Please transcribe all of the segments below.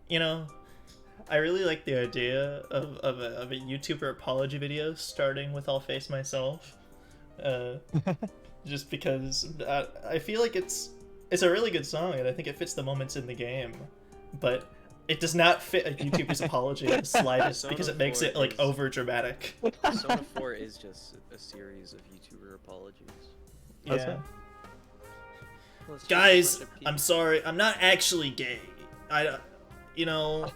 You know, I really like the idea of a YouTuber apology video starting with "I'll face myself," uh, just because I feel like it's a really good song and I think it fits the moments in the game, but it does not fit a YouTuber's apology in the slightest because it makes it like over dramatic. Persona 4 is just a series of YouTuber apologies. Yeah. Well, it's just a Guys, bunch of I'm people- sorry. I'm not actually gay. I know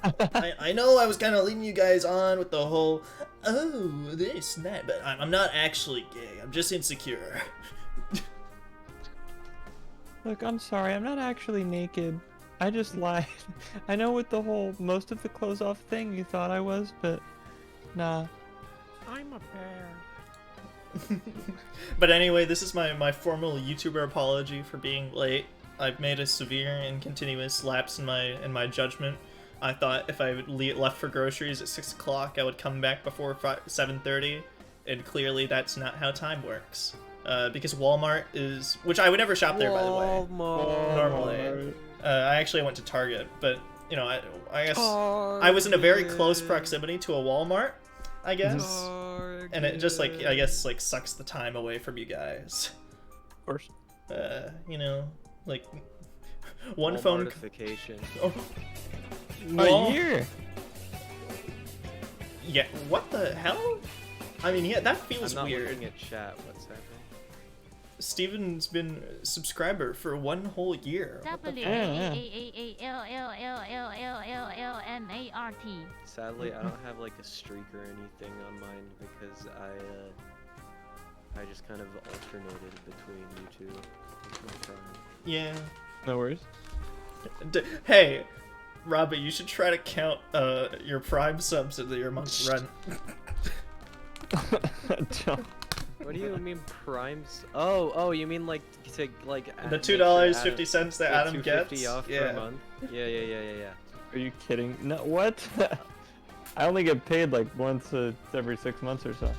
I was kind of leading you guys on with the whole, oh, this and that, but I'm not actually gay. I'm just insecure. Look, I'm sorry, I'm not actually naked. I just lied. I know with the whole most of the clothes off thing you thought I was, but nah. I'm a bear. But anyway, this is my formal YouTuber apology for being late. I've made a severe and continuous lapse in my judgment. I thought if I left for groceries at 6 o'clock, I would come back before 7:30, and clearly that's not how time works. Because Walmart is, which I would never shop there, by the way. Normally. I actually went to Target, but you know, I guess I was in a very close proximity to a Walmart, I guess, and it just like I guess like sucks the time away from you guys. Of course. You know, like one phone. Oh, A year. Yeah. What the hell? I mean, yeah, that I'm feels not weird. looking at chat. What's happening? Steven's been a subscriber for 1 whole year. What the WAAAALLLLLLMART. Sadly, I don't have like a streak or anything on mine because I just kind of alternated between you two with my Prime. Yeah. No worries. Hey, Robbie, you should try to count your Prime subs into your month's rent. What do you mean primes? Oh, you mean like to like The make sure $2.50 that Adam Adam get gets. $2.50 off Yeah. per month? Yeah. Are you kidding? No, what? I only get paid like once every 6 months or so.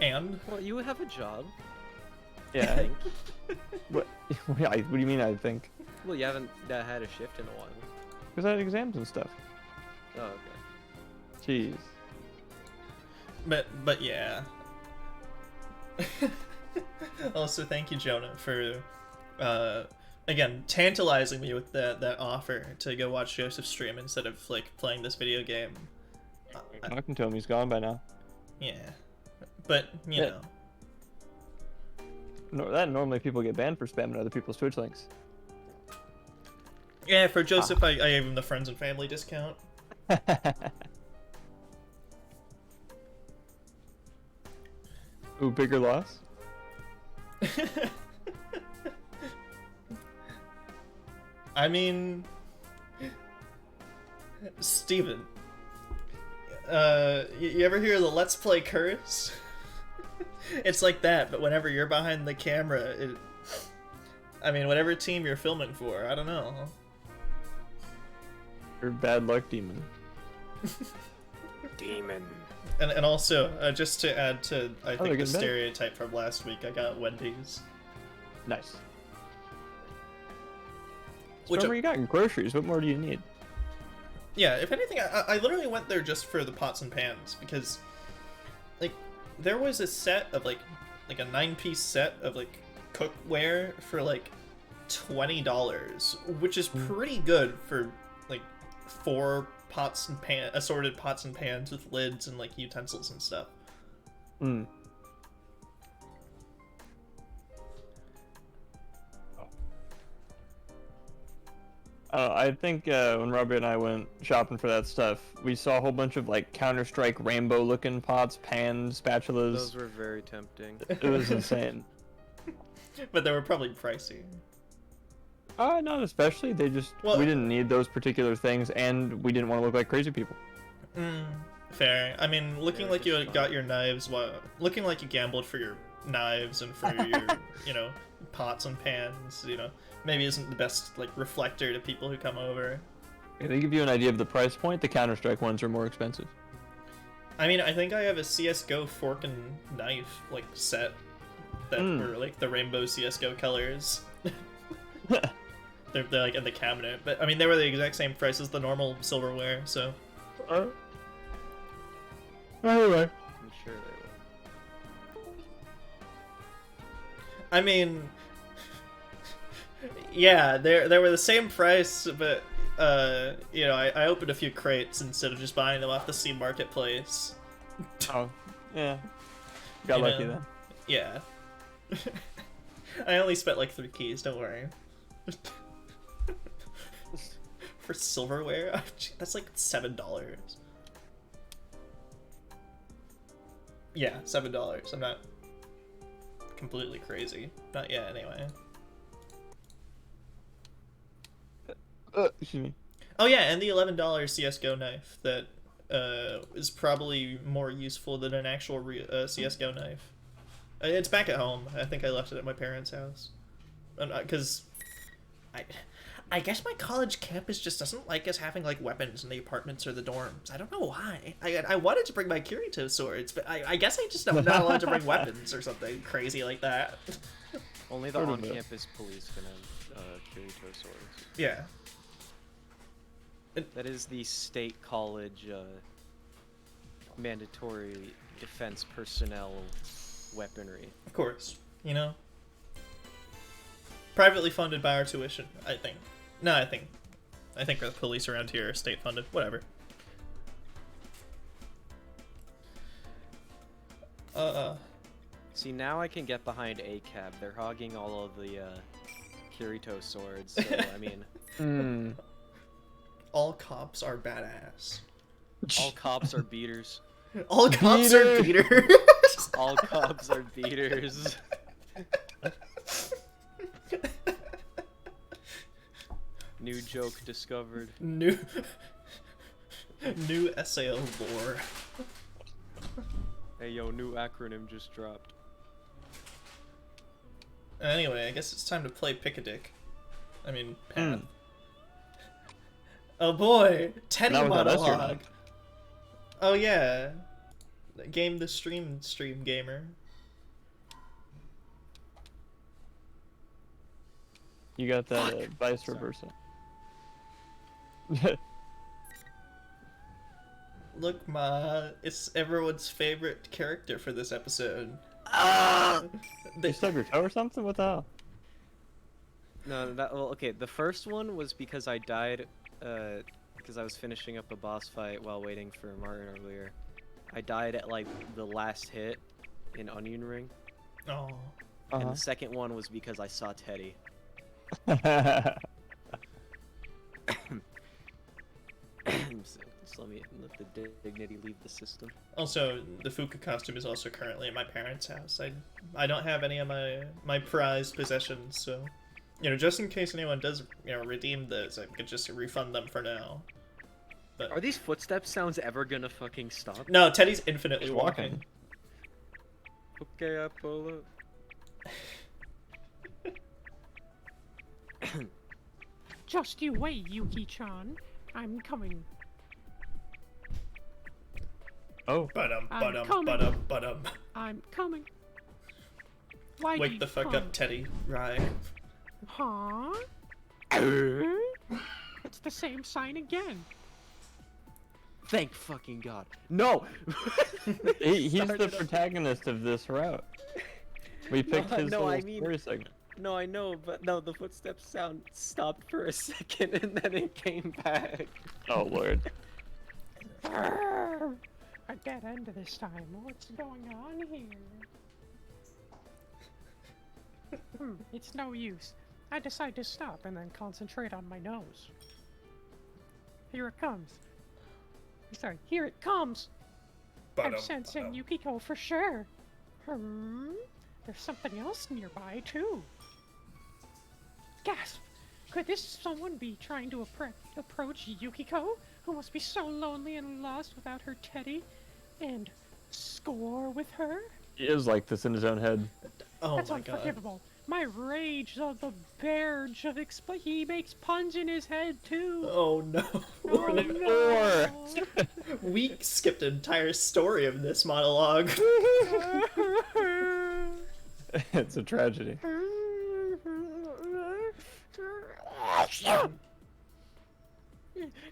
And Well, you have a job. I Yeah. think. What? What do you mean? I think? Well, you haven't had a shift in a while. Because I had exams and stuff. Oh, okay. Jeez. but yeah. Also, thank you, Jonah, for again tantalizing me with that offer to go watch Joseph's stream instead of like playing this video game. Talking to him, he's gone by now. Yeah, but you Yeah. know. No, that normally people get banned for spamming other people's Twitch links. Yeah, for Joseph, I gave him the friends and family discount. Ooh, bigger loss? I mean, Steven, you ever hear the Let's Play curse? It's like that, but whenever you're behind the camera, I mean, whatever team you're filming for, I don't know. You're bad luck demon. Demon. And also, just to add to, I they're think, the getting better. stereotype from last week, I got Wendy's. Nice. Which, Which you got groceries. What more do you need? yeah, if anything, I literally went there just for the pots and pans, because, like, there was a set of, like a 9-piece set of, like, cookware for, like, $20, which is pretty good for, like, 4 assorted pots and pans with lids and, like, utensils and stuff. Hmm. I think when Robbie and I went shopping for that stuff, we saw a whole bunch of like Counter-Strike rainbow-looking pots, pans, spatulas. Those were very tempting. It was insane. But they were probably pricey. Not especially. They just Well- we didn't need those particular things, and we didn't want to look like crazy people. Fair. I mean, looking Yeah, like you just got fine. your knives, looking like you gambled for your knives and for your, you know, pots and pans, you know, maybe isn't the best, like, reflector to people who come over. Yeah, they give you an idea of the price point. The Counter-Strike ones are more expensive. I mean, I think I have a CSGO fork and knife, like, set that were, like, the rainbow CSGO colors. they're like in the cabinet. But I mean, they were the exact same price as the normal silverware. So Anyway. I'm sure they will. I mean, yeah, they were the same price, but you know, I opened a few crates instead of just buying them off the Steam Marketplace. Oh, yeah. Got You lucky know? then. Yeah. I only spent like 3 keys, don't worry. For silverware? That's like $7. Yeah, $7. I'm not completely crazy. Not yet, anyway. Excuse me. Oh yeah, and the $11 CSGO knife that is probably more useful than an actual CSGO knife. It's back at home. I think I left it at my parents' house. Because I guess my college campus just doesn't like us having like weapons in the apartments or the dorms. I don't know why. I wanted to bring my Kirito swords, but I guess I just am not allowed to bring weapons or something crazy like that. Only the Heard of it. on-campus police can have Kirito swords. Yeah. That is the state college mandatory defense personnel weaponry. Of course, you know? Privately funded by our tuition, I think. No, I think the police around here are state funded. Whatever. See, now I can get behind ACAB. They're hogging all of the Kirito swords, so I mean, All cops are badass. all cops are beaters. All cops are beaters. All cops are beaters. New joke discovered. New SAO lore. Hey yo, new acronym just dropped. Anyway, I guess it's time to play Pick-a-Dick. I mean, Path. Oh boy, Teddy That was not us, or monologue. Oh yeah, game the stream gamer. You got that vice reversal. Look, Ma, it's everyone's favorite character for this episode. You stubbed your toe or something? What the hell? No, well, okay. The first one was because I died, because I was finishing up a boss fight while waiting for Martin earlier. I died at like the last hit in Onion Ring, Oh, and the second one was because I saw Teddy. Just let the dignity leave the system. also the Fuka costume is also currently at my parents' house. I don't have any of my prized possessions, so you know, just in case anyone does redeem this, I could just refund them for now. But Are these footsteps sounds ever gonna fucking stop? no, Teddy's infinitely He's walking. Okay, I pull up. Just you wait, Yuki-chan. I'm coming. Oh. Ba-dum, I'm ba-dum, coming. ba-dum, ba-dum. I'm coming. Why Wake the fuck up, Teddy. Right. Huh? It's the same sign again. Thank fucking God. No! He's the Started up- protagonist of this route. We picked his no, little I mean- story segment. No, I know, but no, the footsteps sound stopped for a second and then it came back. Oh lord. A dead end this time. What's going on here? It's no use. I decide to stop and then concentrate on my nose. Here it comes. Sorry, here it comes! I'm Ba-dum, sensing ba-dum. Yukiko for sure. There's something else nearby too. Gasp! Could this someone be trying to approach Yukiko, who must be so lonely and lost without her Teddy, and score with her? He is like this in his own head. Oh That's my god. unforgivable. My rage of the barge of he makes puns in his head too. Oh no. Oh, than no. We skipped an entire story of this monologue. It's a tragedy.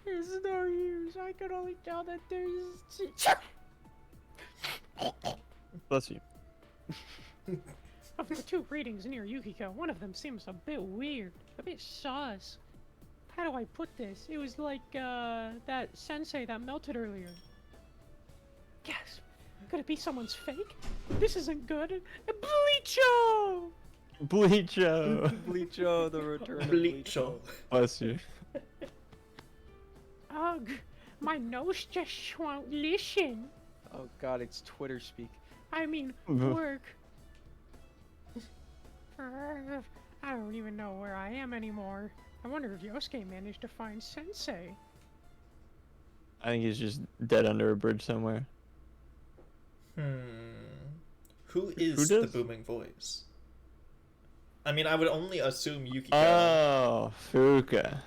It's no use. I could only tell that there's. Bless you. Of the two readings near Yukiko, one of them seems a bit weird, a bit sus. How do I put this? It was like, that sensei that melted earlier. Gasp! Could it be someone's fake? This isn't good. Bleacho! Bleacho. Bleacho, the return of Bleacho. Bless you. Ugh, my nose just won't listen. Oh god, it's Twitter speak. I mean, Mhm. work. I don't even know where I am anymore. I wonder if Yosuke managed to find Sensei. I think he's just dead under a bridge somewhere. Who is the does? booming voice? I mean, I would only assume Yukiko. Oh, Fuka.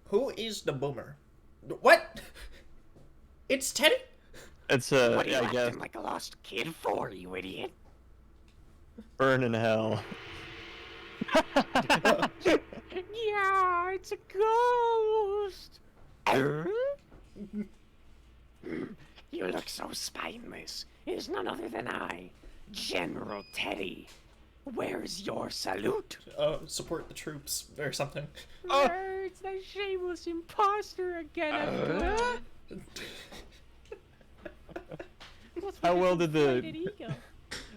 Who is the boomer? What? It's Teddy? It's What are yeah, you I guess acting like a lost kid for, you idiot? burn in hell. Yeah, it's a ghost! You look so spineless. It is none other than I, General Teddy. Where's your salute? Support the troops or something. It's that shameless imposter again. How well did the- Ego.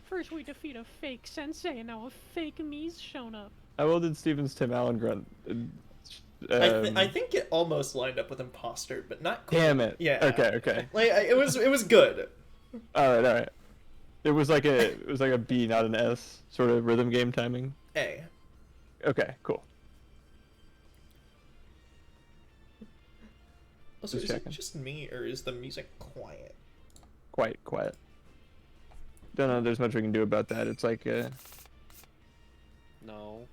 First we defeat a fake sensei, and now a fake me's shown up. How well did Stevens Tim Allen grunt? I think it almost lined up with imposter, but not quite. Damn it. Yeah. Okay. Like it was good. All right. It was like a B, not an S, sort of rhythm game timing. A. Okay, cool. Also, Just is it checking. just me or is the music quiet? Quite quiet. Don't know. There's much we can do about that. It's like No.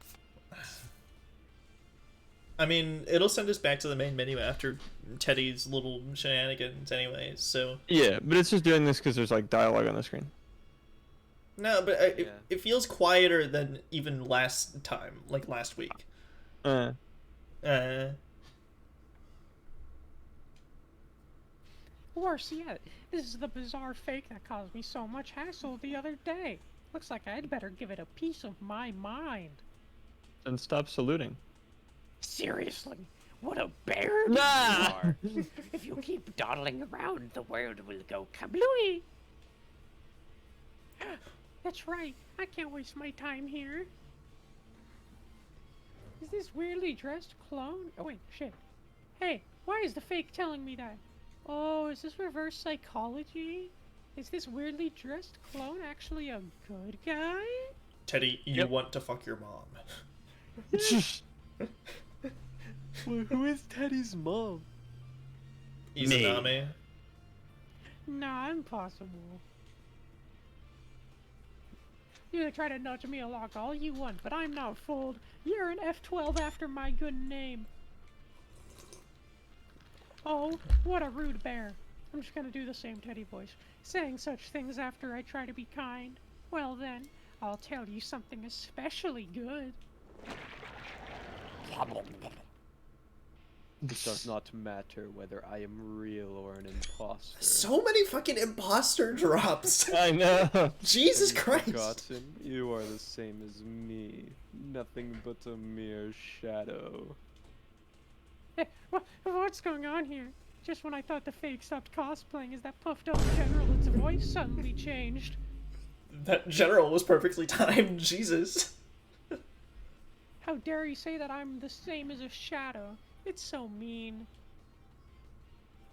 I mean, it'll send us back to the main menu after Teddy's little shenanigans, anyways. So yeah, but it's just doing this because there's like dialogue on the screen. no, but Yeah. it feels quieter than even last time, like last week. Uh, Worse yet, this is the bizarre fake that caused me so much hassle the other day. Looks like I'd better give it a piece of my mind. and stop saluting. Seriously, what a bear Nah! you are! If you keep dawdling around, the world will go kablooey! That's right, I can't waste my time here. Is this weirdly dressed clone? Oh wait, shit. Hey, why is the fake telling me that? Oh, is this reverse psychology? Is this weirdly dressed clone actually a good guy? Teddy, you Yep. want to fuck your mom. Who is Teddy's mom? Izanami. Nah, impossible. You can try to nudge me along all you want, but I'm not fooled. You're an F12 after my good name. Oh, what a rude bear. I'm just gonna do the same Teddy voice. Saying such things after I try to be kind. Well then, I'll tell you something especially good. It does not matter whether I am real or an imposter. So many fucking imposter drops. I know. Jesus Have you Christ. forgotten? You are the same as me. Nothing but a mere shadow. What's going on here? Just when I thought the fake stopped cosplaying, is that puffed up general, its voice suddenly changed. That general was perfectly timed. Jesus. How dare you say that I'm the same as a shadow? It's so mean.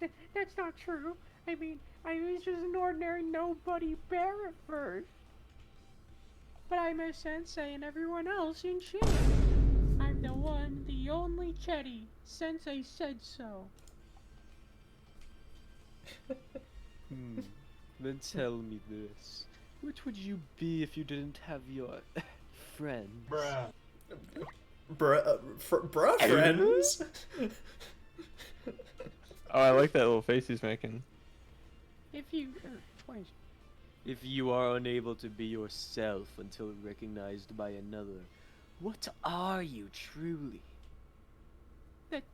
That's not true. I mean, I was just an ordinary nobody bear at first. But I'm a sensei and everyone else in shit. I'm the one, the only Chetty. Sensei said so. Then tell me this. Which would you be if you didn't have your friends? Bruh friends? Oh, I like that little face he's making. If you... wait. If you are unable to be yourself until recognized by another, What are you truly?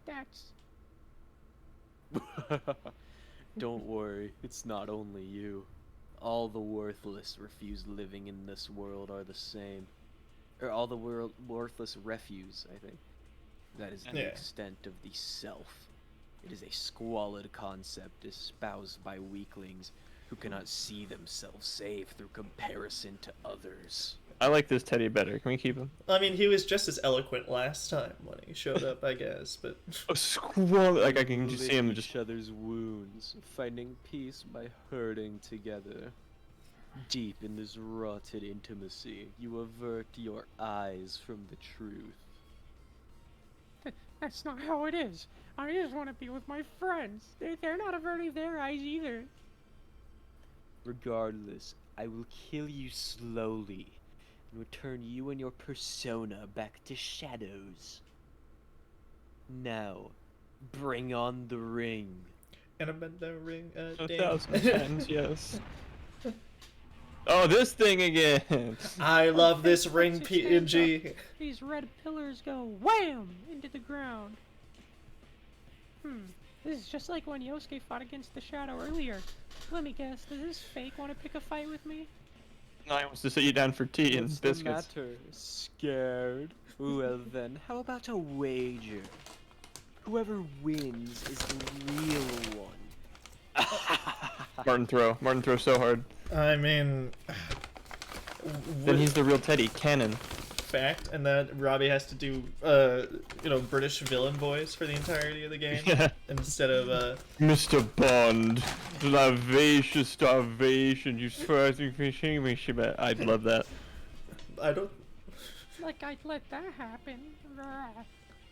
That's... Don't worry, it's not only you. All the worthless refuse living in this world are the same. Or all the worthless refuse, I think. That is the Yeah. extent of the self. It is a squalid concept espoused by weaklings who cannot see themselves save through comparison to others. I like this Teddy better. Can we keep him? I mean, he was just as eloquent last time when he showed up, I guess, but A squall. Like I can just see him Lick just. each other's wounds, finding peace by hurting together. Deep in this rotted intimacy, you avert your eyes from the truth. That's not how it is. I just want to be with my friends. They're not averting their eyes either. Regardless, I will kill you slowly and return you and your persona back to shadows. Now, bring on the ring. and I'm ring a 1,000 times, yes. Oh, this thing again. I love this Puts ring its hands PNG. These red pillars go wham into the ground. This is just like when Yosuke fought against the Shadow earlier. Let me guess, does this fake want to pick a fight with me? No, he wants to sit you down for tea and What's the biscuits. matter? Scared? Well then, how about a wager? Whoever wins is the real one. Martin throw so hard. I mean, Then he's the real Teddy. Cannon. fact, and that Robbie has to do, British villain voice for the entirety of the game instead of, Mr. Bond, starvation, you fucking fishing me, Shibet. I'd love that. I don't. Like I'd let that happen.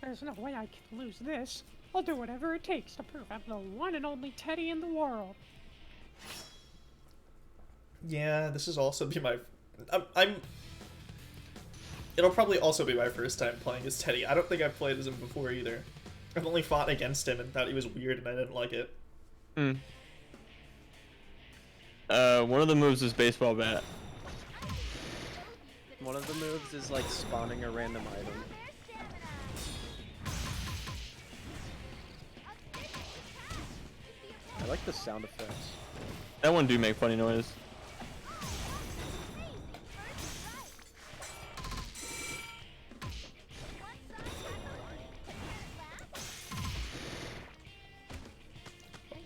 There's no way I can lose this. I'll do whatever it takes to prove I'm the one and only Teddy in the world. Yeah, this is also be my. I'm. It'll probably also be my first time playing as Teddy. I don't think I've played as him before either. I've only fought against him and thought he was weird and I didn't like it. One of the moves is baseball bat. One of the moves is like spawning a random item. I like the sound effects. That one do make funny noise.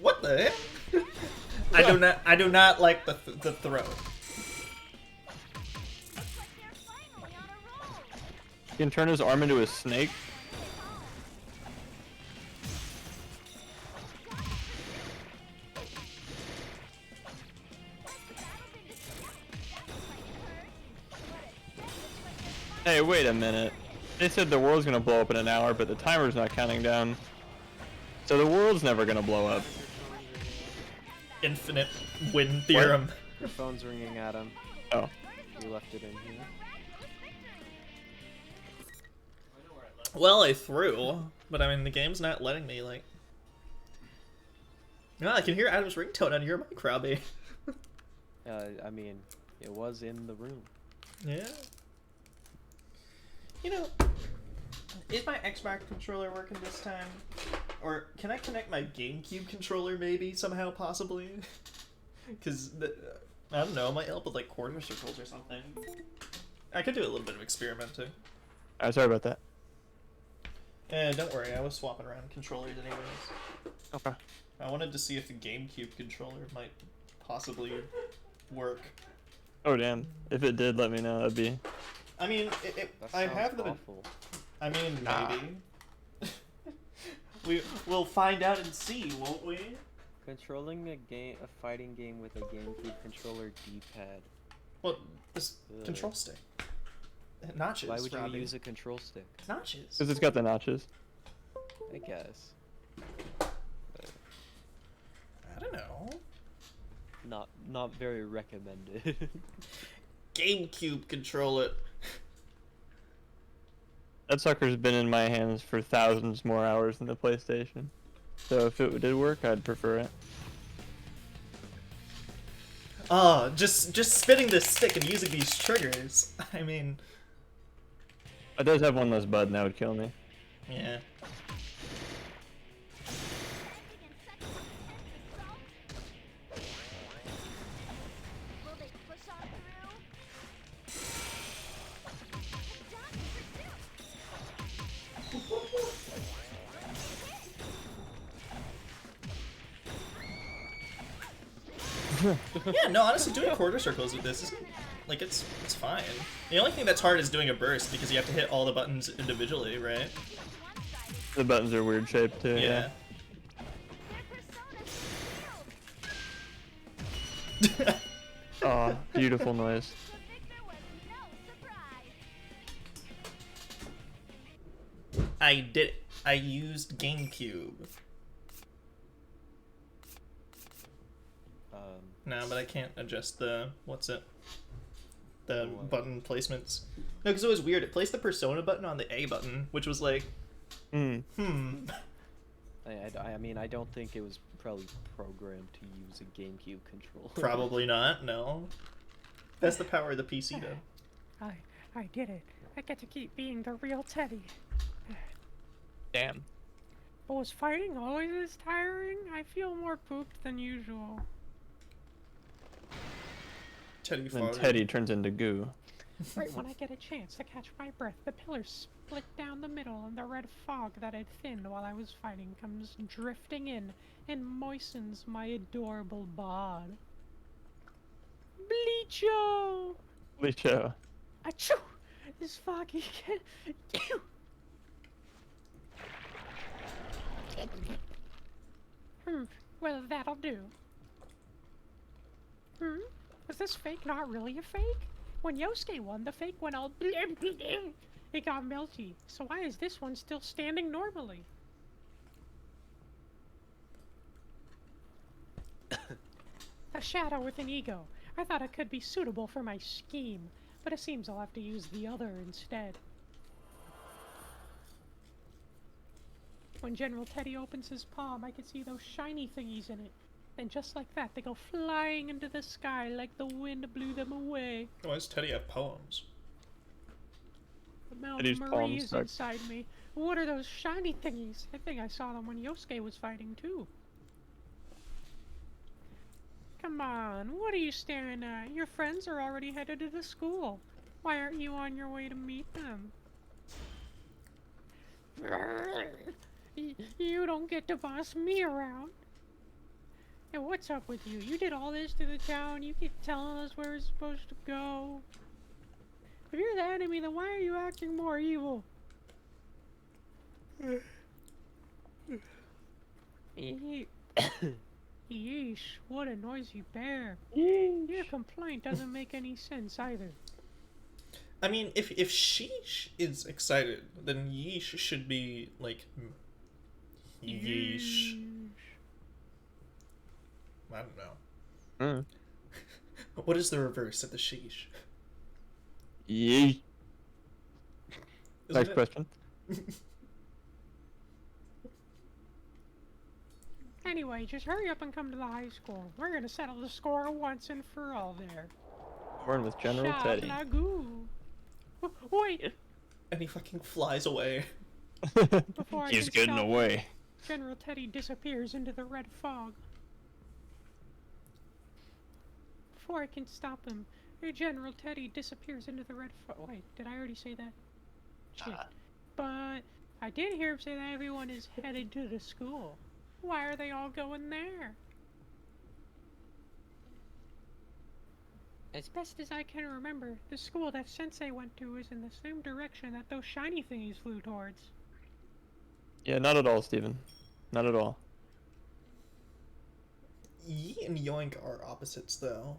What the heck? I do not like the throw. He can turn his arm into a snake. Hey, wait a minute. They said the world's gonna blow up in an hour, but the timer's not counting down. So the world's never gonna blow up. Infinite win theorem. Your phone's ringing, Adam. Oh. You left it in here. Well, I threw, but I mean the game's not letting me like. No, I can hear Adam's ringtone on your mic, Robbie. I mean, it was in the room. Yeah. You know, is my Xbox controller working this time? Or can I connect my GameCube controller maybe somehow, possibly? Because, I don't know, it might help with like quarter circles or something. I could do a little bit of experimenting. Sorry about that. Don't worry, I was swapping around controllers anyways. Okay. I wanted to see if the GameCube controller might possibly work. Oh damn. If it did, let me know. That'd be. I mean, That I sounds have them. awful. I mean, Nah. maybe. We'll find out and see, won't we? Controlling a fighting game with a GameCube controller D-pad. Well, this Ugh. control stick. Notches. Why would you Robbie. use a control stick? Notches? Because it's got the notches. I guess. I don't know. Not very recommended. GameCube controller. That sucker's been in my hands for thousands more hours than the PlayStation. So if it did work, I'd prefer it. Oh, just spinning this stick and using these triggers. I mean, It does have one less button that would kill me. Yeah. Will they push on through? Yeah, no, honestly, doing quarter circles with this isn't like it's fine. The only thing that's hard is doing a burst because you have to hit all the buttons individually, right? The buttons are weird shaped too. Yeah. Oh, beautiful noise. The victor was no surprise. I did it. I used GameCube. No, but I can't adjust the the What? button placements. No, because it was weird. It placed the Persona button on the A button, which was like, Mm. I mean, I don't think it was probably programmed to use a GameCube controller. Probably not. No. That's the power of the PC, though. I did it. I get to keep being the real Teddy. Damn. But was fighting always this tiring? I feel more pooped than usual. Teddy Then fought. Teddy turns into goo. Right when I get a chance to catch my breath, the pillars split down the middle and the red fog that had thinned while I was fighting comes drifting in and moistens my adorable bod. Bleacho! Licho. Achoo! This foggy. Well, that'll do. Was this fake not really a fake? When Yosuke won, the fake went all blim blim. It got melty. So why is this one still standing normally? A shadow with an ego. I thought it could be suitable for my scheme, but it seems I'll have to use the other instead. When General Teddy opens his palm, I can see those shiny thingies in it. And just like that, they go flying into the sky like the wind blew them away. Why does Teddy have poems? The Mountain Teddy's Marie palms is suck. inside me. What are those shiny thingies? I think I saw them when Yosuke was fighting too. Come on, what are you staring at? Your friends are already headed to the school. Why aren't you on your way to meet them? You don't get to boss me around. And what's up with you? You did all this to the town. You keep telling us where we're supposed to go. If you're the enemy, then why are you acting more evil? Yeesh, what a noisy bear. Your complaint doesn't make any sense either. I mean, if Sheesh is excited, then Yeesh should be like Yeesh. I don't know. Mm. What is the reverse of the Sheesh? Yee. Isn't Next it- question. Anyway, just hurry up and come to the high school. We're gonna settle the score once and for all there. Born with General Teddy. Shabnagoo. Wait, And he fucking flies away. before I He's can getting stop him, away. General Teddy disappears into the red fog. Before I can stop him, General Teddy disappears into the red fog. Wait, did I already say that? Shit. But I did hear him say that everyone is headed to the school. Why are they all going there? As best as I can remember, the school that Sensei went to is in the same direction that those shiny thingies flew towards. Yeah, not at all, Steven. Not at all. Yee and Yoink are opposites, though.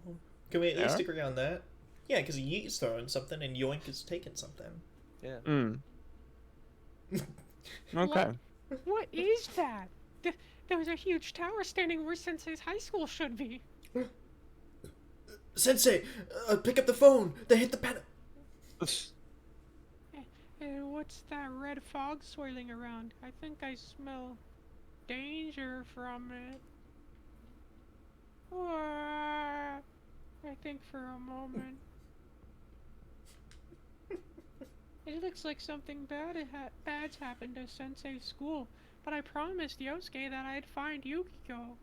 Can we at least Yeah? agree on that? Yeah, because Yee is throwing something and Yoink is taking something. Yeah. Mm. Okay. What is that? There was a huge tower standing where Sensei's high school should be. Sensei, pick up the phone. They hit the pen. And what's that red fog swirling around? I think I smell danger from it. I think for a moment. It looks like something bad's happened to Sensei's school, but I promised Yosuke that I'd find Yukiko.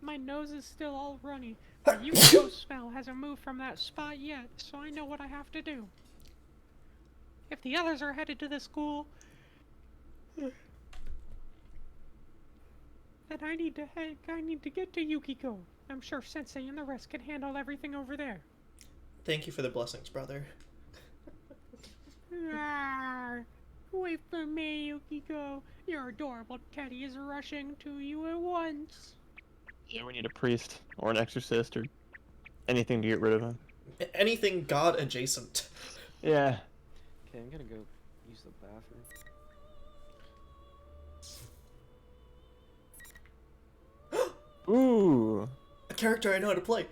My nose is still all runny, but Yukiko's smell hasn't moved from that spot yet, so I know what I have to do. If the others are headed to the school, then I need to get to Yukiko. I'm sure Sensei and the rest can handle everything over there. Thank you for the blessings, brother. Arr, wait for me, Yukiko. Your adorable teddy is rushing to you at once. Yeah, we need a priest or an exorcist or anything to get rid of him. Anything god adjacent. Yeah. Okay, I'm gonna go use the bathroom. Ooh. A character I know how to play.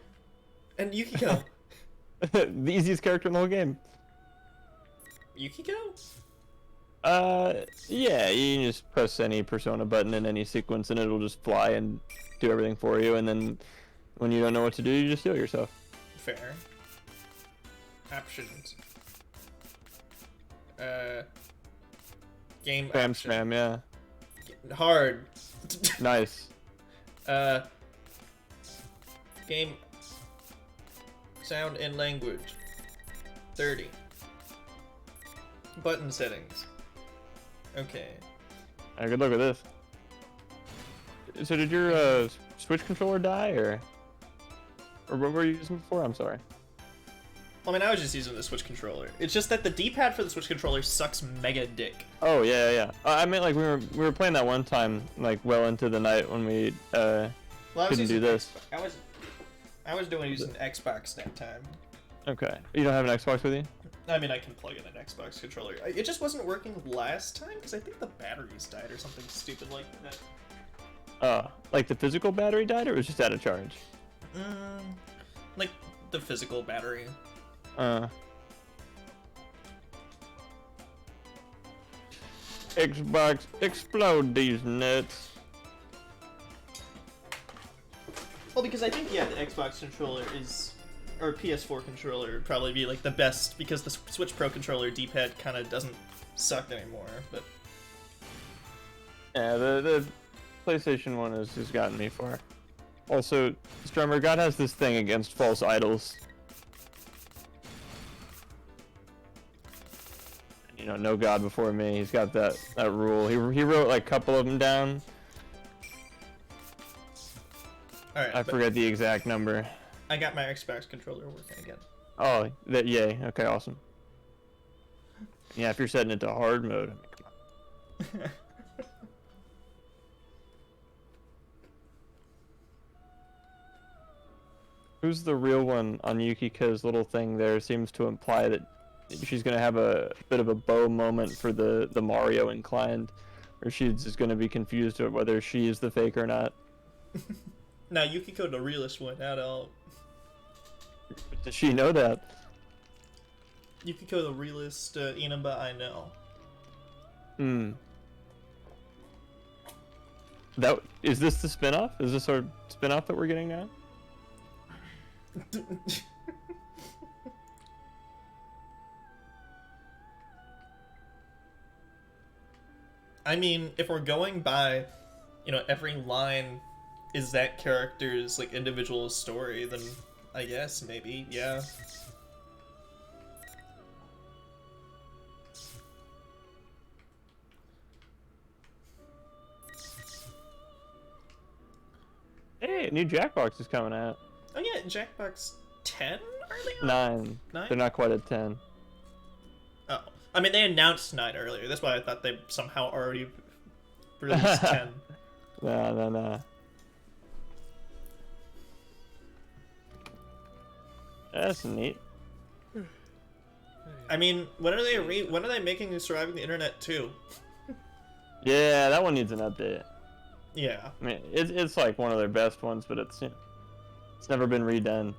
And Yukiko. The easiest character in the whole game. Yukiko? Yeah, you can just press any Persona button in any sequence and it'll just fly and do everything for you, and then when you don't know what to do, you just heal yourself. Fair. Options. Game Spam option. spam, yeah. Hard. Nice. Game sound and language. 30. Button settings. Okay. Good luck with this. So did your Switch controller die, or what were you using before? I'm sorry. I mean, I was just using the Switch controller. It's just that the D-pad for the Switch controller sucks mega dick. Oh yeah, yeah. I meant like we were playing that one time, like well into the night when we Well, I was couldn't using do this. I was using Xbox that time. Okay. You don't have an Xbox with you? I mean, I can plug in an Xbox controller. It just wasn't working last time because I think the batteries died or something stupid like that. Like the physical battery died, or it was just out of charge? Like the physical battery. Xbox, explode these nuts. Well, because I think, yeah, the Xbox controller is, or PS4 controller would probably be like the best because the Switch Pro controller D-pad kind of doesn't suck anymore. But Yeah, the PlayStation one has gotten me far. Also, Strummer, God has this thing against false idols. You know, no God before me. He's got that rule. He wrote like a couple of them down. all right, I forget the exact number. I got my Xbox controller working again. Oh, yay. Okay, awesome. Yeah, if you're setting it to hard mode, I mean, come on. Who's the real one on Yukiko's little thing there seems to imply that she's gonna have a bit of a bow moment for the Mario inclined, or she's just gonna be confused about whether she is the fake or not. Now Yukiko the realist one out all. Does she know that? Yukiko the realist Inaba I know. That is this the spin-off? Is this our spin-off that we're getting now? I mean, if we're going by, you know, every line is that character's like individual story, then I guess maybe, yeah. Hey, a new Jackbox is coming out. Oh yeah, Jackbox 10 earlier? 9. 9? They're not quite at 10. Oh. I mean, they announced 9 earlier. That's why I thought they somehow already released 10. No. That's neat. I mean, when are they making Surviving the Internet 2? Yeah, that one needs an update. Yeah. I mean, it's like one of their best ones, but it's never been redone.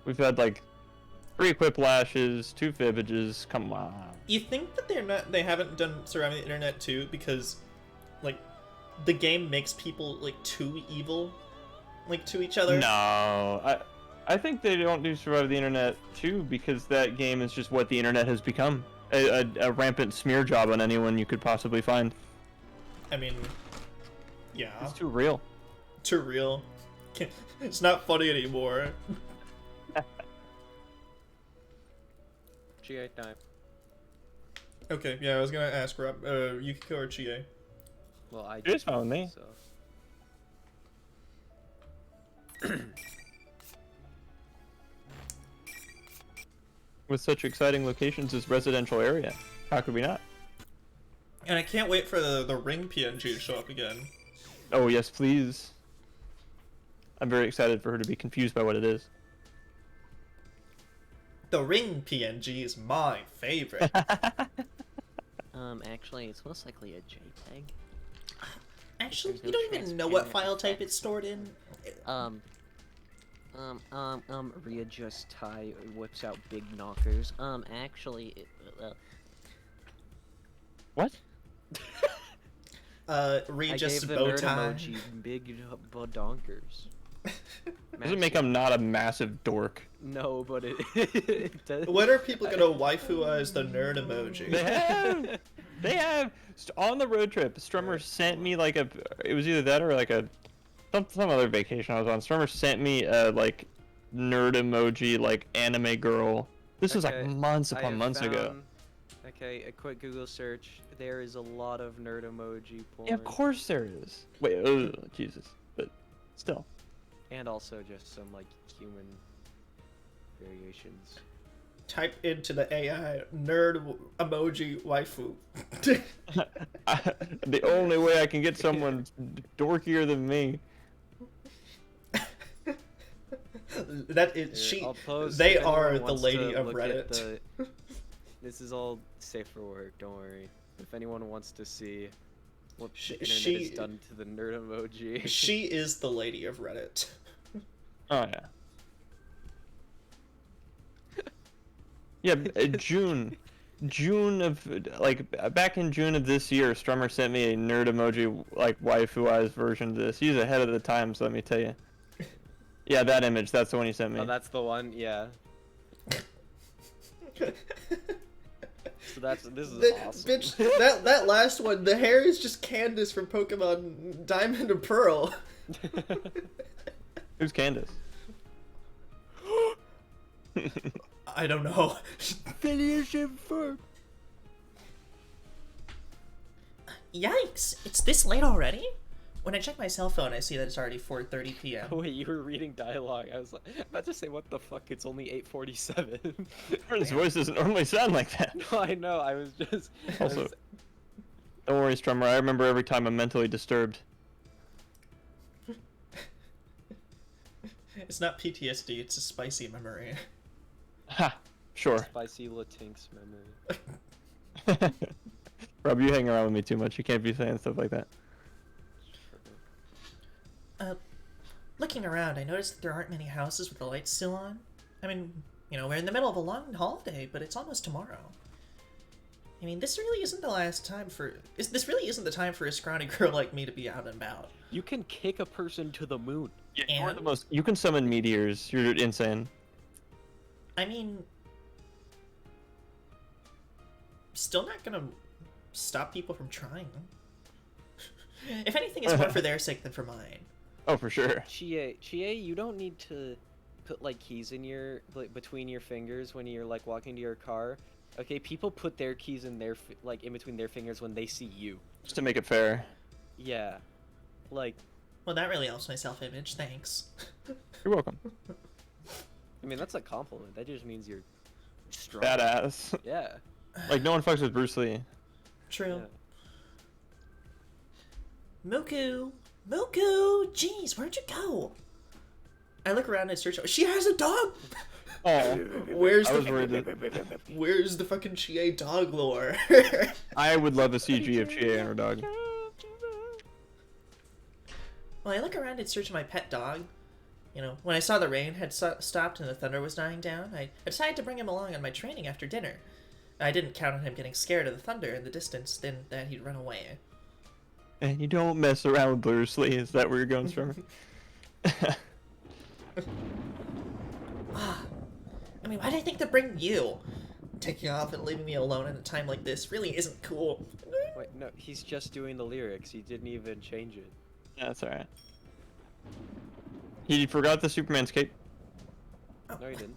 We've had like 3 Quipplashes, 2 Fibbages. Come on. You think that they haven't done Surviving the Internet 2 because, like, the game makes people like too evil, like to each other? No, I think they don't do Survive the Internet too because that game is just what the internet has become. A rampant smear job on anyone you could possibly find. I mean, yeah, It's too real. too real. It's not funny anymore. GA time. Okay, yeah, I was gonna ask Rob, Yukiko or Chie. Well, I It's fine with me. So. With such exciting locations as residential area, how could we not? And I can't wait for the ring PNG to show up again. Oh yes, please. I'm very excited for her to be confused by what it is. The ring PNG is my favorite. Actually, it's most likely a JPEG. Actually, There's you no don't even know what transparent file type effect. it's stored in. Rhea just Ty whips out big knockers. Actually, What? I Regis gave the bow nerd tie. emoji big bodonkers. Doesn't make him not a massive dork. No, but it does. When are people gonna waifu-ize the nerd emoji? They have. They have. On the road trip, Strummer sent me like a. It was either that or like a. Some other vacation I was on. Strummer sent me a like nerd emoji like anime girl. This was like Okay, months I upon have months ago. found- Okay, a quick Google search. There is a lot of nerd emoji porn. Yeah, of course there is. Wait, oh, Jesus. But still. And also just some like human variations. Type into the AI nerd emoji waifu. The only way I can get someone dorkier than me. That is Here, she. I'll post They if anyone are the wants lady to of look at Reddit. This is all safe for work. Don't worry. If anyone wants to see what She- the internet she- has done to the nerd emoji, She is the lady of Reddit. Oh yeah. Yeah, June of like back in June of this year, Strummer sent me a nerd emoji like waifu-ized version of this. He's ahead of the times, let me tell you. Yeah, that image, that's the one he sent me. oh, that's the one. Yeah. So this is awesome. Bitch, that last one, the hair is just Candace from Pokemon Diamond and Pearl. Who's Candace? I don't know. Yikes! It's this late already? When I check my cell phone, I see that it's already 4:30 p.m. Oh, wait, you were reading dialogue. I was like, about to say, what the fuck? It's only 8:47. His voice doesn't normally sound like that. No, I know. I was just. I Also, was- don't worry, Strummer, I remember every time I'm mentally disturbed. It's not PTSD, it's a spicy memory. Ha! Sure. Spicy Latinx memory. Rob, you hang around with me too much. You can't be saying stuff like that. Looking around, I noticed that there aren't many houses with the lights still on. I mean, you know, we're in the middle of a long holiday, but it's almost tomorrow. I mean, this really isn't the last time for... This really isn't the time for a scrawny girl like me to be out and about. You can kick a person to the moon. Yeah, you're the And- most. You can summon meteors. You're insane. I mean... Still not gonna stop people from trying. If anything, it's more for their sake than for mine. Oh, for sure. Chie, you don't need to put like keys in your like between your fingers when you're like walking to your car. Okay, people put their keys in their like in between their fingers when they see you. Just to make it fair. Yeah, like Well, that really helps my self-image, thanks. You're welcome. I mean that's a compliment. That just means you're strong. Badass. Yeah. Like no one fucks with Bruce Lee. True. Yeah. Muku! Muku! Jeez, where'd you go? I look around and search. She has a dog! Oh, Where's I was the worried that Where's the fucking Chie dog lore? I would love a CG of Chie and her dog. Well, I look around in search of my pet dog. You know, when I saw the rain had stopped and the thunder was dying down, I decided to bring him along on my training after dinner. I didn't count on him getting scared of the thunder in the distance, then that he'd run away. And you don't mess around with Bruce Lee. Is that where you're going from? Ah, I mean, why did I think to bring you? Taking off and leaving me alone at a time like this really isn't cool. Wait, no, he's just doing the lyrics. He didn't even change it. Yeah, that's alright. He forgot the Superman's cape. No, he didn't.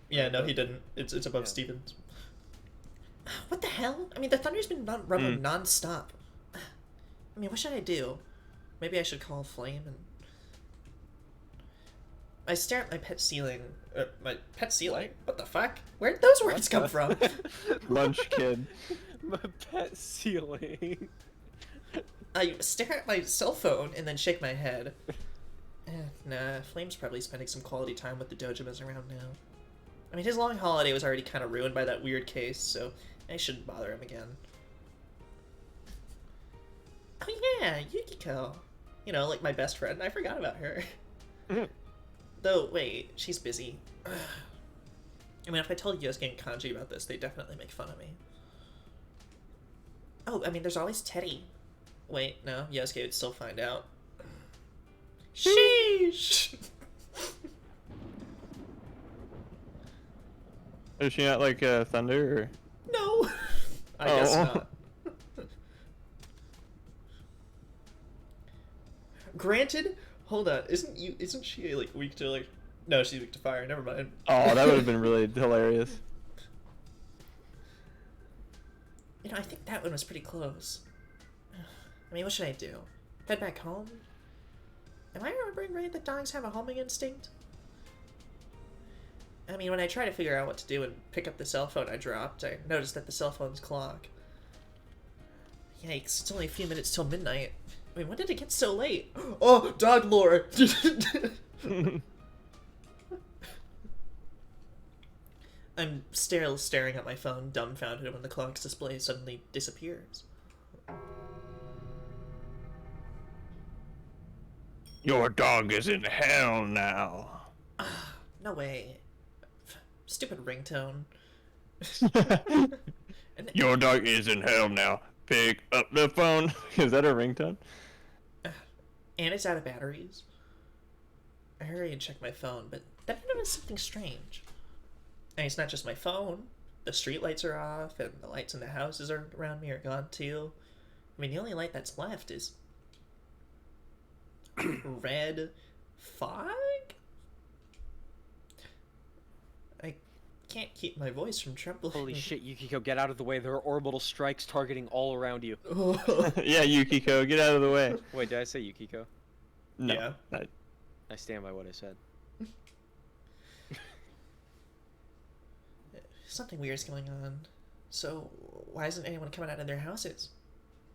Yeah, no, he didn't. It's above Yeah. Stevens. What the hell? I mean, the thunder's been rumbling non-stop. I mean, what should I do? Maybe I should call Flame and... I stare at my pet ceiling. My pet ceiling? What the fuck? Where'd those words come from? Lunch kid. My pet ceiling. I stare at my cell phone and then shake my head. Nah, Flame's probably spending some quality time with the Dojimas around now. I mean, his long holiday was already kind of ruined by that weird case, so I shouldn't bother him again. Oh yeah, Yukiko. You know, like my best friend. I forgot about her. Though, wait, she's busy. I mean, if I told Yosuke and Kanji about this, they'd definitely make fun of me. Oh, I mean, there's always Teddy. Wait, no, Yosuke would still find out. Sheesh! Is she not like Thunder? Or... No! I guess Oh. not. Granted, hold on, isn't she like weak to like... No, she's weak to fire, never mind. Oh, that would have been really hilarious. You know, I think that one was pretty close. I mean, what should I do? Head back home? Am I remembering right that dogs have a homing instinct? I mean, when I try to figure out what to do and pick up the cell phone I dropped, I noticed that the cell phone's clock. Yikes, it's only a few minutes till midnight. I mean, when did it get so late? Oh, dog lore! I'm still staring at my phone, dumbfounded when the clock's display suddenly disappears. Your dog is in hell now. No way. Stupid ringtone. And Your dog is in hell now. Pick up the phone. Is that a ringtone? and it's out of batteries. I hurry and check my phone, but then I notice something strange. And it's not just my phone. The street lights are off, and the lights in the houses around me are gone too. I mean, the only light that's left is red fog? I can't keep my voice from trembling. Holy shit, Yukiko, get out of the way. There are orbital strikes targeting all around you. Yeah, Yukiko, get out of the way. Wait, did I say Yukiko? No, Yeah. I stand by what I said. Something weird's going on. So, why isn't anyone coming out of their houses?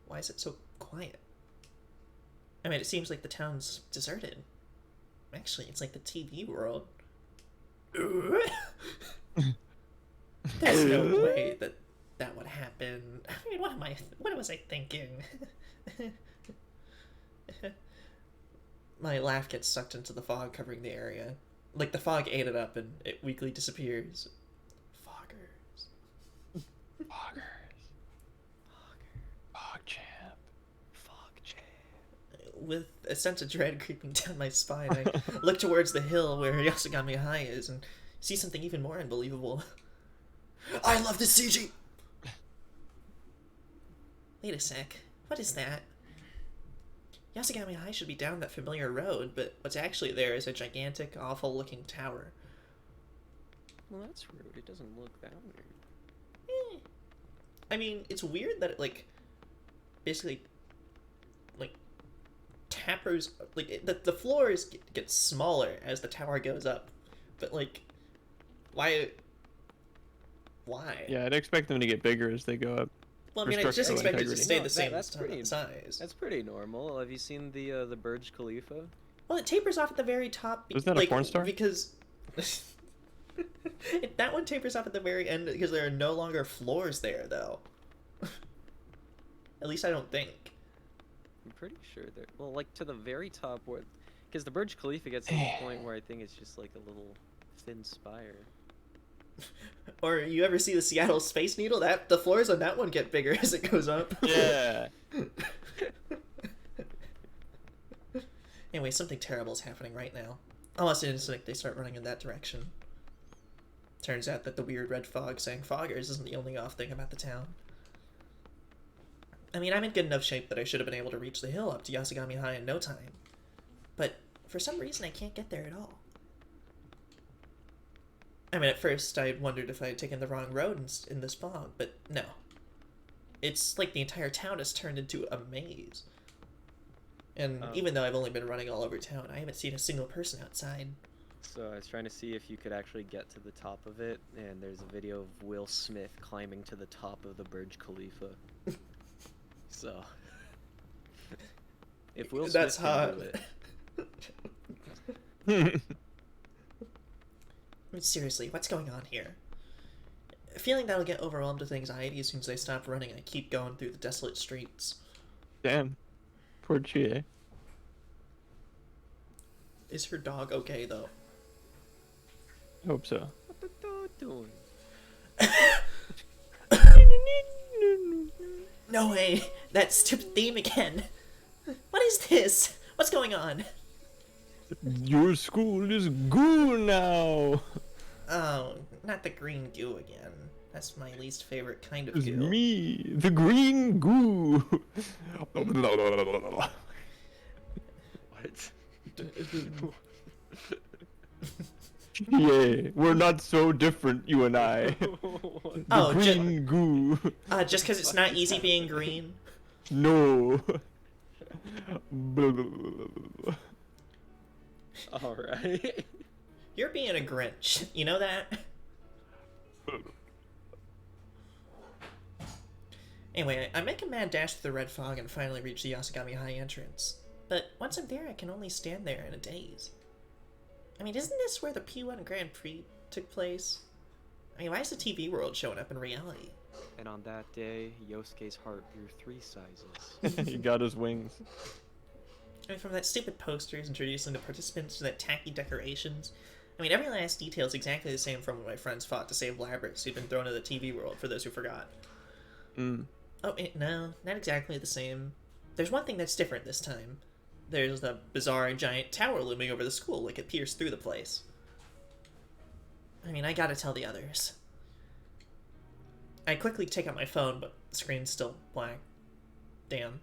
Why is it so quiet? I mean, it seems like the town's deserted. Actually, it's like the TV world. There's no way that that would happen. I mean, what was I thinking? My laugh gets sucked into the fog covering the area. Like the fog ate it up and it weakly disappears. Foggers. PogChamp. With a sense of dread creeping down my spine, I look towards the hill where Yasugami High is and see something even more unbelievable. I love the CG! Wait a sec. What is that? Yasugami High should be down that familiar road, but what's actually there is a gigantic, awful-looking tower. Well, that's rude. It doesn't look that weird. Eh. I mean, it's weird that it, like, basically, like, tapers, like, the floors get smaller as the tower goes up, but, like, why? Yeah, I'd expect them to get bigger as they go up. Well, I mean, I just structural expect it to integrity. stay No, the same that's pretty- size. That's pretty normal. Have you seen the Burj Khalifa? Well, it tapers off at the very top. Isn't that a like, porn star? Because that one tapers off at the very end because there are no longer floors there, though. At least I don't think. I'm pretty sure they're well, like to the very top where, because the Burj Khalifa gets to the point where I think it's just like a little thin spire. Or you ever see the Seattle Space Needle? That the floors on that one get bigger as it goes up. Yeah. Anyway, something terrible is happening right now. Almost instantly, they start running in that direction. Turns out that the weird red fog saying foggers isn't the only off thing about the town. I mean, I'm in good enough shape that I should have been able to reach the hill up to Yasugami High in no time. But for some reason, I can't get there at all. I mean, at first, I wondered if I had taken the wrong road in this fog, but no. It's like the entire town has turned into a maze. And even though I've only been running all over town, I haven't seen a single person outside. So I was trying to see if you could actually get to the top of it, and there's a video of Will Smith climbing to the top of the Burj Khalifa. So, if Will Smith That's can hot. do it, I mean, seriously, what's going on here? Feeling that I'll get overwhelmed with anxiety as soon as I stop running, I keep going through the desolate streets. Damn. Poor Chie. Is her dog okay, though? I hope so. what the dog doing? No way! That stupid theme again! What is this? What's going on? Your school is goo now. Oh, not the green goo again. That's my least favorite kind of It's goo. me, the green goo. What? Yeah, we're not so different, you and I. The Oh, green goo. just because it's not easy being green? No. Alright. You're being a Grinch. You know that? Anyway, I make a mad dash through the red fog and finally reach the Yasugami High entrance. But once I'm there, I can only stand there in a daze. I mean, isn't this where the P1 Grand Prix took place? I mean, why is the TV world showing up in reality? And on that day, Yosuke's heart grew 3 sizes. He got his wings. I mean, from that stupid posters introducing the participants to that tacky decorations. I mean, every last detail is exactly the same from when my friends fought to save Labrys, who'd been thrown into the TV world, for those who forgot. Oh, no, not exactly the same. There's one thing that's different this time. There's the bizarre giant tower looming over the school, like it pierced through the place. I mean, I gotta tell the others. I quickly take out my phone, but the screen's still black. Damn.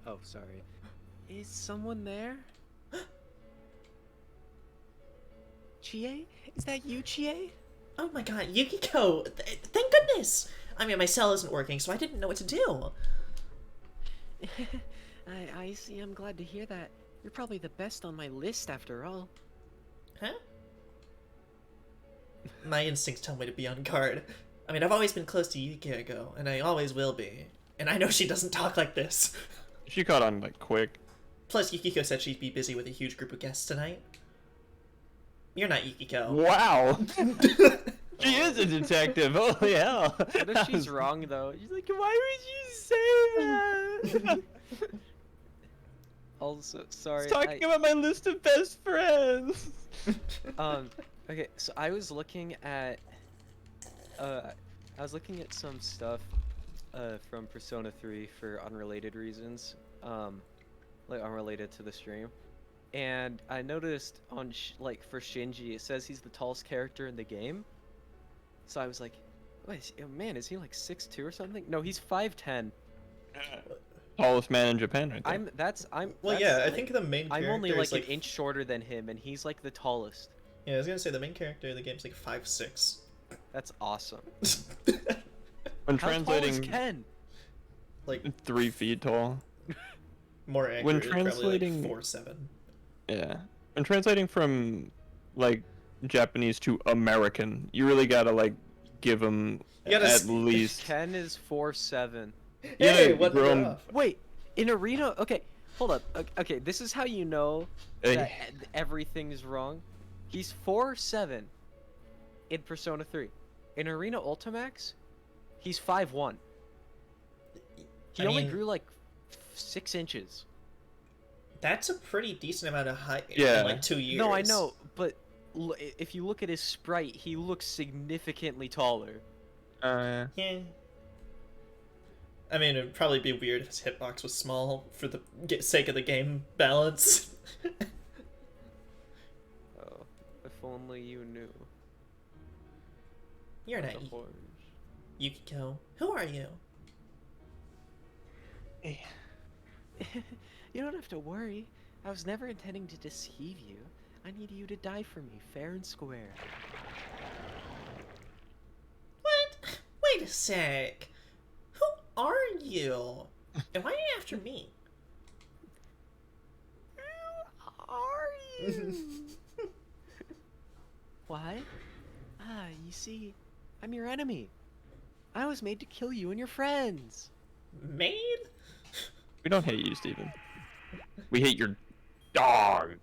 Oh, sorry. Is someone there? Chie? Is that you, Chie? Oh my god, Yukiko! Thank goodness! I mean, my cell isn't working, so I didn't know what to do. I see. I'm glad to hear that. You're probably the best on my list after all. Huh? My instincts tell me to be on guard. I mean, I've always been close to Yukiko, and I always will be. And I know she doesn't talk like this. She caught on like quick. Plus, Yukiko said she'd be busy with a huge group of guests tonight. You're not Yukiko. Wow. She is a detective. Holy hell. What if she's wrong, though? She's like, why would you say that? Also, sorry. He's talking about my list of best friends. Okay, so I was looking at some stuff from Persona 3 for unrelated reasons, like unrelated to the stream, and I noticed on like for Shinji it says he's the tallest character in the game. So I was like, wait, man, is he like 6'2" or something? No, he's 5'10". Tallest man in Japan, right there. Well, that's, yeah, I like, think the main character I'm only is like an inch shorter than him, and he's like the tallest. Yeah, I was gonna say the main character of the game's like 5'6". That's awesome. When How tall is translating, Ken? Like 3 feet tall. more accurate, When probably translating- like 4'7". Yeah. When translating from like Japanese to American, you really gotta like give him You gotta at s- least. Ken is 4'7". Hey, Yeah, what grown- off? Wait, in Arena, okay, hold up. Okay, this is how you know Hey. that everything's wrong. He's 4'7" in Persona 3. In Arena Ultimax, he's 5'1". He I only mean- grew like 6 inches. That's a pretty decent amount of height Yeah. in like 2 years. No, I know, but if you look at his sprite, he looks significantly taller. Yeah. Yeah. I mean, it'd probably be weird if his hitbox was small for the sake of the game balance. Oh, if only you knew. You're The not horrors. Yukiko. Who are you? You don't have to worry. I was never intending to deceive you. I need you to die for me, fair and square. What? Wait a sec. Who are you? And why are you after me? Who are you? Why? Ah, you see, I'm your enemy. I was made to kill you and your friends. Maid? We don't hate you, Steven. We hate your dog.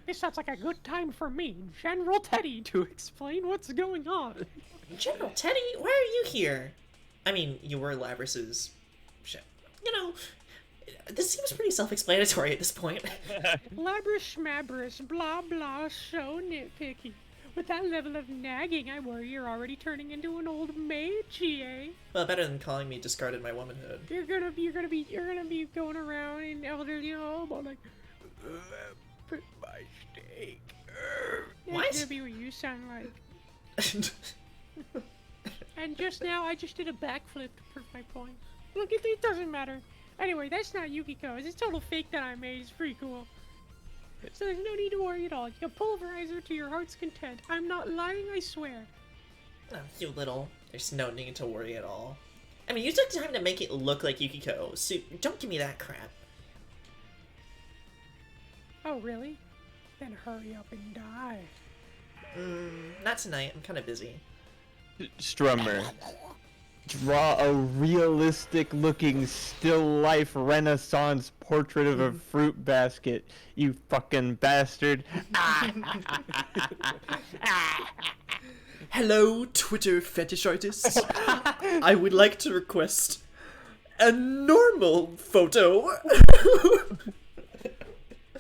This sounds like a good time for me, General Teddy, to explain what's going on. General Teddy, why are you here? I mean, you were Labrys's... You know, this seems pretty self-explanatory at this point. Labrys schmabrous, blah blah, so nitpicky. With that level of nagging, I worry you're already turning into an old maid, GA. Well, better than calling me discarded my womanhood. You're gonna be going around in elderly home, like, put my steak. What? That's gonna be what you sound like. And just now, I just did a backflip to prove my point. Look, it doesn't matter. Anyway, that's not Yukiko. It's a total fake that I made. It's pretty cool. So there's no need to worry at all. You can pulverize her to your heart's content. I'm not lying, I swear. Oh, you little. There's no need to worry at all. I mean, you took time to make it look like Yukiko, so don't give me that crap. Oh, really? Then hurry up and die. Not tonight. I'm kind of busy. Strummer, draw a realistic-looking still-life Renaissance portrait of a fruit basket, you fucking bastard. Hello, Twitter fetish artists. I would like to request a normal photo.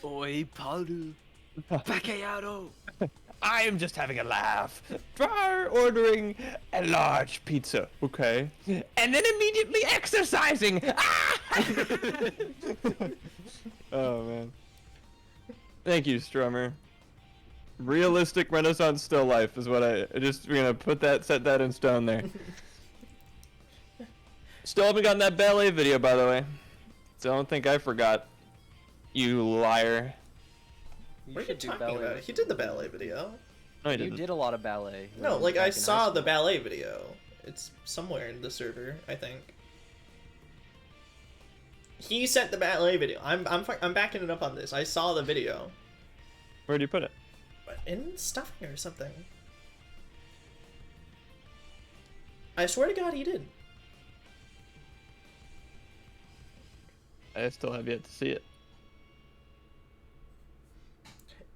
Oi, Paulu. Pacquiao. I am just having a laugh. Try ordering a large pizza, okay? And then immediately exercising! Oh, man. Thank you, Strummer. Realistic Renaissance still life is what we're gonna set that in stone there. Still haven't gotten that ballet video, by the way. Don't think I forgot. You liar. You What are you should do talking ballet. about? He did the ballet video. No, I You didn't. did a lot of ballet. No, when like back I in saw high the school. ballet video. It's somewhere in the server, I think. He sent the ballet video. I'm backing it up on this. I saw the video. Where do you put it? But in stuffing or something. I swear to God, he did. I still have yet to see it.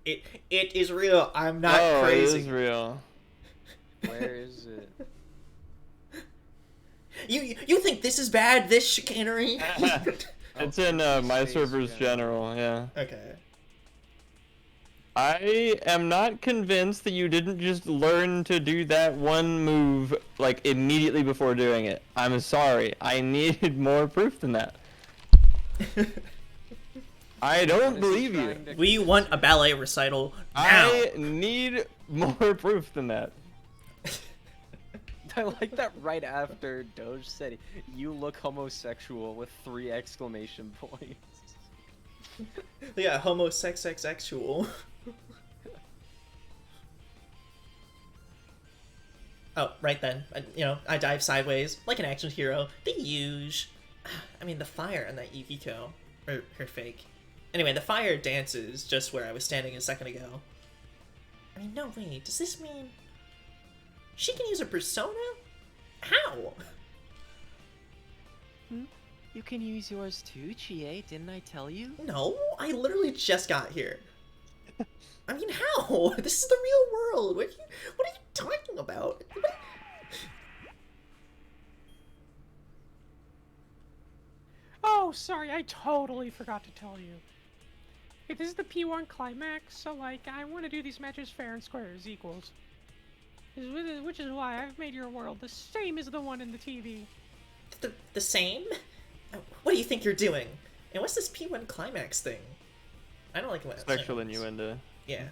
It is real. I'm not oh, crazy. it is real. Where is it? You think this is bad? This chicanery? It's in my Space servers General. general, yeah. Okay. I am not convinced that you didn't just learn to do that one move, like, immediately before doing it. I'm sorry. I needed more proof than that. I don't What is he believe you. trying to- We want a ballet recital now. I need more proof than that. I like that right after Doge said, "You look homosexual" with 3 exclamation points. Yeah, homosexual. Oh, right then. I dive sideways like an action hero. The huge. I mean, the fire on that Yukiko, or her fake. Anyway, the fire dances just where I was standing a second ago. I mean, no way. Does this mean she can use a persona? How? You can use yours too, Chie, didn't I tell you? No, I literally just got here. I mean, how? This is the real world. What are you talking about? Oh, sorry, I totally forgot to tell you. Hey, this is the P1 climax, so, like, I want to do these matches fair and square as equals. Which is why I've made your world the same as the one in the TV. The same? What do you think you're doing? And what's this P1 climax thing? I don't like it when it Sexual sounds. innuendo. Yeah.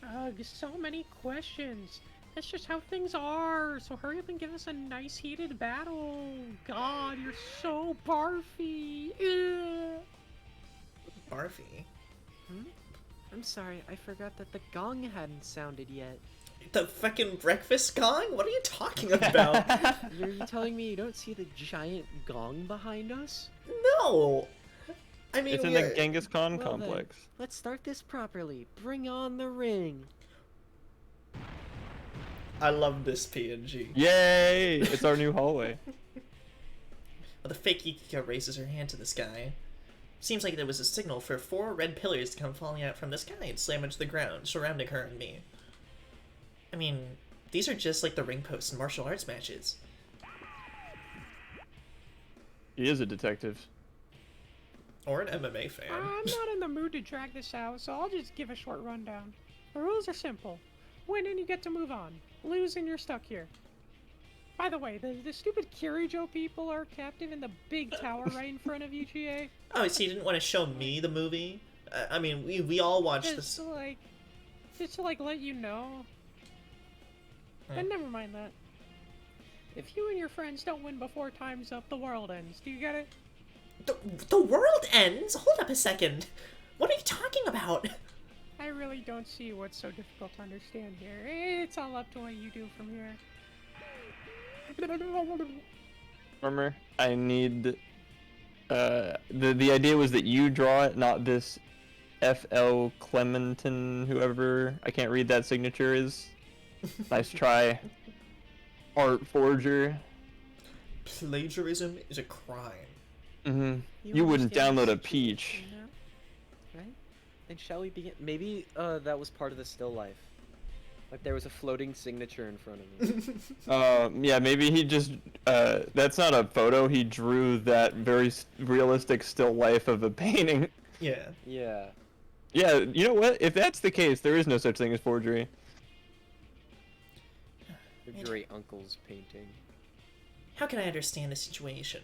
Ugh, so many questions. That's just how things are. So hurry up and give us a nice heated battle. God, you're so barfy. Ugh. Barfy. I'm sorry, I forgot that the gong hadn't sounded yet. The fucking breakfast gong? What are you talking about? Are you telling me you don't see the giant gong behind us? No! I mean, It's in we're- the Genghis Khan Well then, complex. let's start this properly. Bring on the ring. I love this PNG. Yay! It's our new hallway. Well, the fake Yukiko raises her hand to the sky. Seems like there was a signal for 4 red pillars to come falling out from the sky and slam into the ground, surrounding her and me. I mean, these are just like the ring posts in martial arts matches. He is a detective. Or an MMA fan. I'm not in the mood to drag this out, so I'll just give a short rundown. The rules are simple. Win and you get to move on. Lose and you're stuck here. By the way, the stupid Kirijo people are captive in the big tower right in front of you, GA. Oh, so you didn't want to show me the movie? I mean, we all watched Just this. to let you know. But Hmm. never mind that. If you and your friends don't win before time's up, the world ends. Do you get it? The world ends? Hold up a second. What are you talking about? I really don't see what's so difficult to understand here. It's all up to what you do from here. Remember, I need. The idea was that you draw it, not this F.L. Clementon, whoever. I can't read that signature is. Nice try. Art forger. Plagiarism is a crime. Mm-hmm. You wouldn't understand download the a peach. situation now, right? Then shall we begin? Maybe that was part of the still life. Like there was a floating signature in front of me. Yeah, maybe he just. That's not a photo. He drew that very realistic still life of a painting. Yeah. Yeah. Yeah, you know what? If that's the case, there is no such thing as forgery. Your great uncle's painting. How can I understand the situation?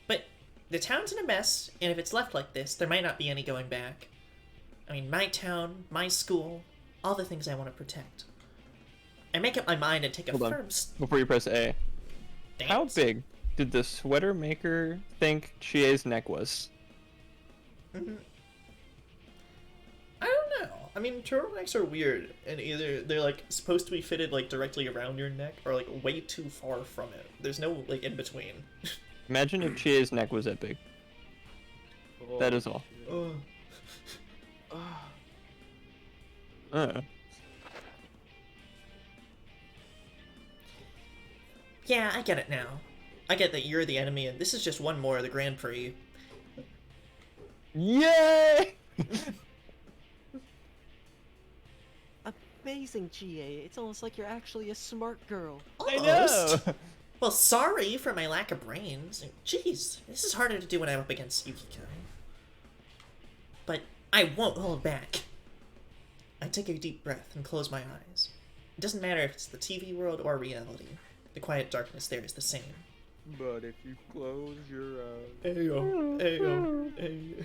But the town's in a mess, and if it's left like this, there might not be any going back. I mean, my town, my school, all the things I want to protect. I make up my mind and take a Hold on. firm Before you press A. How stance. big did the sweater maker think Chie's neck was? I don't know. I mean, turtlenecks are weird, and either they're like supposed to be fitted like directly around your neck, or like way too far from it. There's no like in between. Imagine if Chie's neck was that big. That is all. Yeah, I get it now. I get that you're the enemy, and this is just one more of the Grand Prix. Yay! Amazing, GA. It's almost like you're actually a smart girl. Almost. Well, sorry for my lack of brains. Jeez, this is harder to do when I'm up against Yukiko. But I won't hold back. I take a deep breath and close my eyes. It doesn't matter if it's the TV world or reality. The quiet darkness there is the same. But if you close your eyes. Ayo, ayo,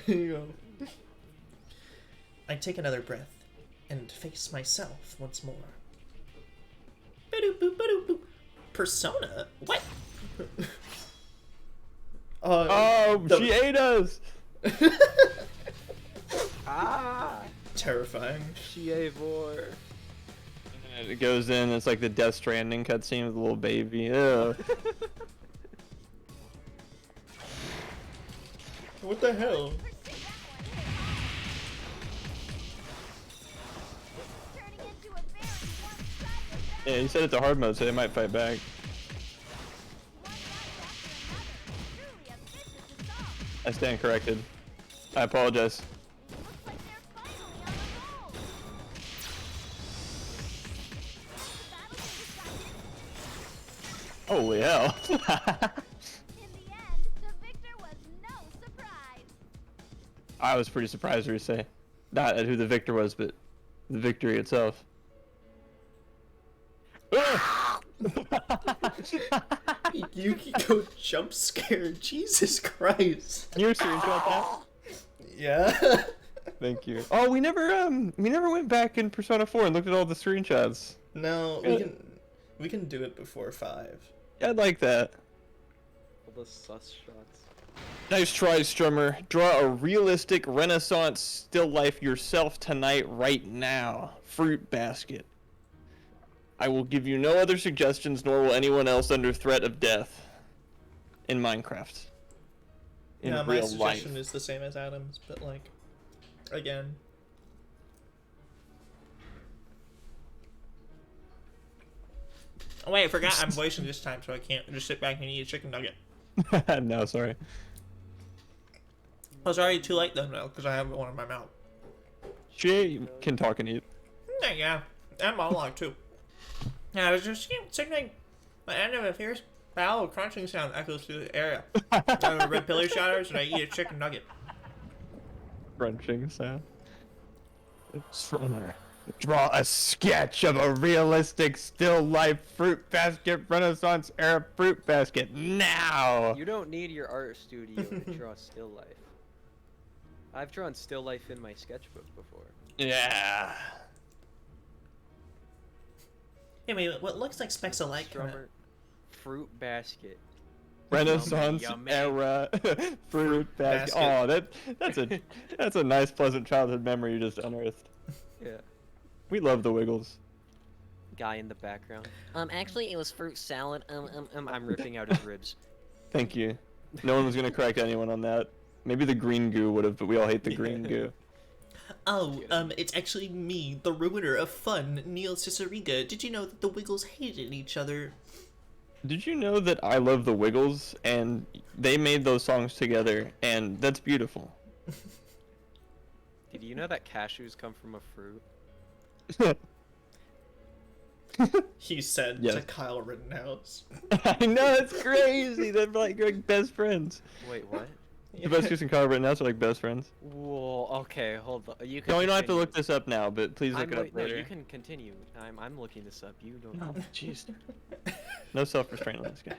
ayo. I take another breath and face myself once more. Ba-doop-boop, ba-doop-boop. Persona? What? Oh, she ate us! Terrifying. GA vor. And it goes in, it's like the Death Stranding cutscene with the little baby. Ew. What the hell? Turning into a very one-sided Yeah, you said it's a hard mode, so they might fight back. one life after another. Truly a vicious assault. I stand corrected. I apologize. Looks like they're finally on a roll. Battle Holy hell. In the end, the victor was no surprise. I was pretty surprised, to say. Not at who the victor was, but the victory itself. Yukiko jump scare. Jesus Christ. Can you screenshot that? Yeah. Thank you. Oh, we never went back in Persona 4 and looked at all the screenshots. No, we can do it before 5. Yeah, I'd like that. All the sus shots. Nice try, Strummer. Draw a realistic Renaissance still life yourself tonight, right now. Fruit basket. I will give you no other suggestions, nor will anyone else under threat of death. In Minecraft. In Yeah, my real suggestion life. is the same as Adam's, but like, again. Oh wait, I forgot I'm voicing this time, so I can't just sit back and eat a chicken nugget. No, sorry. Oh, it's already too late though, no, because I have one in my mouth. She can talk and eat. Yeah, and monologue too. Yeah, I was just signaling the end of a fierce battle. Crunching sound echoes through the area. I red pillar shatters, and I eat a chicken nugget. Crunching sound. Strummer. Draw a sketch of a realistic still life fruit basket Renaissance era fruit basket now. You don't need your art studio to draw still life. I've drawn still life in my sketchbook before. Yeah. Anyway, what looks like specks of light coming. Strummer, fruit basket. Renaissance Yummy. era fruit basket. Basket. Oh, that's a nice pleasant childhood memory you just unearthed. Yeah. We love the Wiggles. Guy in the background. Actually, it was fruit salad. I'm ripping out his ribs. Thank you. No one was gonna correct anyone on that. Maybe the green goo would have, but we all hate the green goo. Oh, it's actually me, the ruiner of fun, Neil Ciceriga. Did you know that the Wiggles hated each other? Did you know that I love the Wiggles and they made those songs together, and that's beautiful. Did you know that cashews come from a fruit? He said Yes. to Kyle Rittenhouse. I know, it's crazy. They're like best friends. Wait, what? Tabascus and Kyle Rittenhouse are like best friends. Whoa. Okay, hold on. You can. No, you don't have to continue. look this up now, but please look it up No, later. you can continue. I'm looking this up. You don't. No, jeez. No self-restraint on this guy.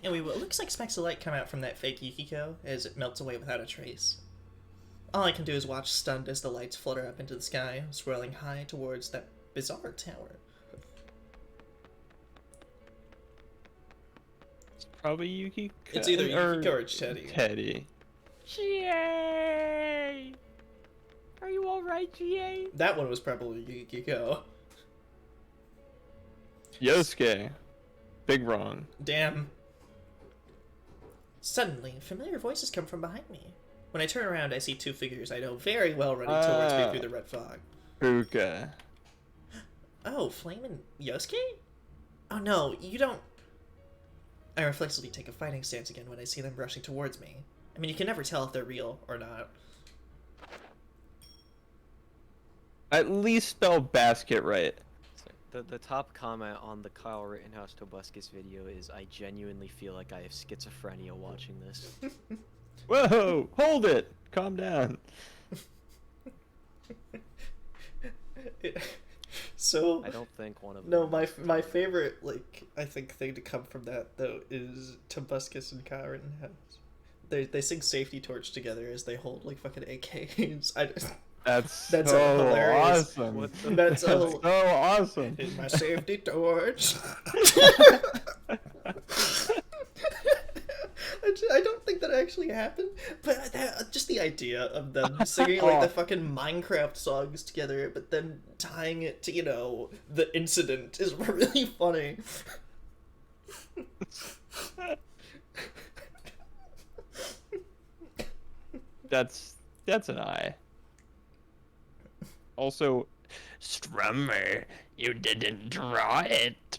Anyway, what looks like specks of light come out from that fake Yukiko as it melts away without a trace. All I can do is watch stunned as the lights flutter up into the sky, swirling high towards that bizarre tower. Probably Yuki. It's either Yukiko or Teddy. Teddy. GA! Are you alright, GA? That one was probably Yukiko. Yosuke. Big wrong. Damn. Suddenly, familiar voices come from behind me. When I turn around, I see two figures I know very well running towards me through the red fog. Puka. Oh, Flame and Yosuke? Oh no, you don't... I reflexively take a fighting stance again when I see them rushing towards me. I mean, you can never tell if they're real or not. At least spell basket right. The top comment on the Kyle Rittenhouse Tobuscus video is, "I genuinely feel like I have schizophrenia watching this." Whoa! Hold it! Calm down. So... I don't think one of No, them. my favorite, like, I think thing to come from that, though, is Tobuscus and Kyle Rittenhouse. They sing Safety Torch together as they hold, like, fucking AKs. That's That's so hilarious. awesome. What the- That's so awesome. Hit my safety torch. I don't think that actually happened, but just the idea of them singing like the fucking Minecraft songs together, but then tying it to, you know, the incident is really funny. That's an eye. Also, Strummer, you didn't draw it.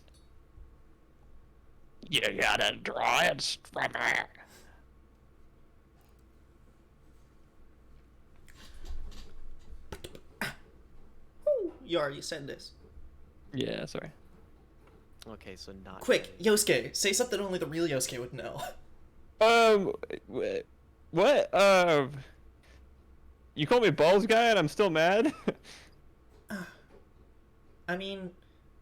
You gotta draw it, Strummer. You already said this. Yeah, sorry. Okay, so not Quick, Yosuke, say something only the real Yosuke would know. What? You call me balls guy and I'm still mad? I mean,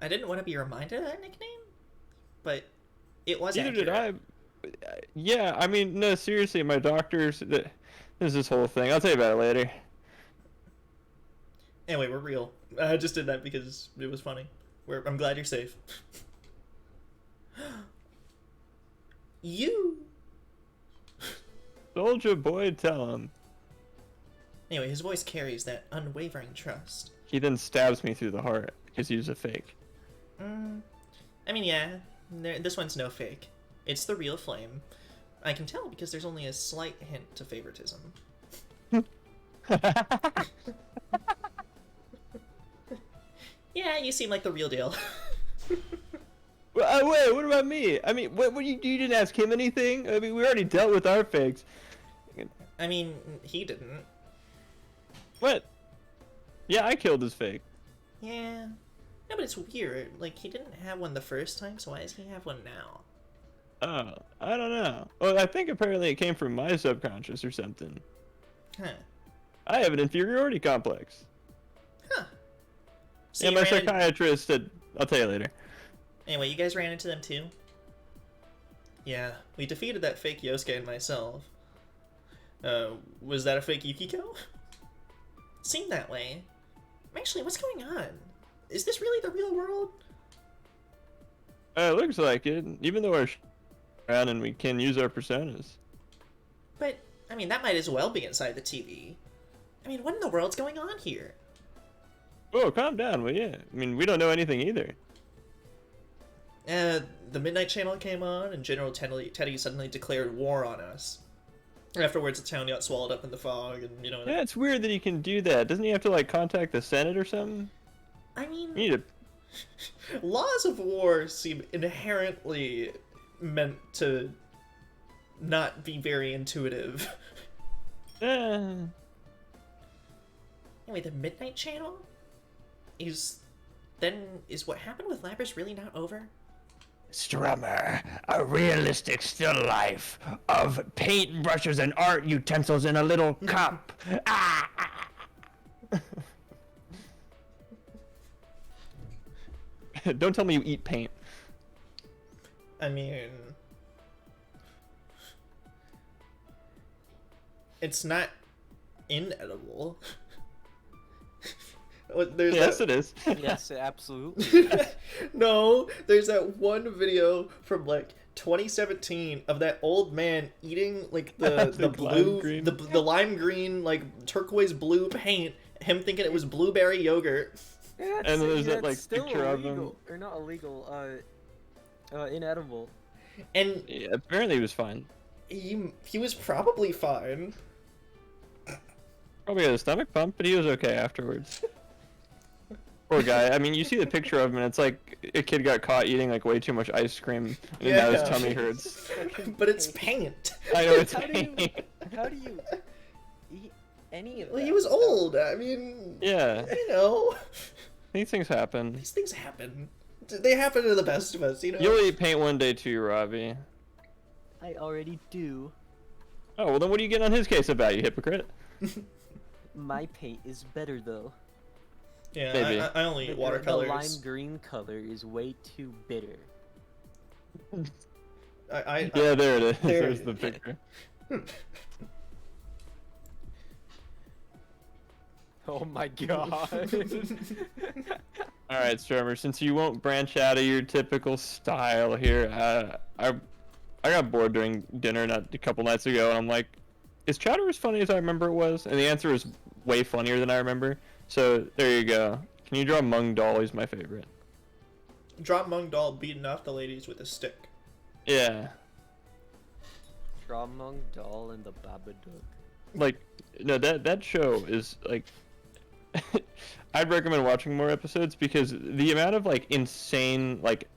I didn't want to be reminded of that nickname, but it was Neither did accurate. I. Yeah, I mean, no, seriously, my doctors. There's this whole thing. I'll tell you about it later. Anyway, we're real. I just did that because it was funny. I'm glad you're safe. You. Soldier boy, tell him. Anyway, his voice carries that unwavering trust. He then stabs me through the heart because he's a fake. I mean, yeah, this one's no fake. It's the real Flame. I can tell because there's only a slight hint to favoritism. Yeah, you seem like the real deal. Well, wait, what about me? I mean, what you didn't ask him anything? I mean, we already dealt with our fakes. I mean, he didn't. What? Yeah, I killed his fake. Yeah. No, but it's weird. Like, he didn't have one the first time, so why does he have one now? Oh, I don't know. Well, I think apparently it came from my subconscious or something. Huh. I have an inferiority complex. Huh. So Yeah, you my ran in- psychiatrist said, I'll tell you later. Anyway, you guys ran into them too? Yeah, we defeated that fake Yosuke and myself. Was that a fake Yukiko? Seemed that way. Actually, what's going on? Is this really the real world? It looks like it, even though we're around and we can use our personas. But, I mean, that might as well be inside the TV. I mean, what in the world's going on here? Whoa, calm down, will you? I mean, we don't know anything either. The Midnight Channel came on, and General Teddy suddenly declared war on us. Afterwards, the town got swallowed up in the fog, and, you know... Yeah, it's weird that he can do that. Doesn't he have to, like, contact the Senate or something? I mean... We need Laws of war seem inherently meant to not be very intuitive. to... Anyway, the Midnight Channel? Is what happened with Lapras really not over? Strummer, a realistic still life of paintbrushes and art utensils in a little cup. Ah! Don't tell me you eat paint. I mean... It's not inedible. There's Yes, that... it is. Yes, absolutely. No, there's that one video from like 2017 of that old man eating like the The lime blue green. the lime green like turquoise blue paint. Him thinking it was blueberry yogurt. Yeah, And there's that, that's like, still picture of him. illegal. Or not illegal, inedible. And Yeah, apparently he was fine. he was probably fine. Probably had a stomach pump, but he was okay afterwards. Poor guy. I mean, you see the picture of him, and it's like a kid got caught eating like way too much ice cream, and now his Yeah. tummy hurts. But it's paint. I know it's How do you- pain. How do you eat any of that? Well, he was old. I mean, Yeah, you know, these things happen. these things happen. They happen to the best of us, you know. You'll eat paint one day too, Robbie. I already do. Oh, well then what are you getting on his case about, you hypocrite? My paint is better though. Yeah, Maybe. I only eat The watercolors. lime green color is way too bitter. I Yeah, there it is. There There's it the is. picture. Oh my god. Alright, Strummer, since you won't branch out of your typical style here, I got bored during dinner a couple nights ago, and I'm like, is Chowder as funny as I remember it was? And the answer is way funnier than I remember. So, there you go. Can you draw Mung Doll? He's my favorite. Drop Mung Doll beating off the ladies with a stick. Yeah. Tramong Doll and the Babadook. Like, no, that show is, like... I'd recommend watching more episodes because the amount of, like, insane, like,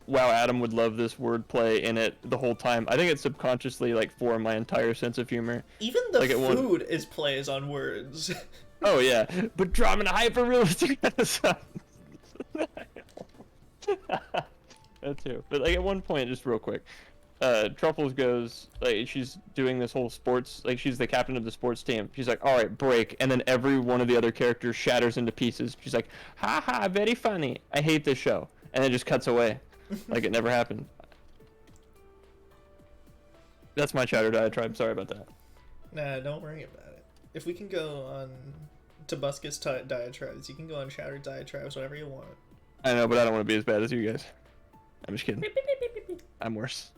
wow, Adam would love this wordplay in it the whole time. I think it subconsciously, like, formed my entire sense of humor. Even the Like, it won't- food is plays on words. Oh, yeah. But drama and hyper-realistic episodes. That too. But, like, at one point, just real quick, Truffles goes, like, she's doing this whole sports, like, she's the captain of the sports team. She's like, all right, break. And then every one of the other characters shatters into pieces. She's like, ha ha, very funny. I hate this show. And it just cuts away. Like it never happened. That's my chatter diatribe. Sorry about that. Nah, don't worry about it. If we can go on Tobuscus diatribes, you can go on Shattered diatribes whenever you want. I know, but I don't want to be as bad as you guys. I'm just kidding. I'm worse.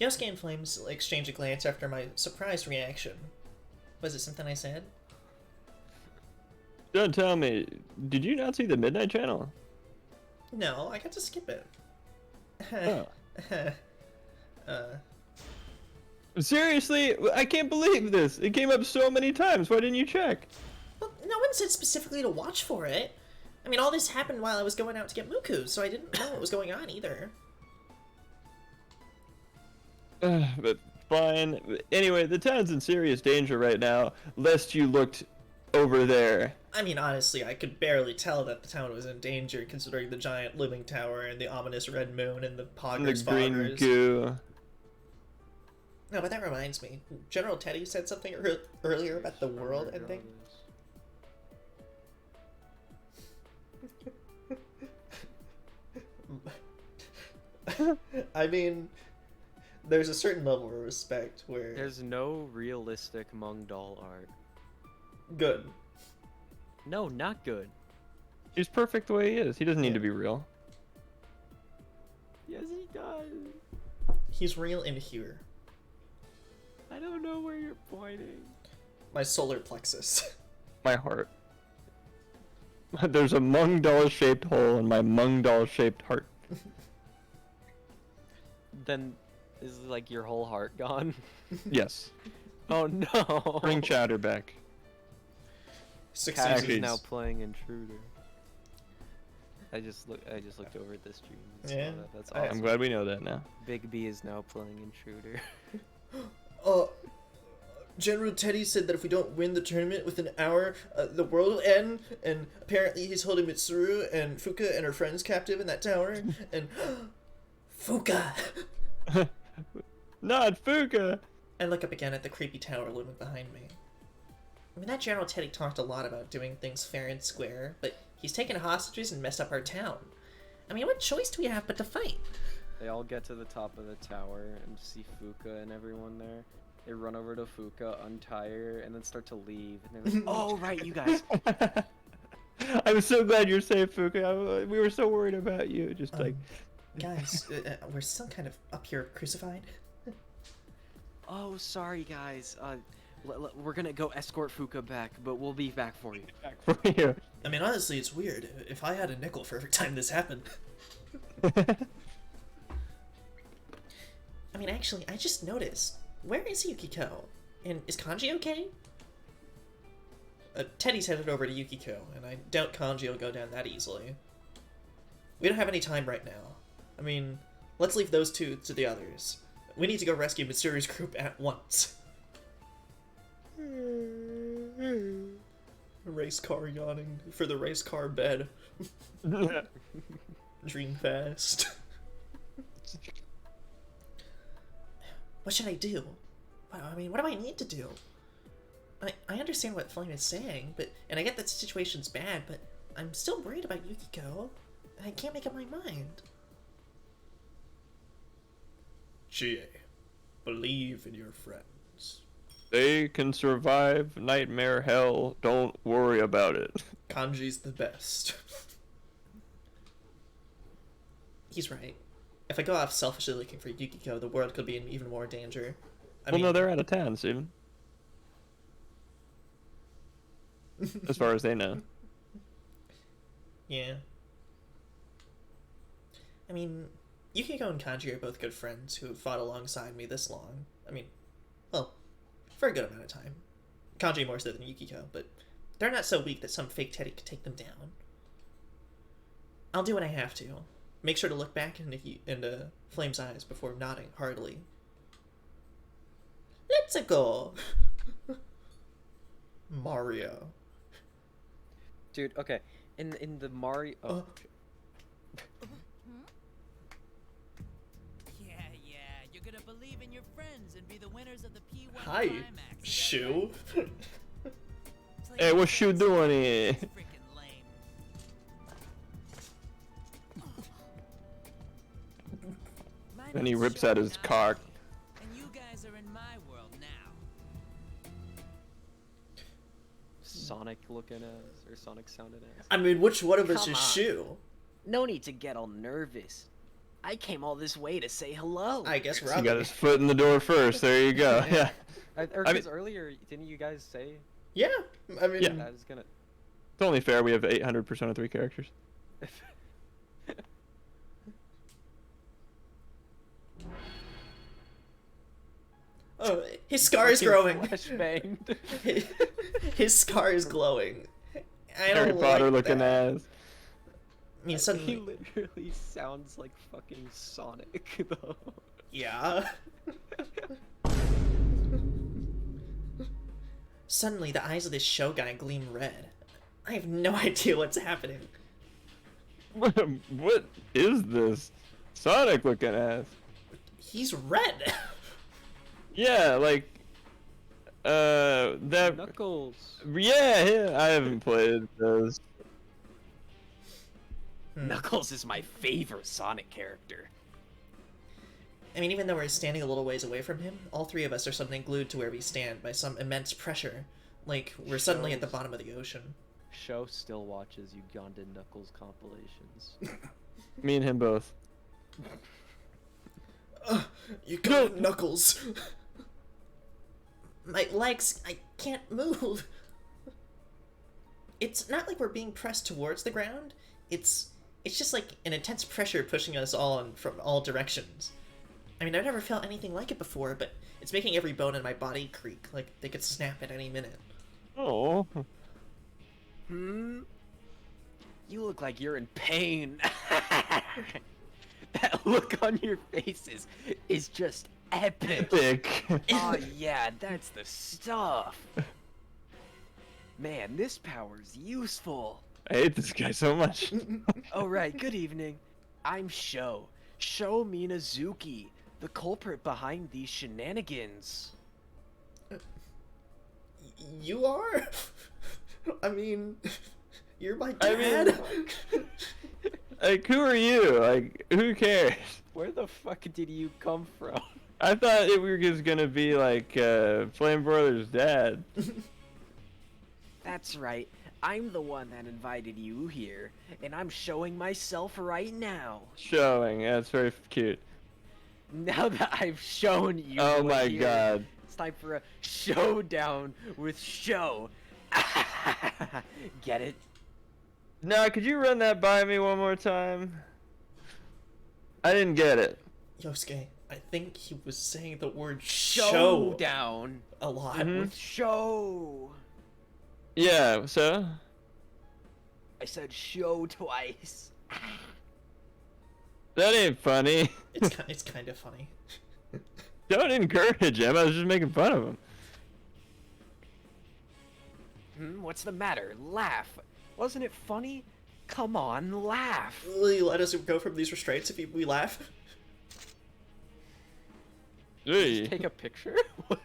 Yosuke and Flames exchange a glance after my surprised reaction. Was it something I said? Don't tell me. Did you not see the Midnight Channel? No, I got to skip it. Oh. Seriously? I can't believe this. It came up so many times. Why didn't you check? Well, no one said specifically to watch for it. I mean, all this happened while I was going out to get Muku, so I didn't know what was going on either. But fine. Anyway, the town's in serious danger right now, lest you looked over there. I mean, honestly, I could barely tell that the town was in danger, considering the giant looming tower and the ominous red moon and the The poggers green foggers. goo. No, but that reminds me. General Teddy said something earlier about the world ending. I mean, there's a certain level of respect where... There's no realistic Mung doll art. Good. No, not good. He's perfect the way he is. He doesn't need Yeah. to be real. Yes, he does. He's real in here. I don't know where you're pointing. My solar plexus. My heart. There's a Mung doll shaped hole in my Mung doll shaped heart. Then is like your whole heart gone? Yes. Oh no. Bring Chatter back. 6 Cax Actually, is seasons. now playing Intruder. I just looked over at this stream. And Yeah, saw that. That's I- awesome. I'm glad we know that now. Big B is now playing Intruder. General Teddy said that if we don't win the tournament within an hour, the world will end, and apparently he's holding Mitsuru and Fuka and her friends captive in that tower, and... Fuka! Not Fuka! I look up again at the creepy tower looming behind me. I mean, that General Teddy talked a lot about doing things fair and square, but he's taken hostages and messed up our town. I mean, what choice do we have but to fight? They all get to the top of the tower and see Fuka and everyone there. They run over to Fuka, untie her, and then start to leave. And they're like, "Oh right, you guys." I'm so glad you're safe, Fuka. We were so worried about you. Just like... Guys, we're still kind of up here crucified. Oh, sorry guys. We're gonna go escort Fuka back, but we'll be back for you. back for you. I mean, honestly, it's weird. If I had a nickel for every time this happened. I mean, actually, I just noticed. Where is Yukiko? And is Kanji okay? Teddy's headed over to Yukiko, and I doubt Kanji will go down that easily. We don't have any time right now. I mean, let's leave those two to the others. We need to go rescue Mitsuru's group at once. Race car yawning for the race car bed. Dream fast. What should I do? I mean, what do I need to do? I understand what Flame is saying, and I get that the situation's bad, but I'm still worried about Yukiko. I can't make up my mind. Chie, believe in your friends. They can survive nightmare hell. Don't worry about it. Kanji's the best. He's right. If I go off selfishly looking for Yukiko, the world could be in even more danger. I Well, mean, no, they're out of town, Steven. As far as they know. yeah. I mean, Yukiko and Kanji are both good friends who have fought alongside me this long. I mean, well, for a good amount of time. Kanji more so than Yukiko, but they're not so weak that some fake Teddy could take them down. I'll do what I have to. Make sure to look back into Flame's eyes before nodding heartily. Let's go! Mario. Dude, okay. In the Mario. Oh. friends and be the winners of the P1 Hi, Climax. Is that Shu. right? Hey, what's you doing here? Freaking lame. My And he name's rips Sean out his Donovan, cock. And you guys are in my world now. Sonic looking as, or Sonic sounded as. I mean, which one of us Come is on. Shu? No need to get all nervous. I came all this way to say hello. I guess He Robbie. got his foot in the door first. There you go. Yeah. Or I because mean- earlier, didn't you guys say Yeah, I mean, Yeah. I was gonna? It's only fair we have 800 Persona 3 characters. oh, his scar is Fucking growing. flashbanged. His scar is glowing. I Harry don't Potter like looking that. ass. I mean, He suddenly, literally sounds like fucking Sonic, though. yeah. Suddenly, the eyes of this show guy gleam red. I have no idea what's happening. What is this? Sonic looking ass. He's red. Yeah, like that. Knuckles. Yeah, I haven't played those. Knuckles is my favorite Sonic character. I mean, even though we're standing a little ways away from him, all three of us are suddenly glued to where we stand by some immense pressure. Like, we're suddenly at the bottom of the ocean. Show still watches Ugandan Knuckles compilations. Me and him both. You got Knuckles. My legs, I can't move. It's not like we're being pressed towards the ground. It's just like an intense pressure pushing us all from all directions. I mean, I've never felt anything like it before, but it's making every bone in my body creak, like they could snap at any minute. Oh. Hmm? You look like you're in pain. That look on your faces is just epic. Epic. Oh yeah, that's the stuff. Man, this power's useful. I hate this guy so much. Oh right, good evening. I'm Sho Minazuki, the culprit behind these shenanigans. You are? I mean, you're my I dad. mean, like, who are you? Like, who cares? Where the fuck did you come from? I thought it was just gonna be like Flame Brothers' dad. That's right. I'm the one that invited you here, and I'm showing myself right now. Showing. That's very cute. Now that I've shown you, Oh we're my here, god. it's time for a showdown with Sho. Get it? Nah, could you run that by me one more time? I didn't get it. Yosuke, I think he was saying the word show Showdown a lot. Mhm. with Sho. Yeah, so? I said show twice. That ain't funny. It's kind of funny. Don't encourage him. I was just making fun of him. What's the matter? Laugh. Wasn't it funny? Come on, laugh. Will you let us go from these restraints if we laugh? Hey. Take a picture?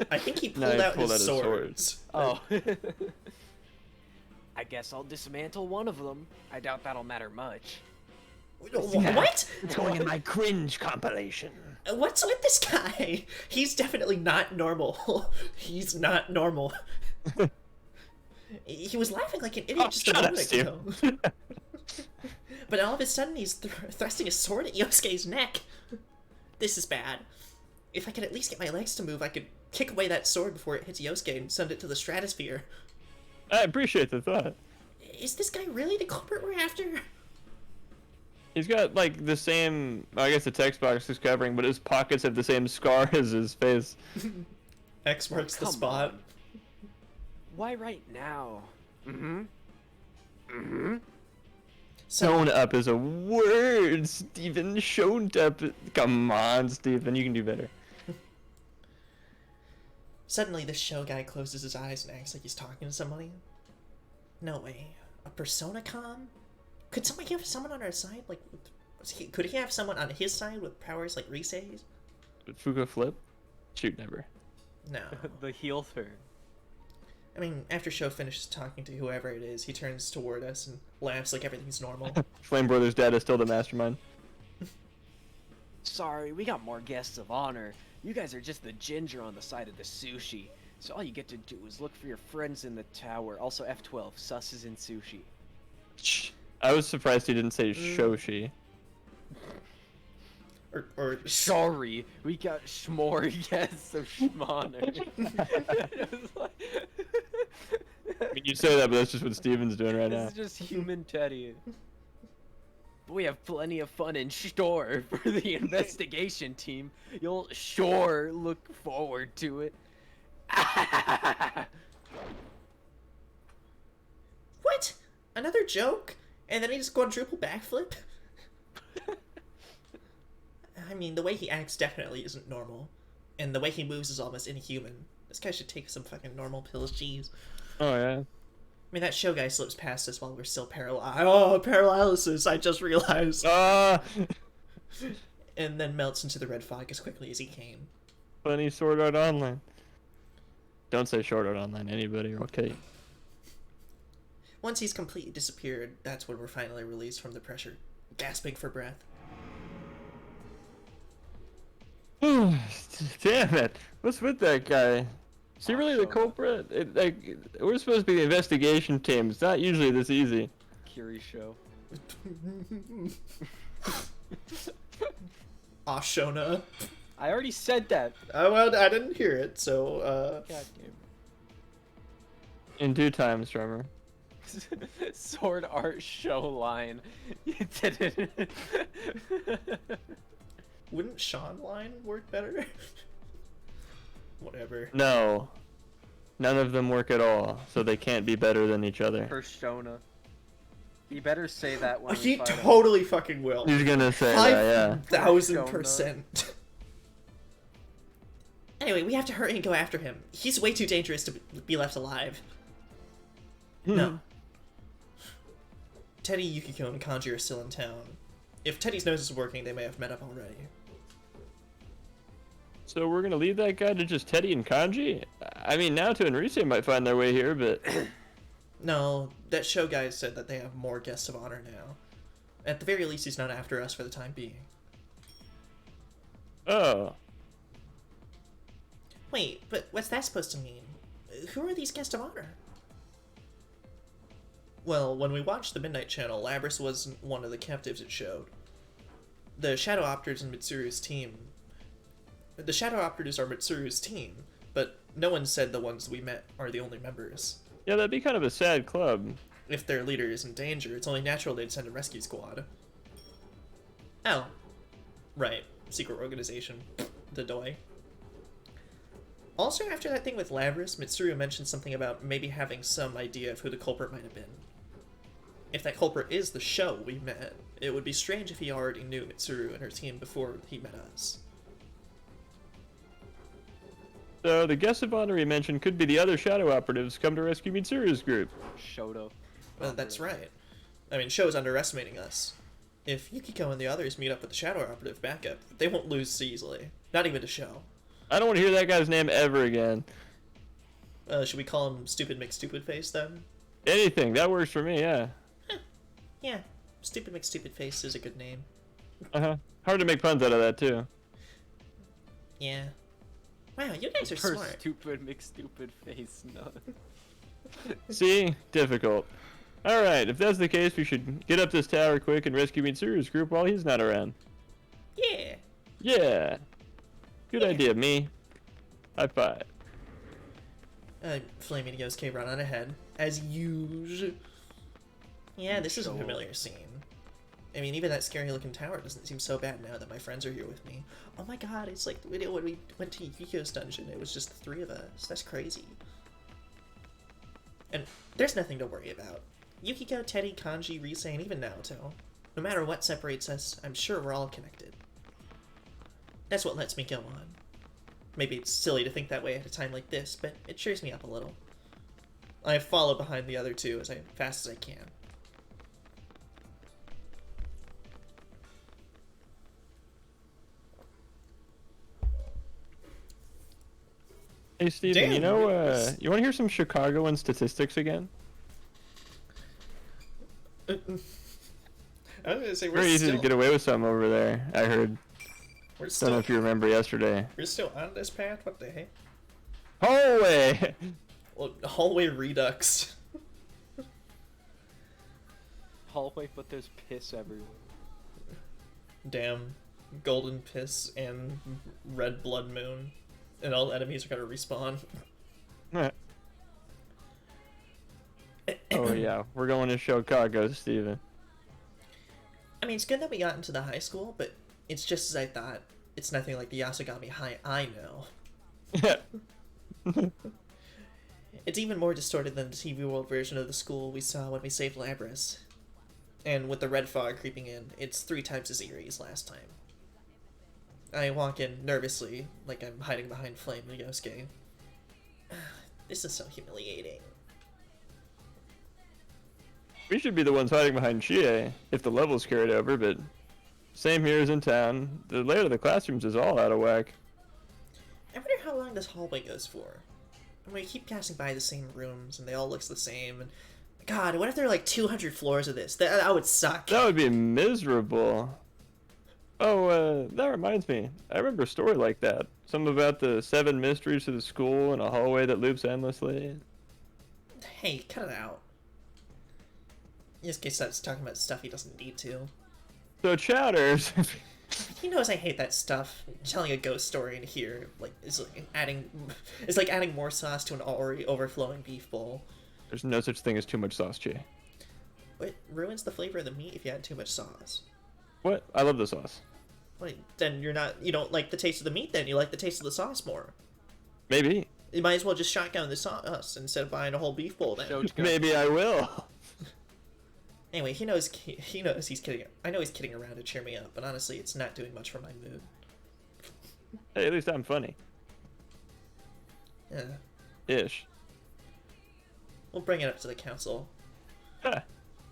I think he No, pulled he out pulled his out his swords. Oh. I guess I'll dismantle one of them. I doubt that'll matter much. What? It's going in my cringe compilation. What's with this guy? He's definitely not normal. He's not normal. He was laughing like an idiot Oh, just a shut up, moment Stu. ago. But all of a sudden he's thrusting a sword at Yosuke's neck. This is bad. If I could at least get my legs to move, I could kick away that sword before it hits Yosuke and send it to the stratosphere. I appreciate the thought. Is this guy really the culprit we're after? He's got like the same, I guess the text box is covering, but his pockets have the same scar as his face. X marks the Come spot. on. Why right now? Shown up is a word, Steven. Shown up. Come on, Steven. You can do better. Suddenly, this show guy closes his eyes and acts like he's talking to somebody. No way. A persona com? Could somebody have someone on our side? Like, could he have someone on his side with powers like Rise's? Fuka flip? Shoot, never. No. The heel turn. I mean, after Show finishes talking to whoever it is, he turns toward us and laughs like everything's normal. Flame Brother's dad is still the mastermind. Sorry, we got more guests of honor. You guys are just the ginger on the side of the sushi. So all you get to do is look for your friends in the tower. Also, F12, sus is in sushi. I was surprised he didn't say Shoshi. Or Sorry, we got more guests of Schmoner. I mean, you say that, but that's just what Steven's doing right now. This is just human Teddy. But we have plenty of fun in store for the investigation team. You'll sure look forward to it. What? Another joke? And then he just quadruple backflip? I mean, the way he acts definitely isn't normal. And the way he moves is almost inhuman. This guy should take some fucking normal pills, jeez. Oh, yeah. I mean, that show guy slips past us while we're still paralyzed. Oh, paralysis, I just realized. And then melts into the red fog as quickly as he came. Funny Sword Art Online. Don't say Sword Art Online, anybody, okay? Once he's completely disappeared, that's when we're finally released from the pressure, gasping for breath. Damn it! What's with that guy? Is he really the culprit? We're supposed to be the investigation team. It's not usually this easy. Kiri show. Ashona. I already said that. Well, I didn't hear it, so, God damn. In due time, Strummer. Sword art show line. You did it. Wouldn't Sean line work better? Whatever. No. None of them work at all, so they can't be better than each other. Persona. You better say that when He we fight him. totally fucking will. He's gonna say that, 5,000%. Anyway, we have to hurry and go after him. He's way too dangerous to be left alive. yeah. No. Teddy, Yukiko, and Kanji are still in town. If Teddy's nose is working, they may have met up already. So we're gonna leave that guy to just Teddy and Kanji? I mean, Naoto and Rise might find their way here, but... No, that show guy said that they have more guests of honor now. At the very least, he's not after us for the time being. Oh. Wait, but what's that supposed to mean? Who are these guests of honor? Well, when we watched the Midnight Channel, Labrys wasn't one of the captives it showed. The Shadow Opters and Mitsuru's team... The Shadow Operatives are Mitsuru's team, but no one said the ones we met are the only members. Yeah, that'd be kind of a sad club. If their leader is in danger, it's only natural they'd send a rescue squad. Oh. Right. Secret organization. The Doi. Also, after that thing with Labrys, Mitsuru mentioned something about maybe having some idea of who the culprit might have been. If that culprit is the show we met, it would be strange if he already knew Mitsuru and her team before he met us. So the guest of honor he mentioned could be the other Shadow Operatives come to rescue Mitsuru's group. Shoto. Well, that's right. I mean, Show's underestimating us. If Yukiko and the others meet up with the Shadow Operative backup, they won't lose so easily. Not even to Show. I don't want to hear that guy's name ever again. Should we call him Stupid McStupid Face then? Anything, that works for me, yeah. Yeah, Stupid McStupid Face is a good name. Uh-huh. Hard to make puns out of that, too. Yeah. Wow, you guys are Per smart. stupid McStupid face. No. See? Difficult. Alright, if that's the case, we should get up this tower quick and rescue Mitsuru's group while he's not around. Yeah. Yeah. Good idea, me. High five. Flaming Yosuke run on ahead, as usual. Yeah, this is a familiar scene. I mean, even that scary-looking tower doesn't seem so bad now that my friends are here with me. Oh my god, it's like the video when we went to Yukiko's dungeon. It was just the three of us. That's crazy. And there's nothing to worry about. Yukiko, Teddy, Kanji, Rise, and even Naoto. No matter what separates us, I'm sure we're all connected. That's what lets me go on. Maybe it's silly to think that way at a time like this, but it cheers me up a little. I follow behind the other two as fast as I can. Hey Steven, Damn, you know, yes. you want to hear some Chicagoan statistics again? I was gonna say Very easy to get away with some over there. I heard. we're Don't know still if you remember yesterday. we're still on this path. What the heck? Hallway. Well, hallway redux. Hallway, but there's piss everywhere. Damn, golden piss and red blood moon, and all enemies are gonna respawn. Oh yeah, we're going to Chicago, Steven. I mean, it's good that we got into the high school, but it's just as I thought. It's nothing like the Yasugami High I know. It's even more distorted than the TV world version of the school we saw when we saved Labras. And with the red fog creeping in, it's 3 times as eerie as last time. I walk in nervously, like I'm hiding behind Flame and Yosuke. This is so humiliating. We should be the ones hiding behind Chie if the level's carried over, but same here as in town. The layout of the classrooms is all out of whack. I wonder how long this hallway goes for. I mean, we keep passing by the same rooms, and they all look the same, and God, what if there are like 200 floors of this? That would suck. That would be miserable. Oh, that reminds me. I remember a story like that. Something about the 7 mysteries of the school and a hallway that loops endlessly. Hey, cut it out. Yosuke starts talking about stuff he doesn't need to. So Chowders. He knows I hate that stuff. Telling a ghost story in here, like, is like adding more sauce to an already overflowing beef bowl. There's no such thing as too much sauce, Chie. It ruins the flavor of the meat if you add too much sauce. What? I love the sauce. Wait, then you don't like the taste of the meat then, you like the taste of the sauce more. Maybe. You might as well just shotgun the sauce instead of buying a whole beef bowl then. Maybe I will. Anyway, he knows he's kidding. I know he's kidding around to cheer me up, but honestly, it's not doing much for my mood. Hey, at least I'm funny. Yeah. Ish. We'll bring it up to the council. Huh.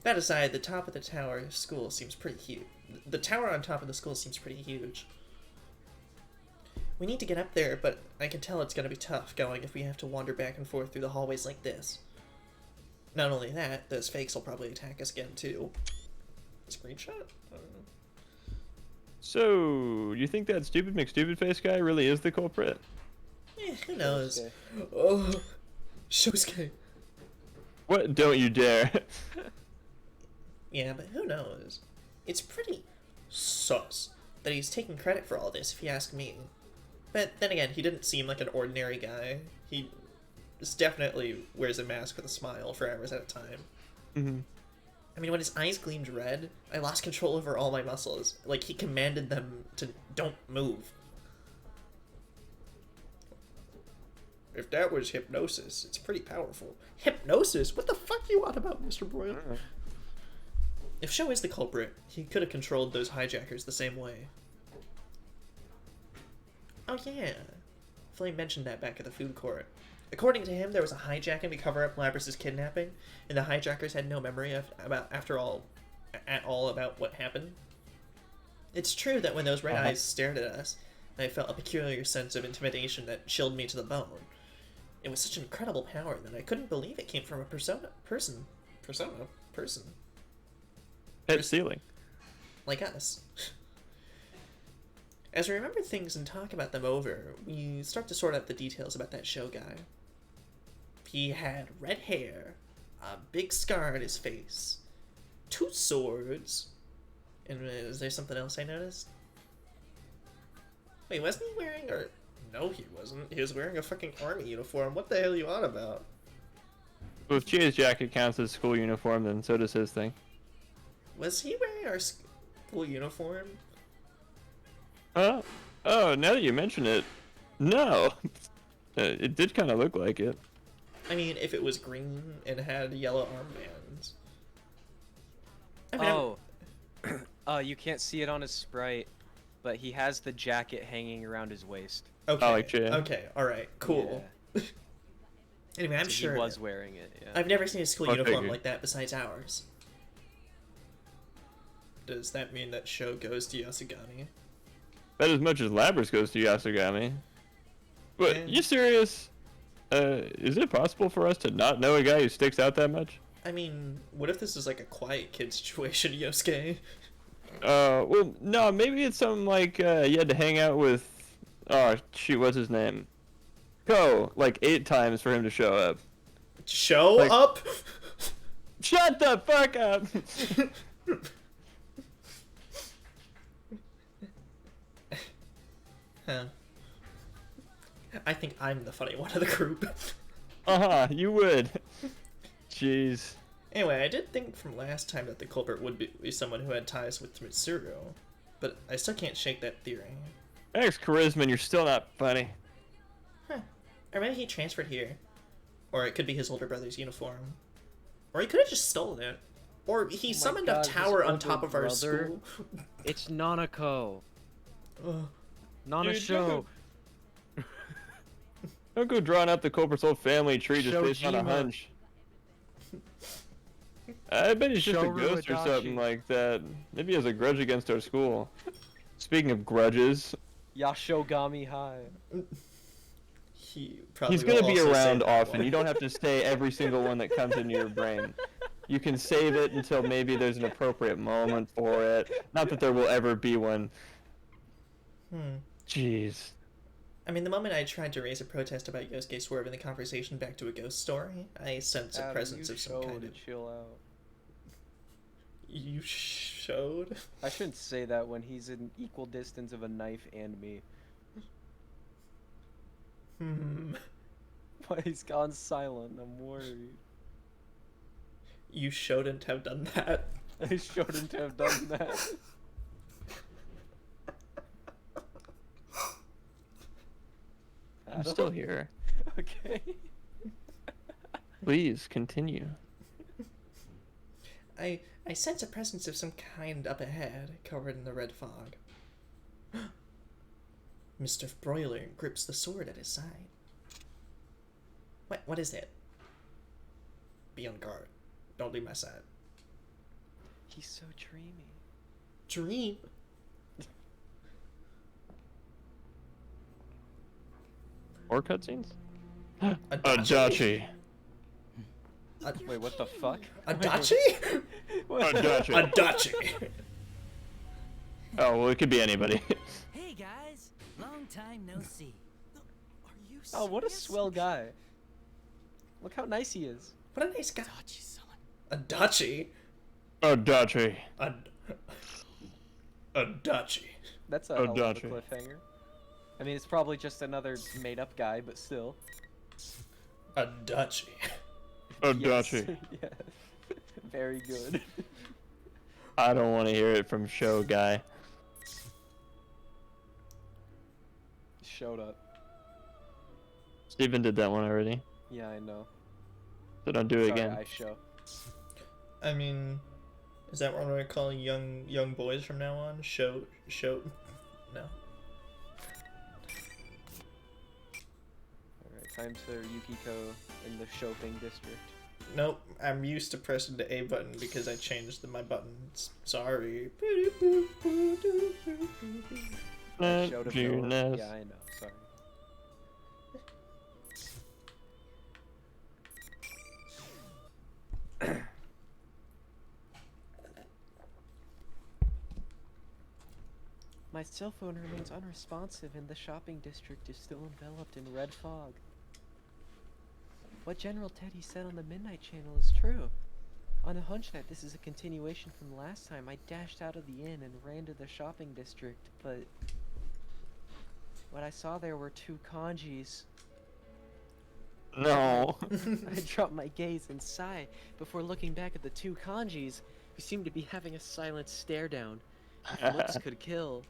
That aside, the top of the tower school seems pretty huge. The tower on top of the school seems pretty huge. We need to get up there, but I can tell it's gonna be tough going if we have to wander back and forth through the hallways like this. Not only that, those fakes will probably attack us again too. Screenshot? I don't know. So, you think that stupid McStupidface guy really is the culprit? Who knows? Shosuke. Oh, Shosuke. What? Don't you dare. Yeah, but who knows? It's pretty sus that he's taking credit for all this, if you ask me. But then again, he didn't seem like an ordinary guy. He just definitely wears a mask with a smile for hours at a time. Mm-hmm. I mean, when his eyes gleamed red, I lost control over all my muscles. Like, he commanded them to don't move. If that was hypnosis, it's pretty powerful. Hypnosis? What the fuck you on about, Mr. Broyle? If Sho is the culprit, he could have controlled those hijackers the same way. Oh yeah, Flame mentioned that back at the food court. According to him, there was a hijacking to cover up Labras's kidnapping, and the hijackers had no memory at all about what happened. It's true that when those red eyes stared at us, I felt a peculiar sense of intimidation that chilled me to the bone. It was such an incredible power that I couldn't believe it came from a person Head ceiling. like us. As we remember things and talk about them over, we start to sort out the details about that show guy. He had red hair, a big scar on his face, 2 swords, and is there something else I noticed? Wait, wasn't he wearing or... No, he wasn't. He was wearing a fucking army uniform. What the hell are you on about? Well, if Chie's jacket counts as school uniform, then so does his thing. Was he wearing our school uniform? Oh, now that you mention it, no. It did kind of look like it. I mean, if it was green and had yellow armbands. I mean, You can't see it on his sprite, but he has the jacket hanging around his waist. Okay. I like Jay. Okay. All right. Cool. Anyway, I'm So sure he was wearing it. Yeah. I've never seen a school I uniform figured. like that besides ours. Does that mean that Sho goes to Yasugami? About as much as Labras goes to Yasugami. What? Yeah. You serious? Is it possible for us to not know a guy who sticks out that much? I mean, what if this is like a quiet kid situation, Yosuke? Well, no, maybe it's something like, you had to hang out with, oh, shoot, what's his name? Ko, like 8 times for him to show up. Show Like- up? Shut the fuck up! Huh. I think I'm the funny one of the group. Uh-huh, you would. Jeez. Anyway, I did think from last time that the culprit would be someone who had ties with Mitsuru, but I still can't shake that theory. Thanks, Charisma, and you're still not funny. Huh. Or maybe he transferred here. Or it could be his older brother's uniform. Or he could have just stolen it. Or he summoned God, a his tower on older top of our brother? school. It's Nanako. Ugh. Nana Dude, show. Don't go drawing out the culprit's whole family tree just based on a Shojima. hunch. I bet he's just a Shoru ghost or Adachi. something like that. Maybe he has a grudge against our school. Speaking of grudges, Yashogami High. He probably he's gonna will be also say around that often. one. You don't have to say every single one that comes into your brain. You can save it until maybe there's an appropriate moment for it. Not that there will ever be one. Jeez. I mean, the moment I tried to raise a protest about Yosuke swerving the conversation back to a ghost story, I sense a presence of some kind of... Chill out. You showed? I shouldn't say that when he's in equal distance of a knife and me. Why he's gone silent? I'm worried. You shouldn't have done that. I shouldn't have done that. I'm still here. Okay. Please continue. I sense a presence of some kind up ahead, covered in the red fog. Mr. Broiler grips the sword at his side. What is it? Be on guard. Don't leave my side. He's so dreamy. Dream? More cutscenes? Adachi? Wait, what the fuck? Adachi? Adachi. Adachi. Oh, well, it could be anybody. Hey guys, long time no see. Are you Oh, what a serious? swell guy. Look how nice he is. What a nice guy. Adachi-san. Adachi? Adachi. Adachi. That's a hell of a Adachi. cliffhanger. I mean, it's probably just another made-up guy, but still. Adachi. Adachi. Yes. Yeah. Very good. I don't want to hear it from show guy. Showed up. Steven did that one already. Yeah, I know. So don't do it Sorry, again. I show. I mean, is that what we're calling young boys from now on? Show. No. Alright, time to Yukiko in the shopping district. Nope. I'm used to pressing the A button because I changed my buttons. Sorry. Showed up Junes. though. Yeah, I know. Sorry. My cell phone remains unresponsive and the shopping district is still enveloped in red fog. What General Teddy said on the Midnight Channel is true. On a hunch that this is a continuation from last time, I dashed out of the inn and ran to the shopping district, but what I saw there were 2 kanjis. No. I dropped my gaze and sigh before looking back at the 2 kanjis, who seemed to be having a silent stare down. If looks could kill.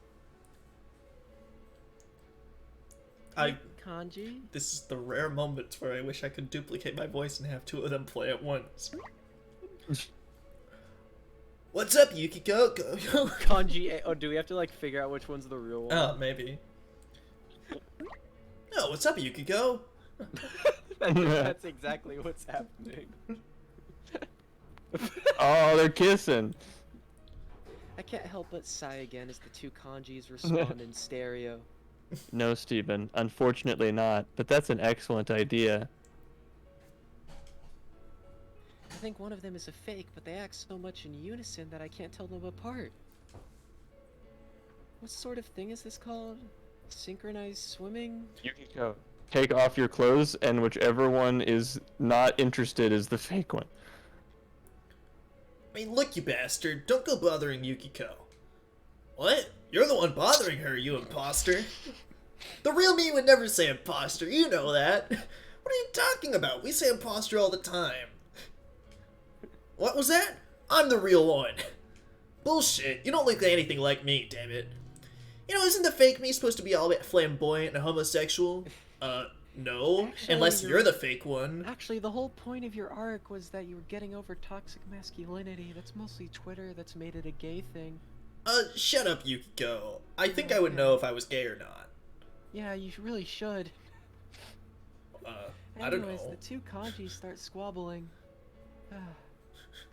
Kanji? This is the rare moment where I wish I could duplicate my voice and have 2 of them play at once. What's up, Yukiko? Kanji A. Oh, do we have to like figure out which one's the real one? Oh, maybe. Oh, what's up, Yukiko? That's exactly what's happening. Oh, they're kissing. I can't help but sigh again as the 2 kanjis respond in stereo. No, Stephen. Unfortunately not. But that's an excellent idea. I think one of them is a fake, but they act so much in unison that I can't tell them apart. What sort of thing is this called? Synchronized swimming? Yukiko, take off your clothes, and whichever one is not interested is the fake one. I mean, look, you bastard. Don't go bothering Yukiko. What? You're the one bothering her, you imposter. The real me would never say imposter. You know that. What are you talking about? We say imposter all the time. What was that? I'm the real one. Bullshit. You don't look anything like me, damn it. You know, isn't the fake me supposed to be all flamboyant and homosexual? No. Actually, Unless you're- you're the fake one. Actually, the whole point of your arc was that you were getting over toxic masculinity. That's mostly Twitter that's made it a gay thing. Shut up, Yukiko. I think I would know if I was gay or not. Yeah, you really should. I don't Anyways, know. the two kanjis start squabbling.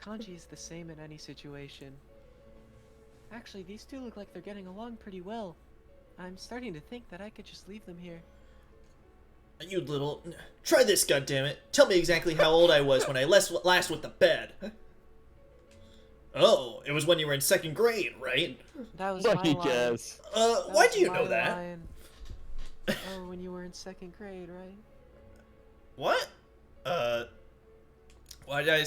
Kanji is the same in any situation. Actually, these two look like they're getting along pretty well. I'm starting to think that I could just leave them here. You little... Try this, goddammit. Tell me exactly how old I was when I last with the bed. Oh, it was when you were in 2nd grade, right? That was Lucky my line. guess. That Why was do you my know that? line. Oh, when you were in 2nd grade, right? What? Why did I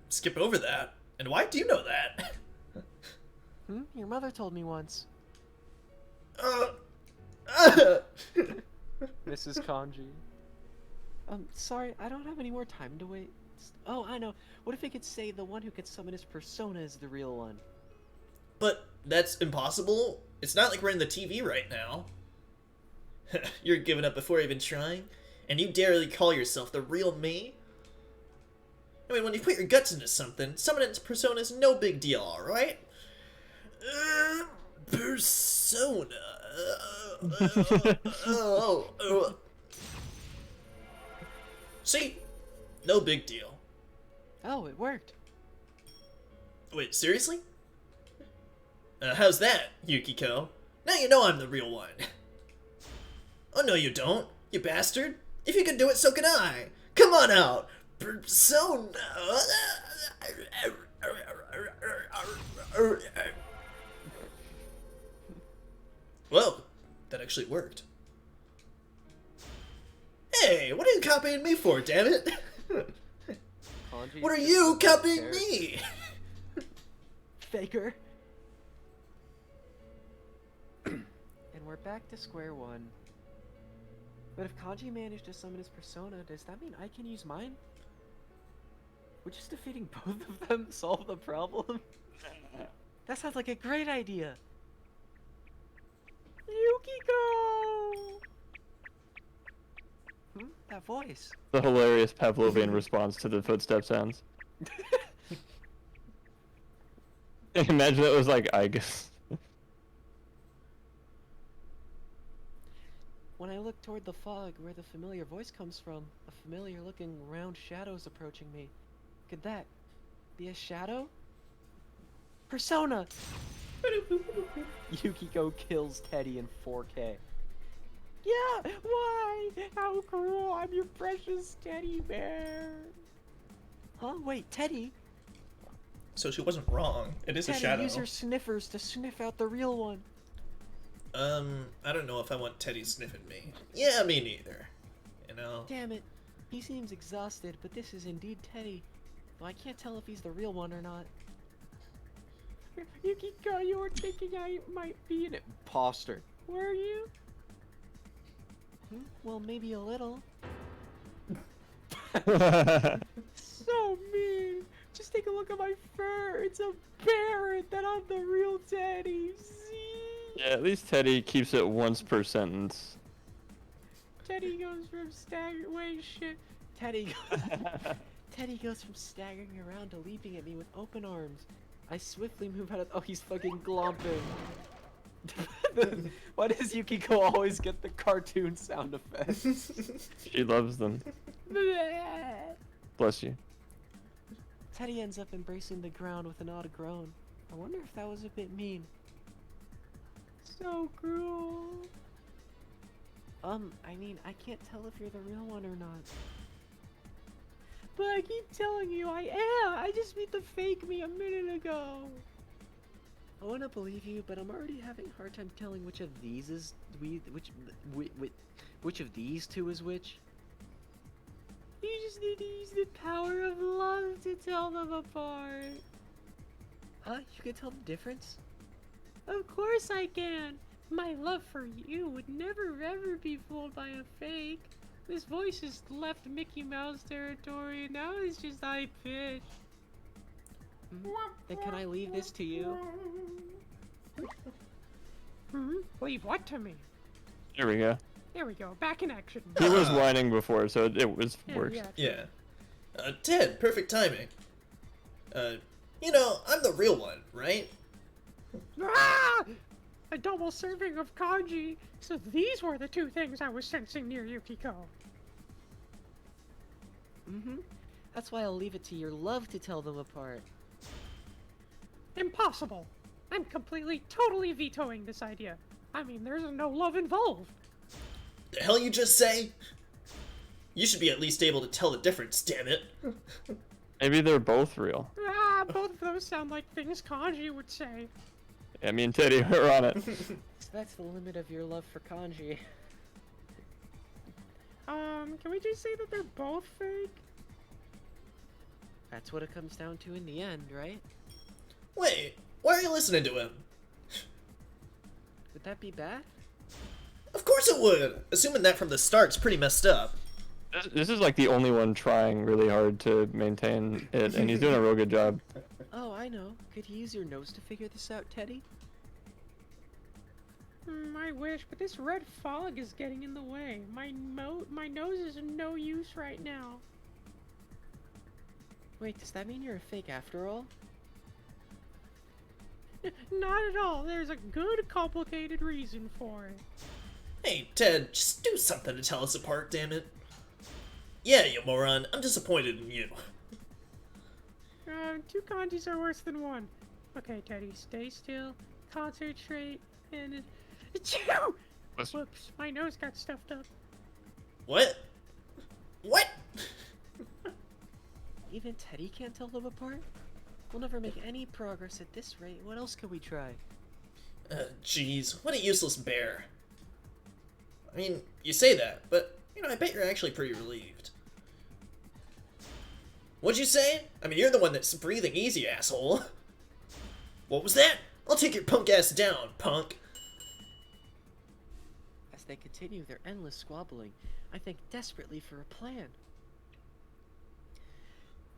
skip over that? And why do you know that? Your mother told me once. Mrs. Kanji. Sorry, I don't have any more time to wait. Oh, I know. What if it could say the one who can summon his persona is the real one? But that's impossible. It's not like we're in the TV right now. You're giving up before even trying? And you dare really call yourself the real me? I mean, when you put your guts into something, summoning its persona is no big deal, alright? Persona. See? No big deal. Oh, it worked. Wait, seriously? How's that, Yukiko? Now you know I'm the real one. Oh, no you don't, you bastard. If you can do it, so can I. Come on out. Persona. Well, that actually worked. Hey, what are you copying me for, damn it? Kanji What are is you just a copying character. me? Faker. And we're back to square one. But if Kanji managed to summon his persona, does that mean I can use mine? Would just defeating both of them solve the problem? That sounds like a great idea! Yukiko! That voice. The hilarious Pavlovian response to the footstep sounds. Imagine it was like Igus. When I look toward the fog where the familiar voice comes from, a familiar looking round shadow is approaching me. Could that be a shadow? Persona! Yukiko kills Teddy in 4K. Yeah, why? How cruel, I'm your precious teddy bear. Huh? Wait, Teddy? So she wasn't wrong. It is a Teddy, shadow. use your sniffers to sniff out the real one. I don't know if I want Teddy sniffing me. Yeah, me neither. You know? Damn it. He seems exhausted, but this is indeed Teddy. Though I can't tell if he's the real one or not. Yukiko, you were thinking I might be an imposter. Were you? Well, maybe a little. So mean! Just take a look at my fur. It's a bear, and then I'm the real Teddy. See? Yeah, at least Teddy keeps it once per sentence. Teddy goes from Teddy goes from staggering around to leaping at me with open arms. I swiftly move out of. Oh, he's fucking glomping. Why does Yukiko always get the cartoon sound effects? She loves them. Bless you. Teddy ends up embracing the ground with an odd groan. I wonder if that was a bit mean. So cruel. I mean, I can't tell if you're the real one or not. But I keep telling you I am! I just beat the fake me a minute ago! I wanna believe you, but I'm already having a hard time telling which of these is which of these two is which. You just need to use the power of love to tell them apart. You can tell the difference? Of course I can! My love for you would never ever be fooled by a fake. This voice has left Mickey Mouse territory and now it's just high pitched. Then can I leave this to you? Leave what to me? There we go. There we go. Back in action. He was whining before, so it was works. Yeah. Ted, perfect timing. You know, I'm the real one, right? Ah! A double serving of kanji. So these were the two things I was sensing near Yukiko. That's why I'll leave it to your love to tell them apart. Impossible. I'm completely, totally vetoing this idea. I mean, there's no love involved. The hell you just say? You should be at least able to tell the difference, damn it. Maybe they're both real. Ah, both of those sound like things kanji would say. I mean, Teddy, we're on it. So that's the limit of your love for kanji. Can we just say that they're both fake? That's what it comes down to in the end, right? Wait, why are you listening to him? Would that be bad? Of course it would! Assuming that from the start's pretty messed up. This is like the only one trying really hard to maintain it, and he's doing a real good job. Oh, I know. Could you use your nose to figure this out, Teddy? I wish, but this red fog is getting in the way. My nose is no use right now. Wait, does that mean you're a fake after all? Not at all. There's a good, complicated reason for it. Hey, Ted, just do something to tell us apart, damn it. Yeah, you moron, I'm disappointed in you. Two kanjis are worse than one. Okay, Teddy, stay still, concentrate, and... Achoo! Whoops, my nose got stuffed up. What? What? Even Teddy can't tell them apart? We'll never make any progress at this rate. What else could we try? Jeez, what a useless bear. I mean, you say that, but, you know, I bet you're actually pretty relieved. What'd you say? I mean, you're the one that's breathing easy, asshole. What was that? I'll take your punk ass down, punk. As they continue their endless squabbling, I think desperately for a plan.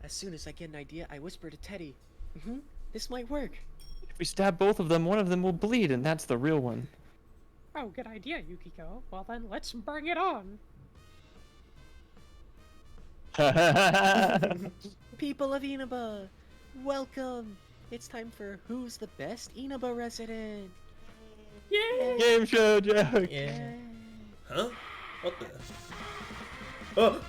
As soon as I get an idea, I whisper to Teddy, this might work. If we stab both of them, one of them will bleed, and that's the real one. Oh, good idea, Yukiko. Well then, let's bring it on. People of Inaba, welcome! It's time for Who's the Best Inaba Resident? Yay! Game show joke! Yeah. Huh? What the? Oh!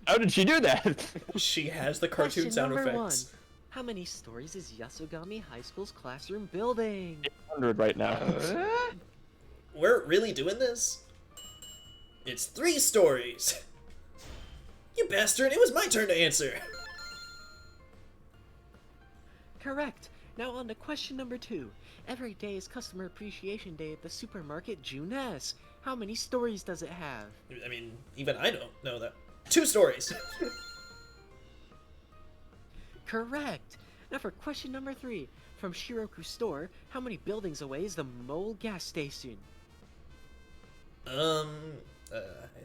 How did she do that? She has the cartoon Question sound number effects. 1. How many stories is Yasogami High School's classroom building? 100 right now. We're really doing this? It's 3 stories! You bastard, it was my turn to answer! Correct! Now on to question number 2. Every day is Customer Appreciation Day at the supermarket Junes. How many stories does it have? I mean, even I don't know that. 2 stories! Correct! Now for question number 3. From Shiroku Store, how many buildings away is the Mole gas station? I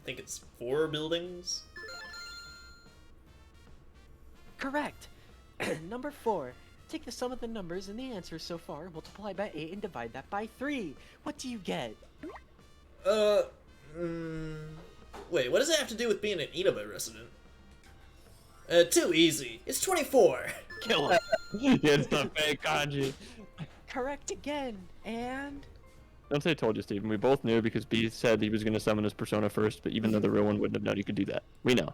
think it's 4 buildings? Correct! Number 4. Take the sum of the numbers in the answers so far, multiply by 8, and divide that by 3. What do you get? Wait, what does it have to do with being an Inaba resident? Too easy. It's 24. Kill him. It's the fake kanji. Correct again, and... Don't say I told you, Steven. We both knew because B said he was going to summon his persona first, but even though the real one wouldn't have known you could do that. We know.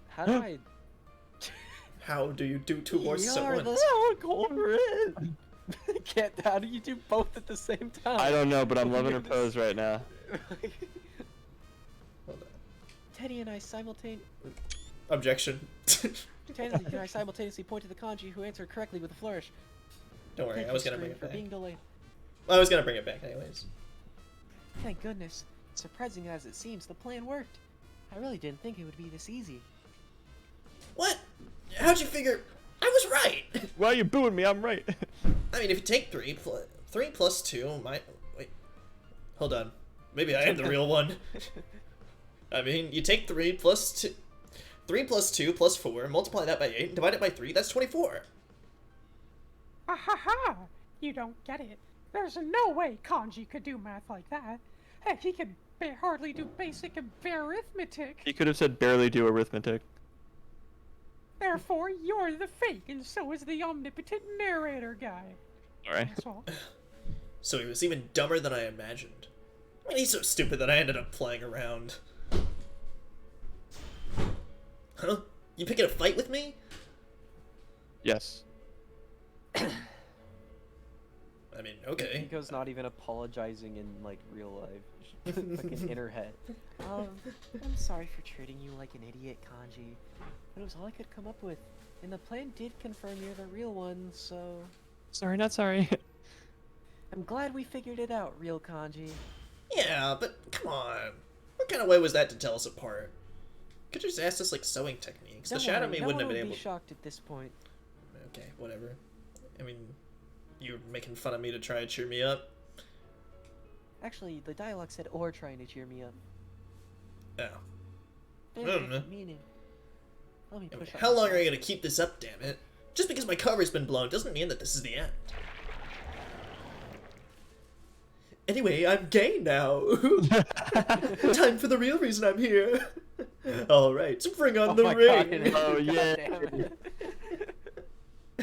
How do I... How do you do towards You're someone? the culprit! Can't. How do you do both at the same time? I don't know, but I'm Oh, loving her goodness. pose right now. Hold on. Teddy and I simultaneously Objection. pointed the kanji who answered correctly with a flourish. Don't worry, Thank I was you, gonna bring Scream, it for back. being delayed. I was gonna bring it back anyways. Thank goodness. Surprising as it seems, the plan worked. I really didn't think it would be this easy. What? How'd you figure? I was right. Why are you booing me? I'm right. I mean, if you take 3 plus 2, wait. Hold on. Maybe I am the real one. I mean, you take 3 plus 2 plus 4, multiply that by 8, and divide it by 3, that's 24. Ha ha ha! You don't get it. There's no way Kanji could do math like that. Heck, he could hardly do basic arithmetic. He could have said barely do arithmetic. Therefore, you're the fake, and so is the omnipotent narrator guy. Alright. That's all. So he was even dumber than I imagined. I mean, he's so stupid that I ended up playing around. Huh? You picking a fight with me? Yes. I mean, okay. Nico's not even apologizing in like real life. Fucking in her head. I'm sorry for treating you like an idiot, Kanji. But it was all I could come up with. And the plan did confirm you're the real one, so... Sorry, not sorry. I'm glad we figured it out, real Kanji. Yeah, but come on. What kind of way was that to tell us apart? Could you just ask us like sewing techniques? The Shadow Me wouldn't have been able. Be shocked at this point. Okay, whatever. I mean, you were making fun of me to try and cheer me up. Actually, the dialogue said "or" trying to cheer me up. Oh. Very Hmm. different meaning. Let me I mean, push up how my long are side. you gonna keep this up, damn it? Just because my cover's been blown doesn't mean that this is the end. Anyway, I'm gay now. Time for the real reason I'm here. All right, so bring on Oh the my ring. God, it- Oh, God yeah. damn it.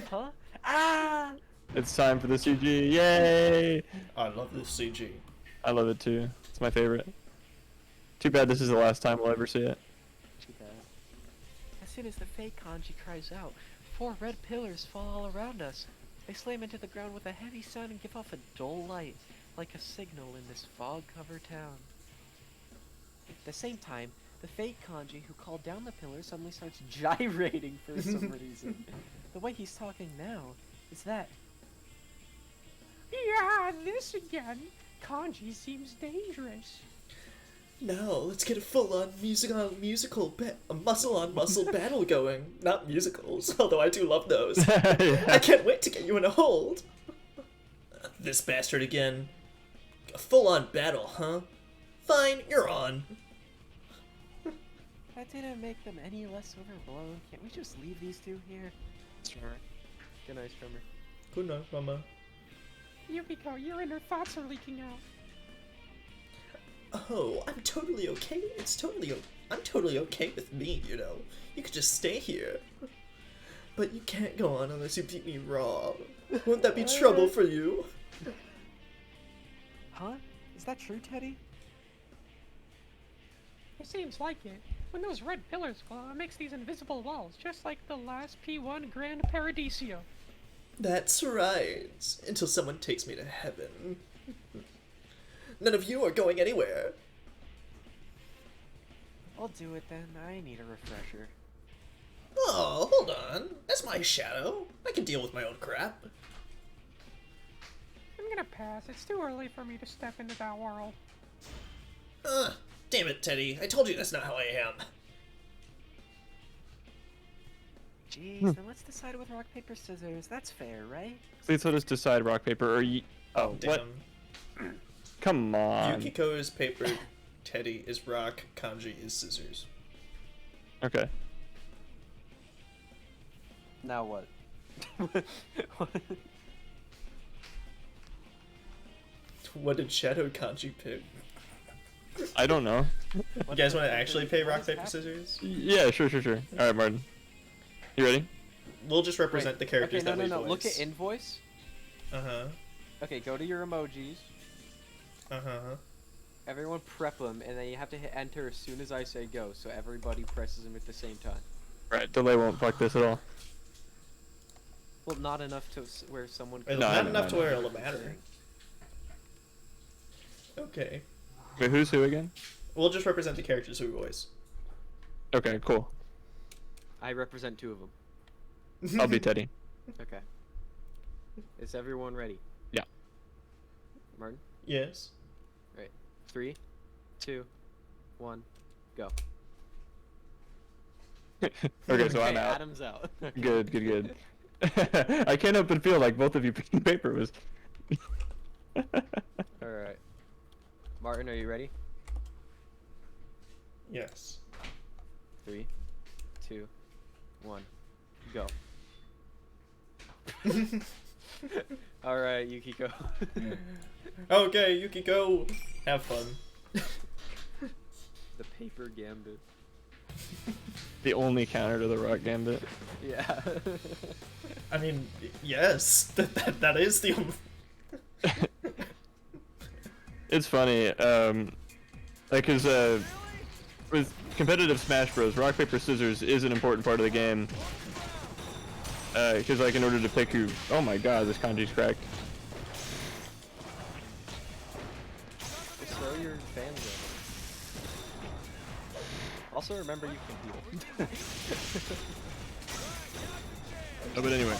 Huh? Ah! It's time for the CG. Yay! I love this CG. I love it too. It's my favorite. Too bad this is the last time we'll ever see it. Too bad. As soon as the fake kanji cries out, 4 red pillars fall all around us. They slam into the ground with a heavy sound and give off a dull light, like a signal in this fog-covered town. At the same time, the fake kanji who called down the pillar suddenly starts gyrating for some reason. The way he's talking now is that. Yeah, this again. Kanji seems dangerous. Now, let's get a full-on muscle-on-muscle battle going. Not musicals, although I do love those. I can't wait to get you in a hold. This bastard again. A full-on battle, huh? Fine, you're on. That didn't make them any less overblown. Can't we just leave these two here? Sure. Good night, Strummer. Good night, Mama. Yukiko, your inner thoughts are leaking out. Oh, I'm totally okay. I'm totally okay with me, you know. You could just stay here. But you can't go on unless you beat me raw. Won't that be trouble for you? Huh? Is that true, Teddy? It seems like it. When those red pillars glow, it makes these invisible walls, just like the last P1 Grand Paradiso. That's right. Until someone takes me to heaven. None of you are going anywhere. I'll do it then. I need a refresher. Oh, hold on. That's my shadow. I can deal with my own crap. I'm gonna pass. It's too early for me to step into that world. Damn it, Teddy. I told you that's not how I am. Jeez, then let's decide with rock, paper, scissors. That's fair, right? Please let us decide rock, paper, or Oh, Damn. what? Come on. Yukiko is paper, Teddy is rock, Kanji is scissors. Okay. Now what? What did Shadow Kanji pick? I don't know. You guys want to actually pay rock, paper, scissors? Yeah, sure. Alright, Martin. You ready? We'll just represent the characters okay, that we no. voice. Look at invoice. Uh-huh. Okay, go to your emojis. Uh-huh. Everyone prep them, and then you have to hit enter as soon as I say go, so everybody presses them at the same time. Right, delay won't fuck this at all. Well, not enough to where someone. Or could- No, I not know, enough I to know. where it'll matter. Okay. Wait, who's who again? We'll just represent the characters we voice. Okay, cool. I represent 2 of them. I'll be Teddy. Okay. Is everyone ready? Yeah. Martin? Yes. 3, 2, 1, go. Okay, so I'm out. Adam's out. Good, good, good. I can't help but feel like both of you picking paper was. Alright. Martin, are you ready? Yes. 3, 2, 1, go. Alright, Yukiko. Okay, Yukiko, have fun. The paper gambit. The only counter to the Rock Gambit. Yeah. I mean, yes, that is the only. It's funny, like, cause with competitive Smash Bros, rock paper scissors is an important part of the game. Cause like in order to pick who, oh my god, this kanji's cracked. Just throw your fans in. Also remember you can heal. Oh, but anyway,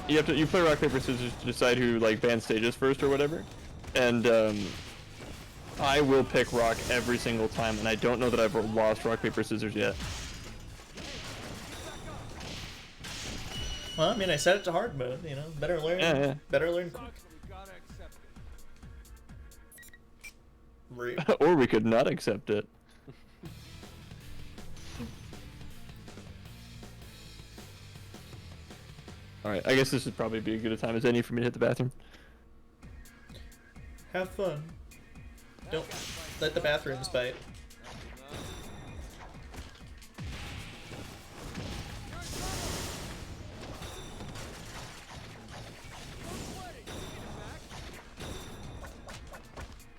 you play rock paper scissors to decide who like ban stages first or whatever, and I will pick rock every single time, and I don't know that I've lost rock paper scissors yet. Well, I mean, I set it to hard mode. You know, better learn. Yeah. Better learn quick. Rude. Or we could not accept it. Alright, I guess this would probably be as good a time as any for me to hit the bathroom. Have fun. Don't let the bathrooms bite.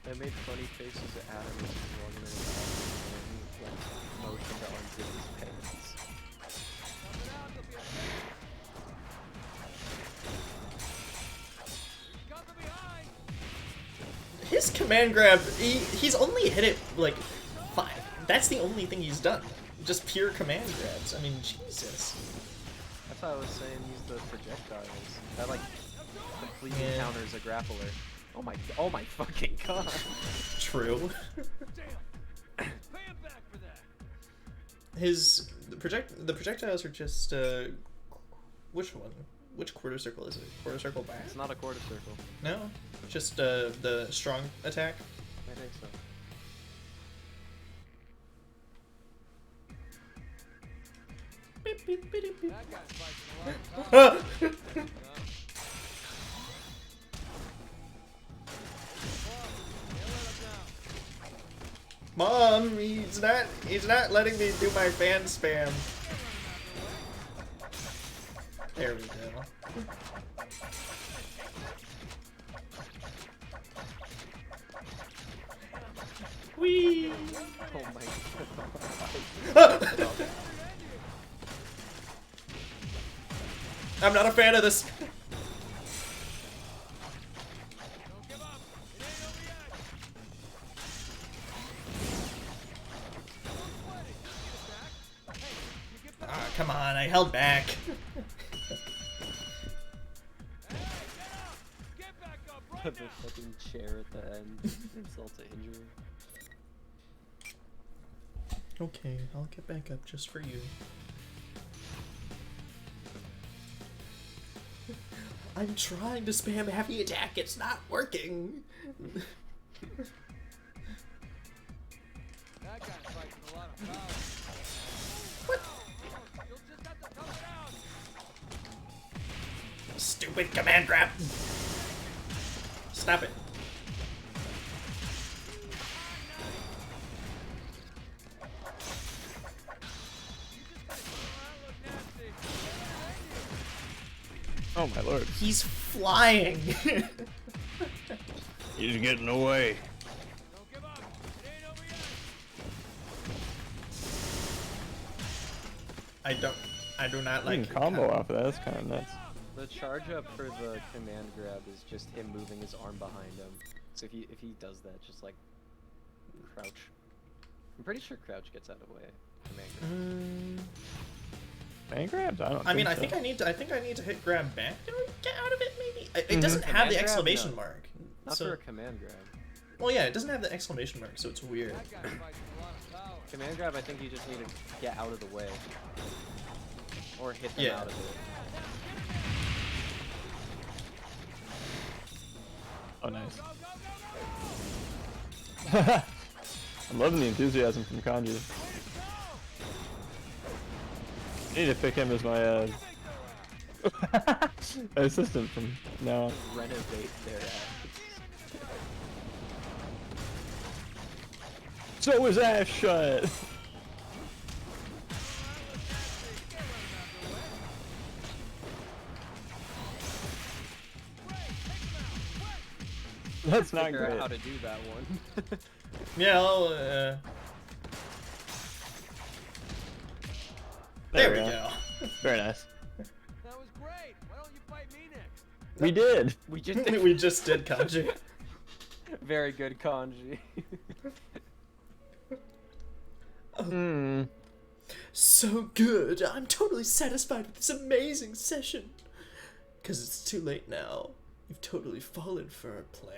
I made funny faces at Adam as he was walking in the bathroom and he motioned to unzip his pants. His command grab, he's only hit it like 5. That's the only thing he's done. Just pure command grabs. I mean, Jesus. That's why I was saying use the projectiles. That like completely Yeah. counters a grappler. Oh my fucking god. True. The projectiles are just which one? Which quarter circle is it? Quarter circle back? It's not a quarter circle. No, just the strong attack. I think so. Ah! Mom, he's not letting me do my fan spam. There we go. Whee! Oh my god. I'm not a fan of this. Ah, come on, I held back. The fucking chair at the end. Insult to injury. Okay, I'll get back up just for you. I'm trying to spam heavy attack, it's not working. What? Stupid command grab. Stop it. Oh my lord. He's flying. He's getting away. I do not You like can combo off of that. That's kind of nuts. The charge up for the command grab is just him moving his arm behind him. So if he does that, just like crouch. I'm pretty sure crouch gets out of the way. Command grab. Man grabs? I don't. I mean, so. I think I need to hit grab back to get out of it. Maybe it doesn't have Command the grab? exclamation No. mark. Not So, for a command grab. well, yeah, it doesn't have the exclamation mark, so it's weird. Command grab, I think you just need to get out of the way. Or hit them Yeah. out of it. Oh, nice. I'm loving the enthusiasm from Kanji. I need to pick him as my assistant from now on. Renovate their ass. So is Ash shut. That's not Figure out great. how to do that one. Yeah, well, there we go. Very nice. That was great. Why don't you fight me next? We did. We just did We just did Kanji. very good kanji. Hmm. So good. I'm totally satisfied with this amazing session. Because it's too late now. You've totally fallen for our plan.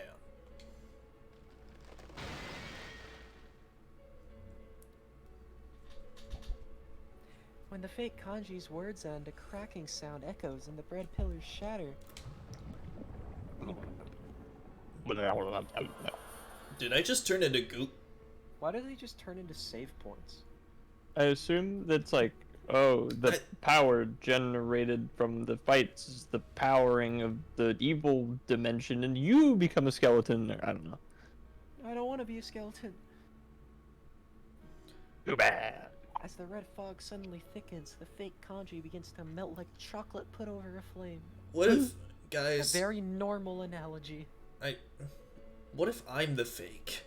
When the fake kanji's words end, a cracking sound echoes and the bread pillars shatter. Did I just turn into goop? Why do they just turn into save points? I assume that's like, oh, the power generated from the fights is the powering of the evil dimension, and you become a skeleton. Or I don't know. I don't want to be a skeleton. Too bad. As the red fog suddenly thickens, the fake kanji begins to melt like chocolate put over a flame. What if, A guys, very normal analogy. what if I'm the fake?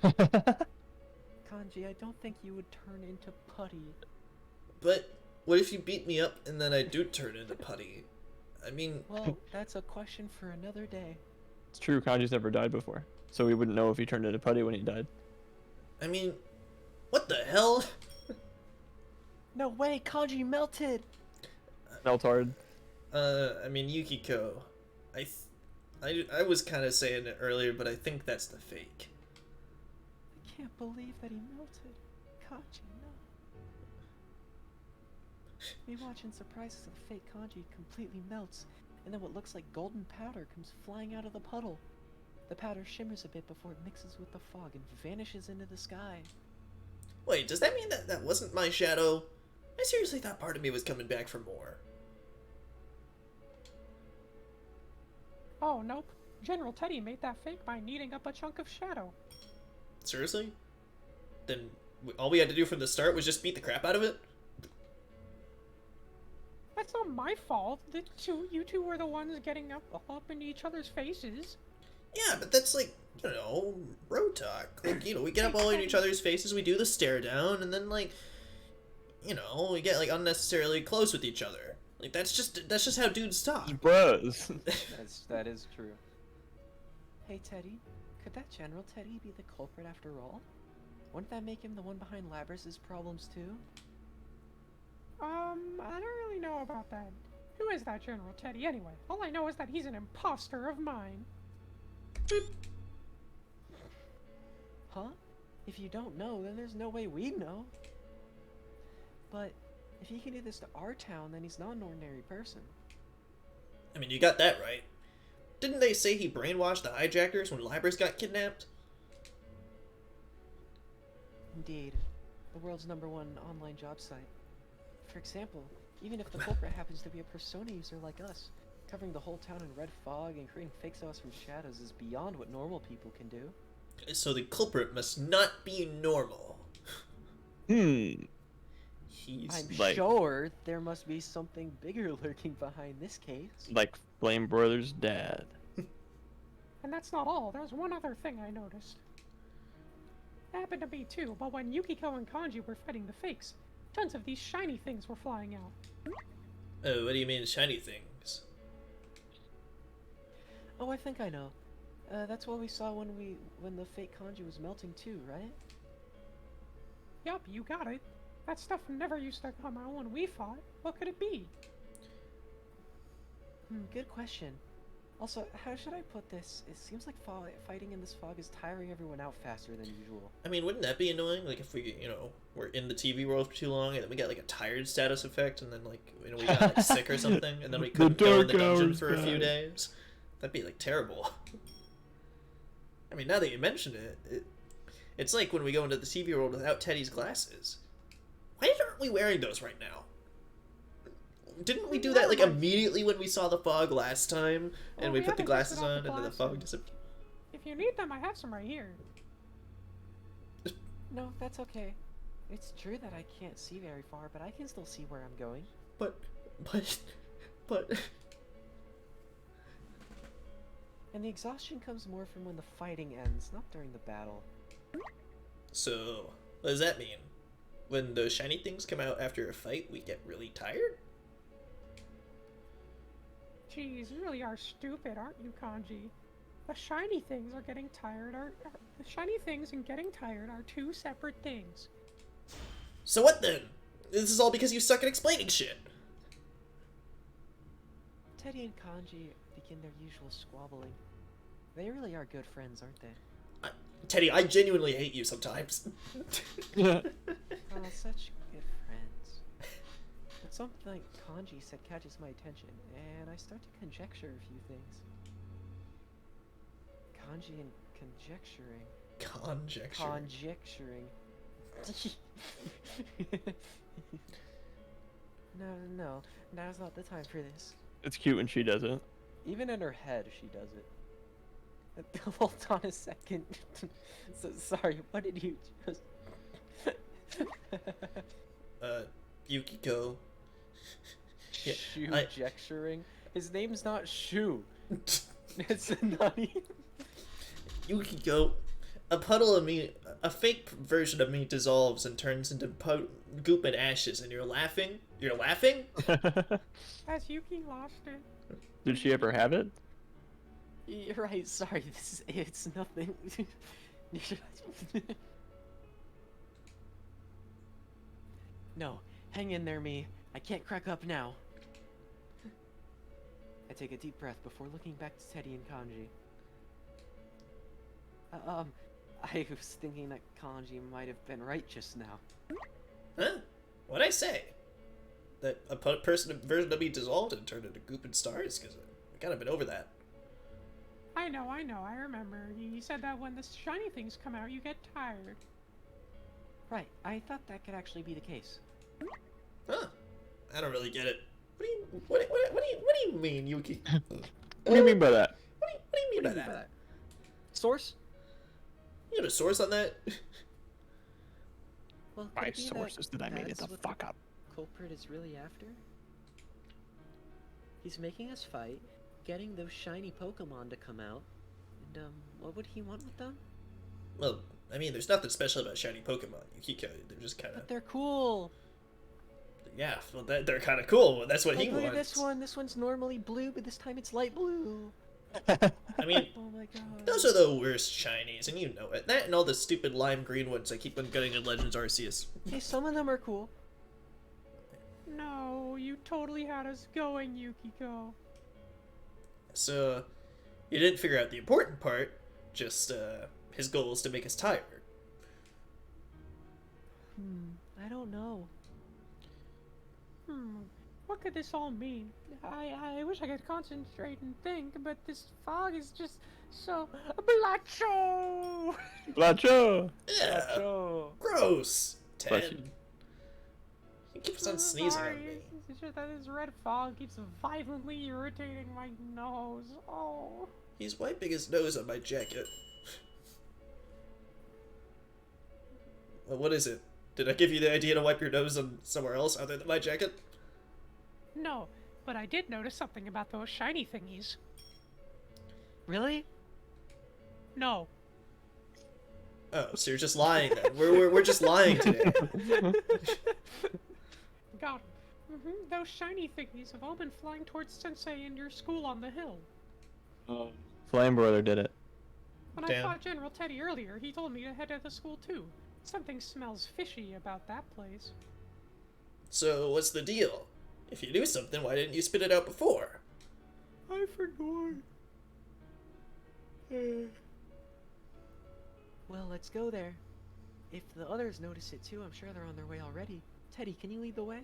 Kanji, I don't think you would turn into putty. But what if you beat me up and then I do turn into putty? I mean, Well, that's a question for another day. It's true. Kanji's never died before, so we wouldn't know if he turned into putty when he died. what the hell? No way, Kanji melted! Meltard. Yukiko, I was kind of saying it earlier, but I think that's the fake. I can't believe that he melted. Kanji, no. We watch in surprise as the fake kanji completely melts, and then what looks like golden powder comes flying out of the puddle. The powder shimmers a bit before it mixes with the fog and vanishes into the sky. Wait, does that mean that that wasn't my shadow? I seriously thought part of me was coming back for more. Oh, nope. General Teddy made that fake by kneading up a chunk of shadow. Seriously? Then all we had to do from the start was just beat the crap out of it? That's not my fault. You two were the ones getting up in each other's faces. Yeah, but that's like, road talk. Like, we get up all in each other's faces, we do the stare down, and then like, we get like unnecessarily close with each other. Like that's just how dudes talk. Bros. That is true. Hey Teddy, could that General Teddy be the culprit after all? Wouldn't that make him the one behind Labrys's problems too? I don't really know about that. Who is that General Teddy anyway? All I know is that he's an imposter of mine. Huh? If you don't know, then there's no way we'd know. But if he can do this to our town, then he's not an ordinary person. I mean, you got that right. Didn't they say he brainwashed the hijackers when Labrys got kidnapped? Indeed. The world's #1 online job site. For example, even if the culprit happens to be a Persona user like us, covering the whole town in red fog and creating fake sauce from shadows is beyond what normal people can do. So the culprit must not be normal. He's I'm like- sure there must be something bigger lurking behind this case. Like Flame Brothers' dad. And that's not all. There's one other thing I noticed. Happened to me too, but when Yukiko and Kanji were fighting the fakes, tons of these shiny things were flying out. Oh, what do you mean shiny things? Oh, I think I know. That's what we saw when the fake kanji was melting too, right? Yup, you got it. That stuff never used to come out when we fought. What could it be? Good question. Also, how should I put this? It seems like fighting in this fog is tiring everyone out faster than usual. I mean, wouldn't that be annoying? Like if we, we're in the TV world for too long and then we get like a tired status effect and then like, we got like sick or something and then we couldn't go in the dungeon for a few days. That'd be like terrible. I mean, now that you mention it, it's like when we go into the TV world without Teddy's glasses. Why aren't we wearing those right now? Didn't we do that like immediately when we saw the fog last time and we put the glasses on and then the fog disappeared? If you need them, I have some right here. No, that's okay. It's true that I can't see very far, but I can still see where I'm going. But... And the exhaustion comes more from when the fighting ends, not during the battle. So, what does that mean? When those shiny things come out after a fight, we get really tired? Geez, you really are stupid, aren't you, Kanji? The shiny things are getting tired the shiny things and getting tired are two separate things. So what then? This is all because you suck at explaining shit. Teddy and Kanji begin their usual squabbling. They really are good friends, aren't they? Teddy, I genuinely hate you sometimes. Oh, such good friends. But something like Kanji said catches my attention, and I start to conjecture a few things. Kanji and conjecturing. Conjecturing. No, now's not the time for this. It's cute when she does it. Even in her head, she does it. Hold on a second. Sorry, what did you just... Yukiko. Yeah, Shoe-jecturing? His name's not Shu. It's not even... Yukiko, a puddle of me, a fake version of me dissolves and turns into goop and ashes, and you're laughing? You're laughing? Has Yuki lost it? Did she ever have it? You're right, sorry, it's nothing. No, hang in there, me. I can't crack up now. I take a deep breath before looking back to Teddy and Kanji. I was thinking that Kanji might have been right just now. Huh? What'd I say? That a version of me dissolved and turned into goop and stars? Because I've kind of been over that. I know, I remember. You said that when the shiny things come out, you get tired. Right, I thought that could actually be the case. Huh. I don't really get it. What do you mean, Yuki? What do you mean by that? What do you mean by that? Source? You got a source on that? Well, My sources that I made it the what fuck up. Culprit is really after? He's making us fight, getting those shiny Pokemon to come out, and what would he want with them? Well, I mean, there's nothing special about shiny Pokemon, Yukiko. They're just kind of... But they're cool! Yeah, well, they're kind of cool. That's what he Look at wants. this one's normally blue, but this time it's light blue. I mean, Oh my god. those are the worst shinies, and you know it. That and all the stupid lime green ones I keep on getting in Legends Arceus. Hey, some of them are cool. No, you totally had us going, Yukiko. So, you didn't figure out the important part, just, his goal is to make us tired. I don't know. What could this all mean? I wish I could concentrate and think, but this fog is just so... Blacho! Blacho! Yeah, gross, Bless Ted. you. He keeps on sneezing Sorry, on me. it's just that this red fog keeps violently irritating my nose. Oh. He's wiping his nose on my jacket. Well, what is it? Did I give you the idea to wipe your nose on somewhere else other than my jacket? No, but I did notice something about those shiny thingies. Really? No. Oh, so you're just lying then. We're just lying today. Got 'em. Those shiny thingies have all been flying towards Sensei and your school on the hill. Flame Broiler did it. When I Damn. fought General Teddy earlier, he told me to head to the school too. Something smells fishy about that place. So, what's the deal? If you knew something, why didn't you spit it out before? I forgot. Well, let's go there. If the others notice it too, I'm sure they're on their way already. Teddy, can you lead the way?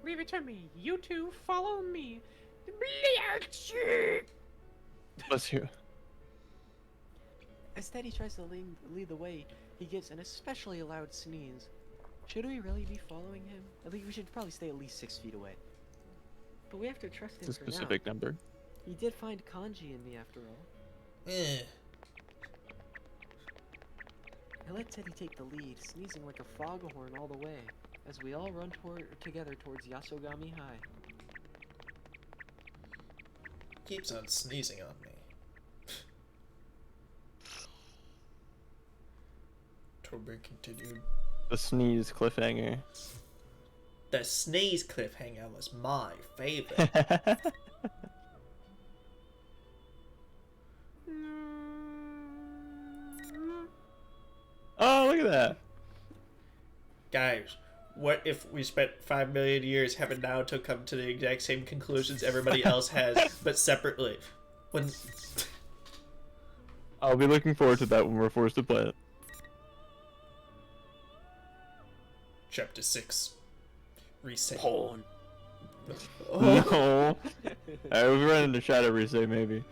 Leave it to me. You two follow me. Bless you. As Teddy tries to lead the way, he gives an especially loud sneeze. Should we really be following him? I think we should probably stay at least 6 feet away. But we have to trust him It's a for now. specific number. He did find kanji in me after all. Eh. I let Teddy take the lead, sneezing like a foghorn all the way, as we all run together towards Yasogami High. Keeps on sneezing on me. Tober continued. The sneeze cliffhanger. The sneeze cliffhanger was my favorite. Oh, look at that. Guys, what if we spent 5 million years having Naruto come to the exact same conclusions everybody else has, but separately? When I'll be looking forward to that when we're forced to play it. Chapter 6. Reset. No. Alright, we run into Shadow Reset maybe.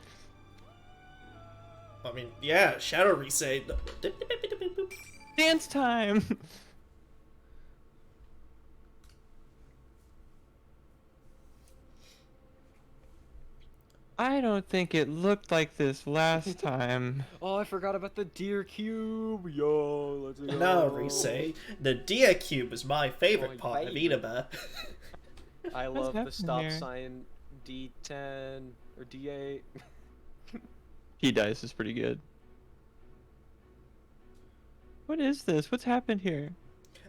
I mean, yeah, Shadow Reset. Dance time! I don't think it looked like this last time. Oh, I forgot about the deer cube. Yo, let's go. No, Reset. The Dia Cube is my favorite My part of baby. Inaba. I What's love the happening stop here? sign D10 or D8. He dice is pretty good. What is this? What's happened here?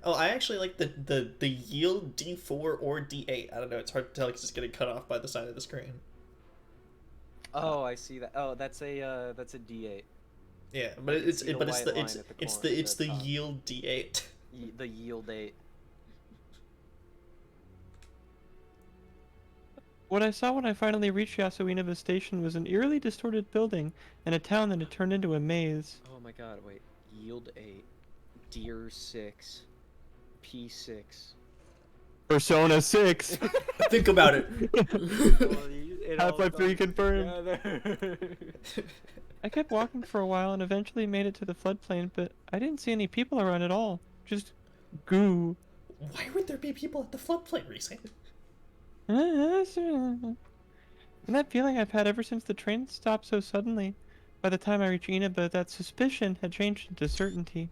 Oh, I actually like the yield D4 or D8. I don't know, it's hard to tell because it's getting cut off by the side of the screen. Oh, I see that. Oh, that's a D8. Yeah, but it's see the but it's white the line it's at the it's corner the it's at the the top. yield D8. The yield 8. What I saw when I finally reached Yasuinaba Station was an eerily distorted building and a town that had turned into a maze. Oh my god, wait. Yield 8. Deer 6. P6. Persona 6! Think about it. Half-Life 3 confirmed. I kept walking for a while and eventually made it to the floodplain, but I didn't see any people around at all. Just goo. Why would there be people at the floodplain, Reset? And that feeling I've had ever since the train stopped so suddenly. By the time I reached Inaba, that suspicion had changed into certainty.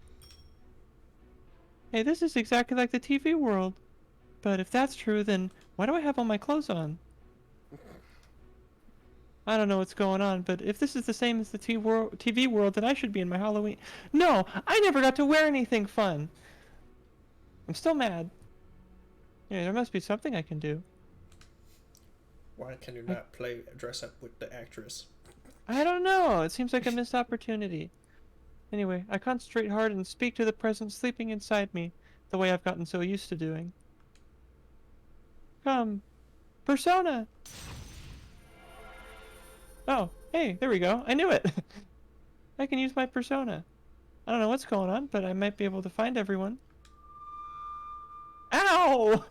Hey, this is exactly like the TV world. But if that's true, then why do I have all my clothes on? I don't know what's going on, but if this is the same as the TV world, then I should be in my Halloween. No, I never got to wear anything fun. I'm still mad. Yeah, there must be something I can do. Why can you not dress up with the actress? I don't know. It seems like a missed opportunity. Anyway, I concentrate hard and speak to the presence sleeping inside me, the way I've gotten so used to doing. Come. Persona! Oh, hey, there we go. I knew it! I can use my persona. I don't know what's going on, but I might be able to find everyone. Ow!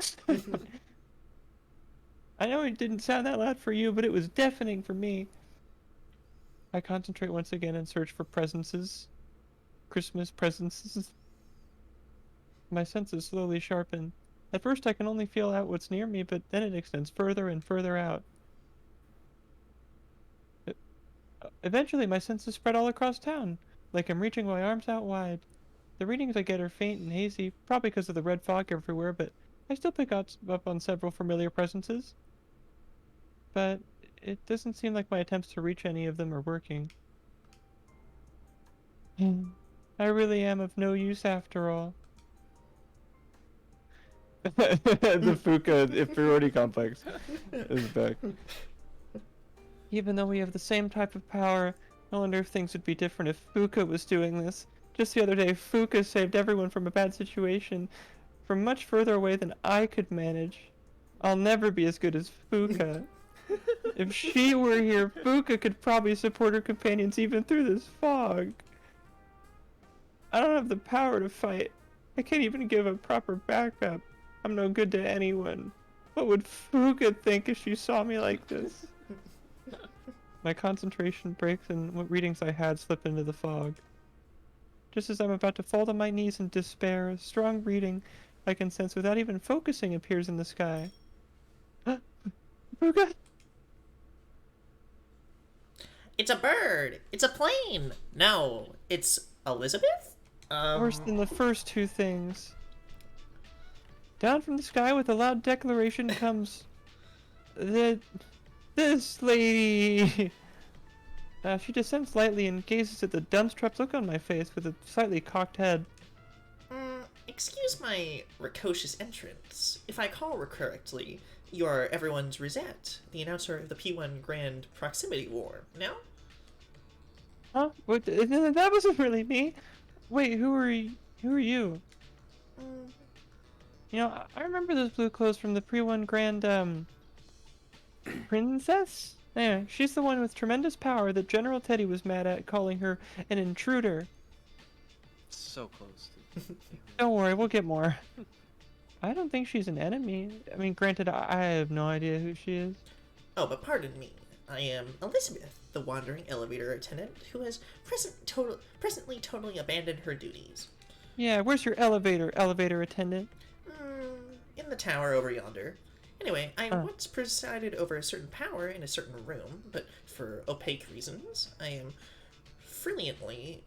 I know it didn't sound that loud for you, but it was deafening for me. I concentrate once again and search for presences. Christmas presences. My senses slowly sharpen. At first I can only feel out what's near me, but then it extends further and further out. Eventually my senses spread all across town, like I'm reaching my arms out wide. The readings I get are faint and hazy, probably because of the red fog everywhere, but I still pick up on several familiar presences. But it doesn't seem like my attempts to reach any of them are working. I really am of no use after all. The Fuka inferiority complex is back. Even though we have the same type of power, I wonder if things would be different if Fuka was doing this. Just the other day, Fuka saved everyone from a bad situation from much further away than I could manage. I'll never be as good as Fuka. If she were here, Fuka could probably support her companions even through this fog. I don't have the power to fight. I can't even give a proper backup. I'm no good to anyone. What would Fuka think if she saw me like this? My concentration breaks and what readings I had slip into the fog. Just as I'm about to fall to my knees in despair, a strong reading I can sense without even focusing appears in the sky. Fuka? It's a bird! It's a plane! No, it's Elizabeth? Worse than the first two things. Down from the sky with a loud declaration comes... This lady! She descends lightly and gazes at the dumbstruck look on my face with a slightly cocked head. Excuse my precocious entrance. If I call correctly, you are everyone's Rosette, the announcer of the P1 Grand Proximity War, no? Huh? What? That wasn't really me. Wait, who are you? You know, I remember those blue clothes from the P1 Grand, Princess? Yeah, she's the one with tremendous power that General Teddy was mad at, calling her an intruder. So close. Don't worry, we'll get more. I don't think she's an enemy. I mean, granted, I have no idea who she is. Oh, but pardon me. I am Elizabeth, the wandering elevator attendant who has presently totally abandoned her duties. Yeah, where's your elevator attendant? In the tower over yonder. Anyway, I once presided over a certain power in a certain room, but for opaque reasons, I am brilliantly?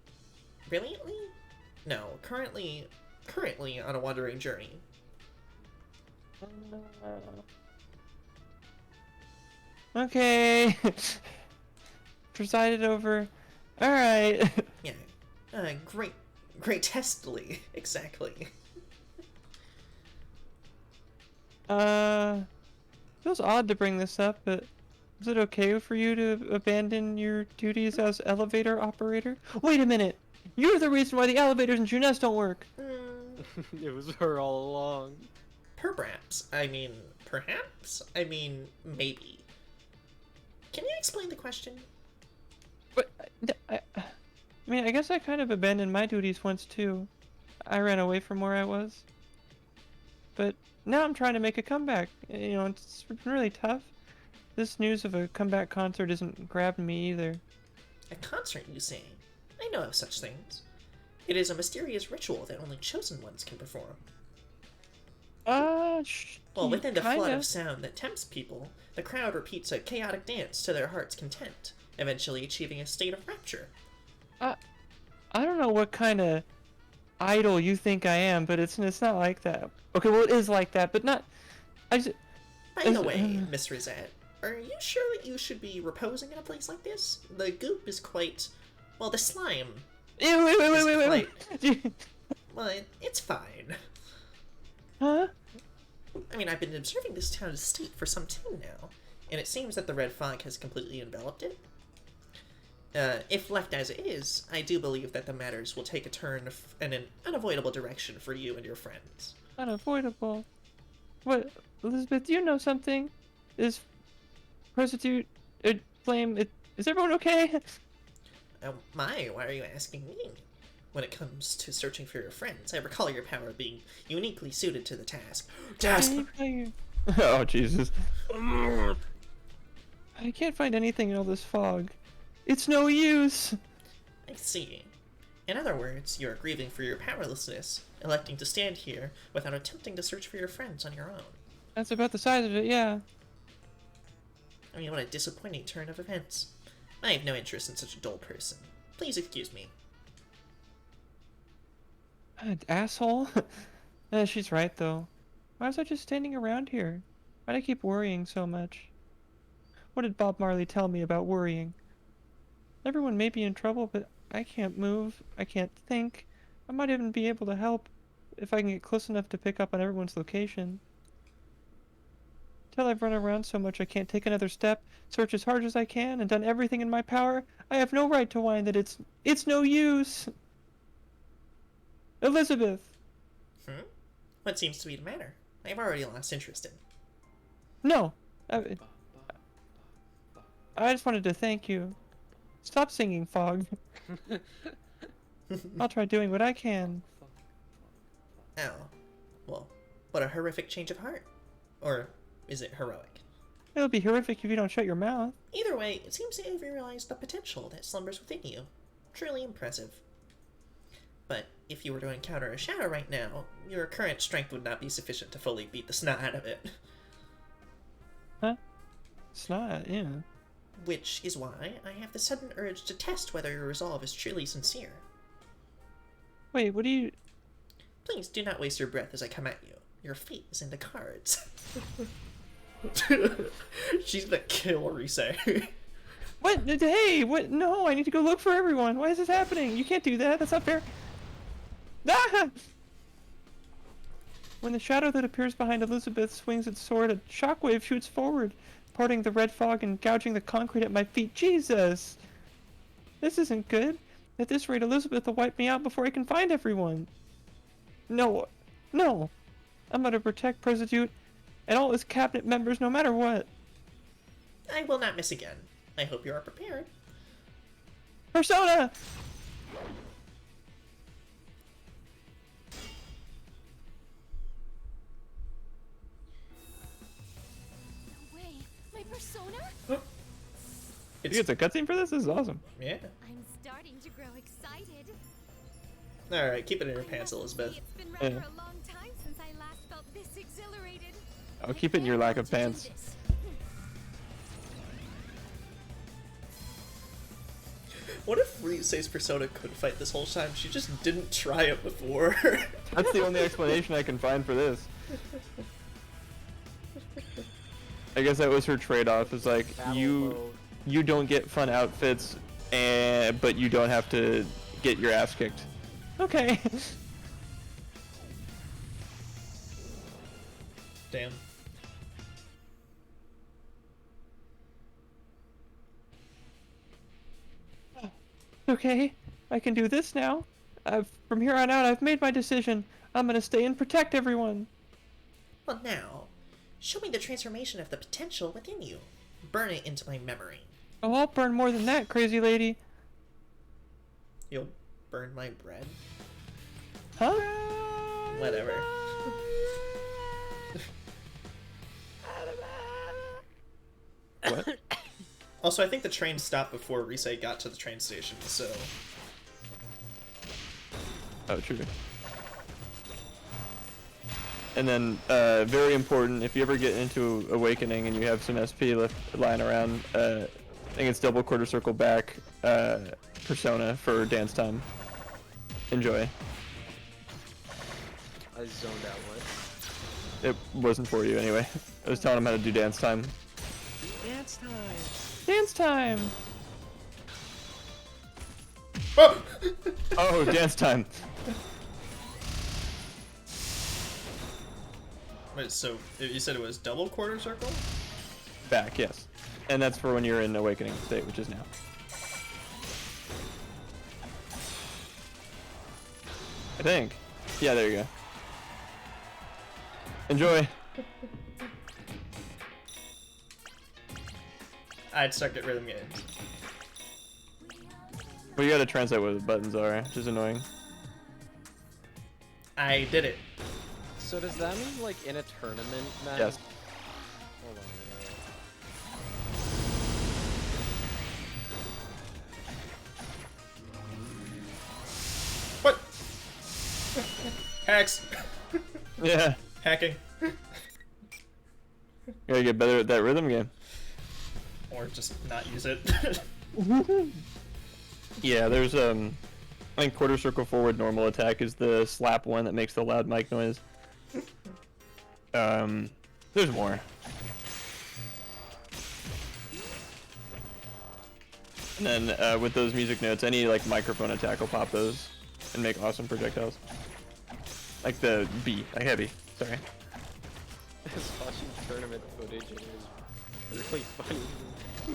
No, currently on a wandering journey. Okay. Presided over. Alright. Yeah. Greatestly, exactly. Feels odd to bring this up, but is it okay for you to abandon your duties as elevator operator? Wait a minute! You're the reason why the elevators in Junes don't work! It was her all along. Perhaps. I mean, maybe. Can you explain the question? But, I mean, I guess I kind of abandoned my duties once too. I ran away from where I was. But now I'm trying to make a comeback. You know, it's been really tough. This news of a comeback concert isn't grabbing me either. A concert, you say? I know of such things. It is a mysterious ritual that only chosen ones can perform. Well, within the flood of sound that tempts people, the crowd repeats a chaotic dance to their heart's content, eventually achieving a state of rapture. I don't know what kind of idol you think I am, but it's not like that. Okay, well, it is like that, but not... By the way, Miss Rosette, are you sure that you should be reposing in a place like this? The goop is quite... Well, the slime... Wait. Well, it's fine. Huh? I mean, I've been observing this town's state for some time now, and it seems that the red fog has completely enveloped it. If left as it is, I do believe that the matters will take a turn in an unavoidable direction for you and your friends. Unavoidable? What, Elizabeth, do you know something? Is prostitute, flame, is everyone okay? Oh my, why are you asking me? When it comes to searching for your friends, I recall your power being uniquely suited to the task. Oh, Jesus. I can't find anything in all this fog. It's no use! I see. In other words, you are grieving for your powerlessness, electing to stand here without attempting to search for your friends on your own. That's about the size of it, yeah. I mean, what a disappointing turn of events. I have no interest in such a dull person. Please excuse me. Asshole? She's right, though. Why was I just standing around here? Why'd I keep worrying so much? What did Bob Marley tell me about worrying? Everyone may be in trouble, but I can't move. I can't think. I might even be able to help. if I can get close enough to pick up on everyone's location. Till I've run around so much I can't take another step, search as hard as I can, and done everything in my power, I have no right to whine that it's no use. Elizabeth. What seems to be the matter? I have already lost interest in. No. I just wanted to thank you. Stop singing, Fog. I'll try doing what I can. Oh. Well, what a horrific change of heart. Or is it heroic? It'll be horrific if you don't shut your mouth. Either way, it seems that you've realized the potential that slumbers within you. Truly impressive. But if you were to encounter a shadow right now, your current strength would not be sufficient to fully beat the snot out of it. Huh? Snot, yeah. Which is why I have the sudden urge to test whether your resolve is truly sincere. Wait, what do you... Please do not waste your breath as I come at you. Your fate is in the cards. She's gonna kill Rise. What? Hey, what? No, I need to go look for everyone. Why is this happening? You can't do that. That's not fair. Ah! When the shadow that appears behind Elizabeth swings its sword, a shockwave shoots forward, parting the red fog and gouging the concrete at my feet. Jesus! This isn't good. At this rate, Elizabeth will wipe me out before I can find everyone. No. No. I'm gonna protect Presidute and all his cabinet members no matter what. I will not miss again. I hope you are prepared. Persona! No way. My persona? You get a cutscene for this? This is awesome. Yeah. I'm starting to grow excited. Alright, keep it in your pants, Elizabeth. It's been rather a long time since I last felt this exhilarated. I'll keep it in your lack of pants. What if Rise's persona could fight this whole time? She just didn't try it before. That's the only explanation I can find for this. I guess that was her trade-off. Is like you don't get fun outfits, but you don't have to get your ass kicked. Okay. Damn. Okay, I can do this now. From here on out, I've made my decision. I'm gonna stay and protect everyone. Well now, show me the transformation of the potential within you. Burn it into my memory. Oh, I'll burn more than that, crazy lady. You'll burn my bread? Huh? Whatever. What? Also, I think the train stopped before Rise got to the train station, so... Oh, true. And then, very important, if you ever get into Awakening and you have some SP left lying around, I think it's double quarter circle back Persona for dance time. Enjoy. I zoned out once. It wasn't for you anyway. I was telling him how to do dance time. Dance time! Dance time! Oh! Oh, dance time. Wait, so you said it was double quarter circle? Back, yes. And that's for when you're in Awakening state, which is now. I think. Yeah, there you go. Enjoy. I'd suck at rhythm games. Well, you gotta translate what the buttons are, which is annoying. I did it. So does that mean, like, in a tournament, Matt? Yes. Hold on. What? Hacks. Yeah. Hacking. You gotta get better at that rhythm game. Or just not use it. Yeah, there's I think quarter circle forward normal attack is the slap one that makes the loud mic noise. There's more. And then with those music notes, any like microphone attack will pop those and make awesome projectiles. Like the B, like heavy. Sorry. I was watching tournament footage and it was really funny.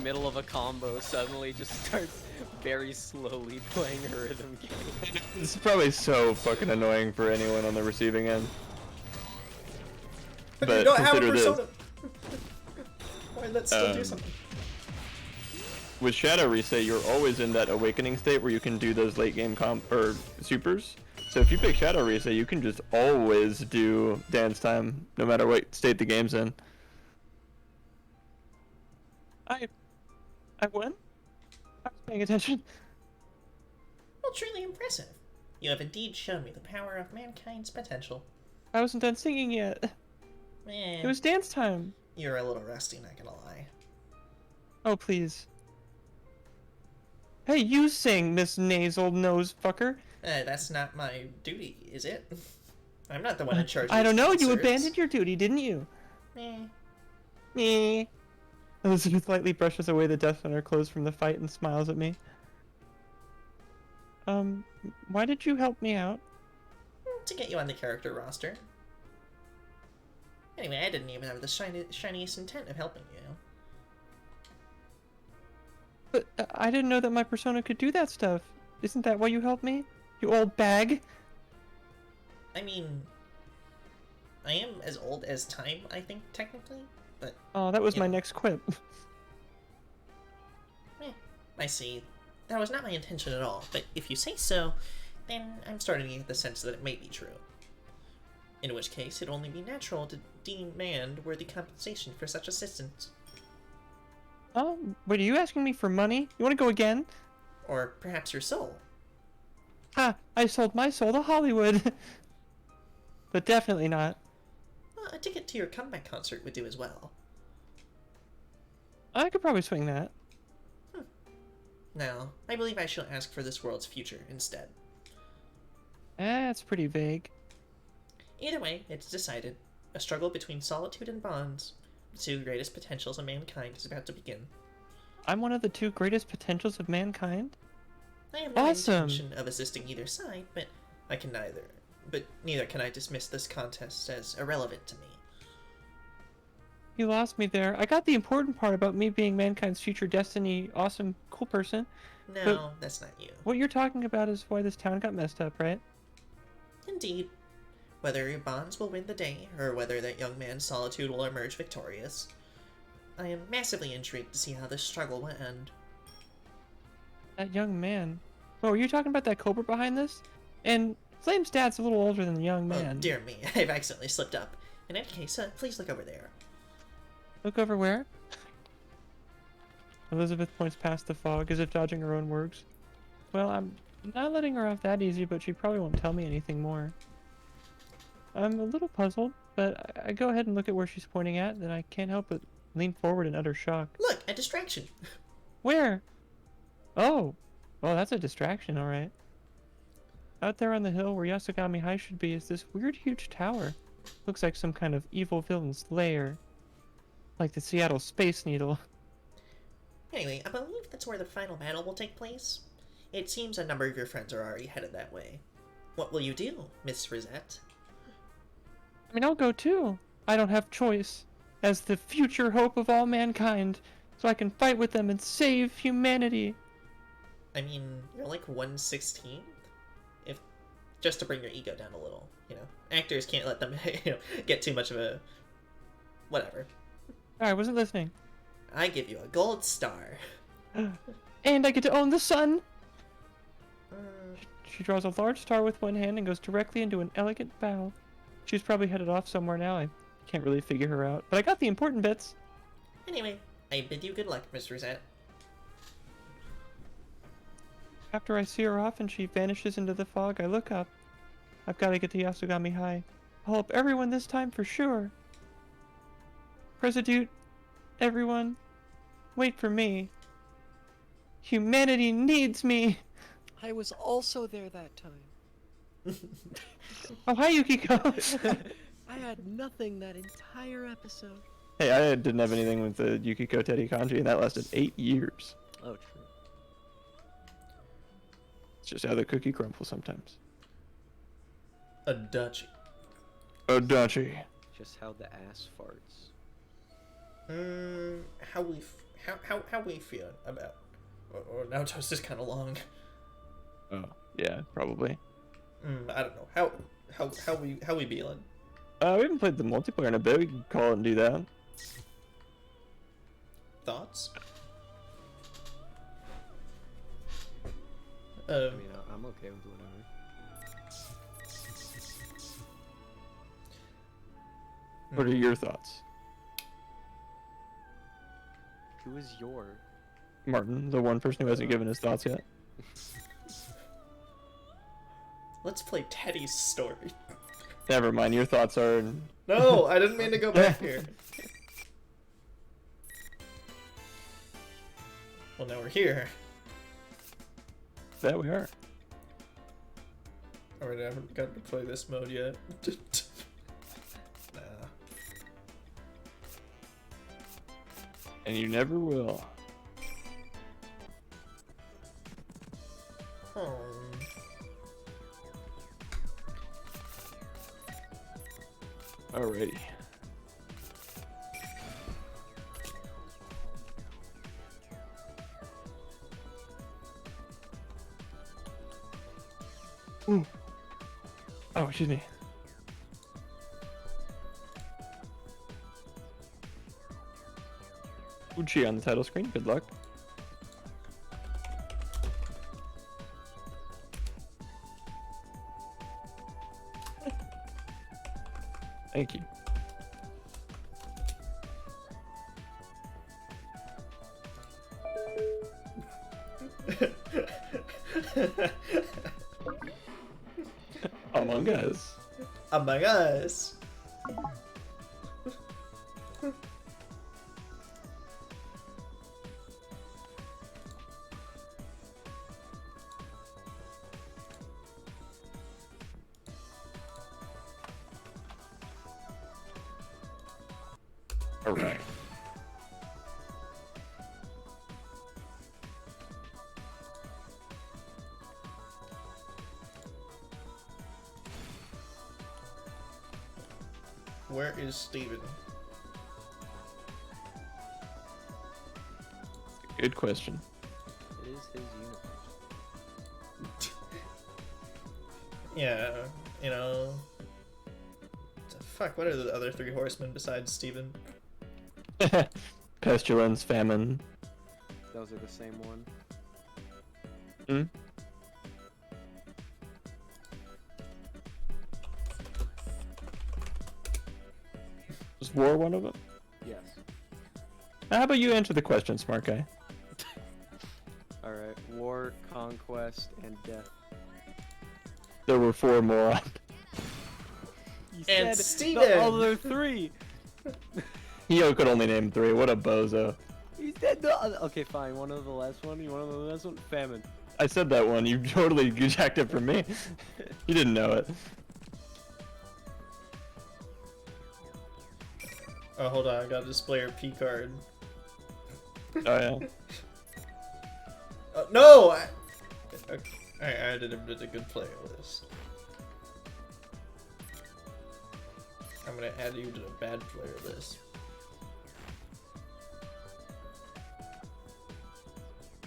Middle of a combo, suddenly just starts very slowly playing a rhythm game. It's probably so fucking annoying for anyone on the receiving end. But you don't have a consider this. persona. Why let's still do something? With Shadow Reset, you're always in that awakening state where you can do those late game comp or supers. So if you pick Shadow Reset, you can just always do dance time, no matter what state the game's in. I won? I was paying attention. Well, truly impressive. You have indeed shown me the power of mankind's potential. I wasn't done singing yet. Eh, It was dance time. you're a little rusty, not gonna lie. Oh, please. Hey, you sing, Miss Nasal Nose Fucker. That's not my duty, is it? I'm not the one in charge of I don't these know, you concerts. abandoned your duty, didn't you? Eh. Me. Elizabeth lightly brushes away the dust on her clothes from the fight and smiles at me. Why did you help me out? To get you on the character roster. Anyway, I didn't even have the shiniest intent of helping you. But I didn't know that my persona could do that stuff. Isn't that why you helped me? You old bag? I mean, I am as old as time, I think, technically, but Oh, that was Yeah. my next quip. I see. That was not my intention at all, but if you say so, then I'm starting to get the sense that it may be true. In which case, it'd only be natural to demand worthy compensation for such assistance. Oh, wait, are you asking me for money? You want to go again? Or perhaps your soul. Ha! I sold my soul to Hollywood. But definitely not. Well, a ticket to your comeback concert would do as well. I could probably swing that. Now, I believe I shall ask for this world's future instead. That's pretty vague. Either way, it's decided. A struggle between solitude and bonds. The two greatest potentials of mankind is about to begin. I'm one of the two greatest potentials of mankind? I have no Awesome. intention of assisting either side, but neither can I dismiss this contest as irrelevant to me. You lost me there. I got the important part about me being mankind's future destiny, awesome, cool person. No, that's not you. What you're talking about is why this town got messed up, right? Indeed. Whether your bonds will win the day, or whether that young man's solitude will emerge victorious, I am massively intrigued to see how this struggle will end. That young man. Oh, are you talking about that Cobra behind this? And Flame's dad's a little older than the young man. Oh, dear me, I've accidentally slipped up. In any case, please look over there. Look over where? Elizabeth points past the fog as if dodging her own words. Well, I'm not letting her off that easy, but she probably won't tell me anything more. I'm a little puzzled, but I go ahead and look at where she's pointing at, and I can't help but lean forward in utter shock. Look, a distraction. Where? Oh, well, that's a distraction, alright. Out there on the hill where Yasogami High should be is this weird huge tower. Looks like some kind of evil villain's lair. Like the Seattle Space Needle. Anyway, I believe that's where the final battle will take place. It seems a number of your friends are already headed that way. What will you do, Miss Rosette? I mean, I'll go too. I don't have choice. As the future hope of all mankind, so I can fight with them and save humanity. I mean, you're like 1/16th? If just to bring your ego down a little, you know. Actors can't let them get too much of a whatever. I wasn't listening. I give you a gold star. And I get to own the sun! Mm, She draws a large star with one hand and goes directly into an elegant bow. She's probably headed off somewhere now. I can't really figure her out, but I got the important bits. anyway, I bid you good luck, Miss Rosette. After I see her off and she vanishes into the fog, I look up. I've got to get to Yasogami High. I'll help everyone this time for sure. President, everyone, wait for me. Humanity needs me. I was also there that time. Oh, hi, Yukiko. I had nothing that entire episode. Hey, I didn't have anything with the Yukiko Teddy Kanji, and that lasted 8 years. Oh, true. It's just how the cookie crumbles sometimes. A duchy. Adachi. Just how the ass farts. How we feel about? Or Naruto's just kind of long. Oh, yeah, probably. I don't know. How we feeling? We haven't played the multiplayer in a bit. We can call it and do that. Thoughts? I mean, I'm okay with whatever. What are your thoughts? Who is your? Martin, the one person who hasn't given his thoughts yet. Let's play Teddy's story. Never mind, your thoughts are... No, I didn't mean to go back here. Well, now we're here. That we are. Alright, I haven't gotten to play this mode yet. Nah. And you never will. Alrighty. Ooh. Oh, excuse me. Uchi on the title screen. Good luck. Thank you. Among Us. Among Us. All right. Where is Steven? Good question. It is his universe. Yeah, you know. Fuck, what are the other three horsemen besides Steven? Pestilence, famine. Those are the same one. Hmm? Was war one of them? Yes. How about you answer the question, smart guy? Alright. War, conquest, and death. There were 4 more. You And said Steven! the other 3! Hio could only name 3. What a bozo. He said the other. Okay, fine. One of the last one. You want the last one? Famine. I said that one. You totally jacked it from me. You didn't know it. Oh, hold on, I gotta display her P card. Oh, yeah. No! Okay. I added him to the good player list. I'm gonna add you to the bad player list.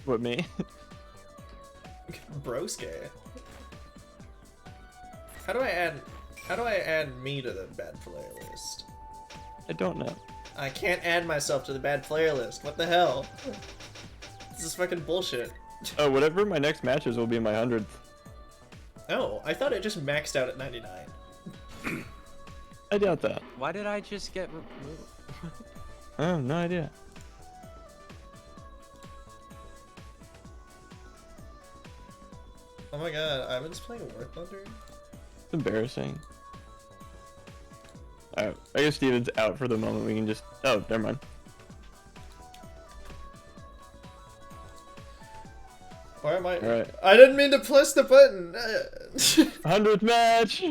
What, me? Broske. How do I add me to the bad player list? I don't know. I can't add myself to the bad player list. What the hell? This is fucking bullshit. Oh, whatever my next matches will be my 100th. Oh, I thought it just maxed out at 99. I doubt that. Why did I just get removed? I have no idea. Oh my god, Ivan's playing War Thunder? It's embarrassing. Alright, I guess Steven's out for the moment. We can just... Oh, never mind. Why am I... Alright. I didn't mean to press the button! 100th match!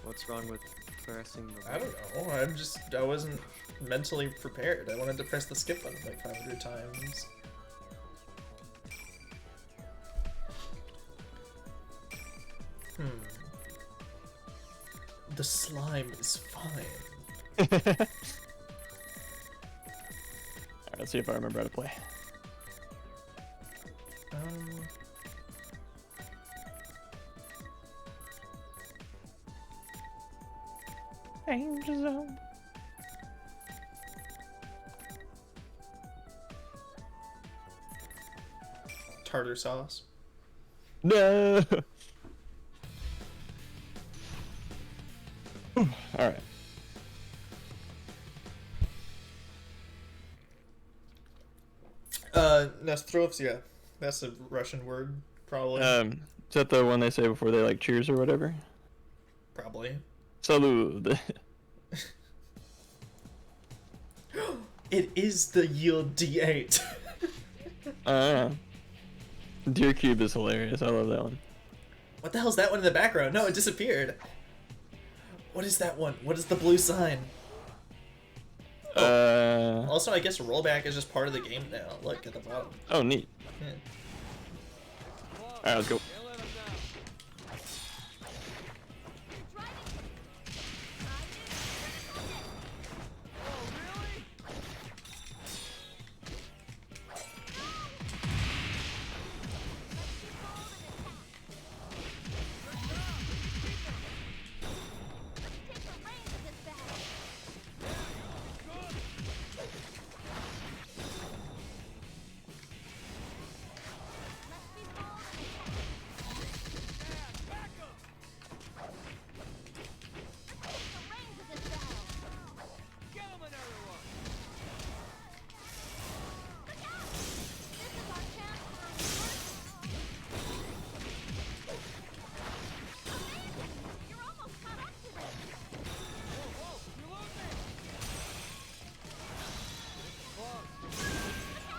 What's wrong with pressing the I don't know. I wasn't mentally prepared. I wanted to press the skip button like 500 times. The slime is fine. Alright, let's see if I remember how to play. Danger zone. Tartar sauce. No. Alright. Nestrovs, yeah. That's a Russian word, probably. Is that the one they say before they like cheers or whatever? Probably. Salud. It is the yield D8. Deer Cube is hilarious. I love that one. What the hell's that one in the background? No, it disappeared. What is that one? What is the blue sign? Also, I guess rollback is just part of the game now. Look at the bottom. Oh, neat. Yeah. Alright, let's go.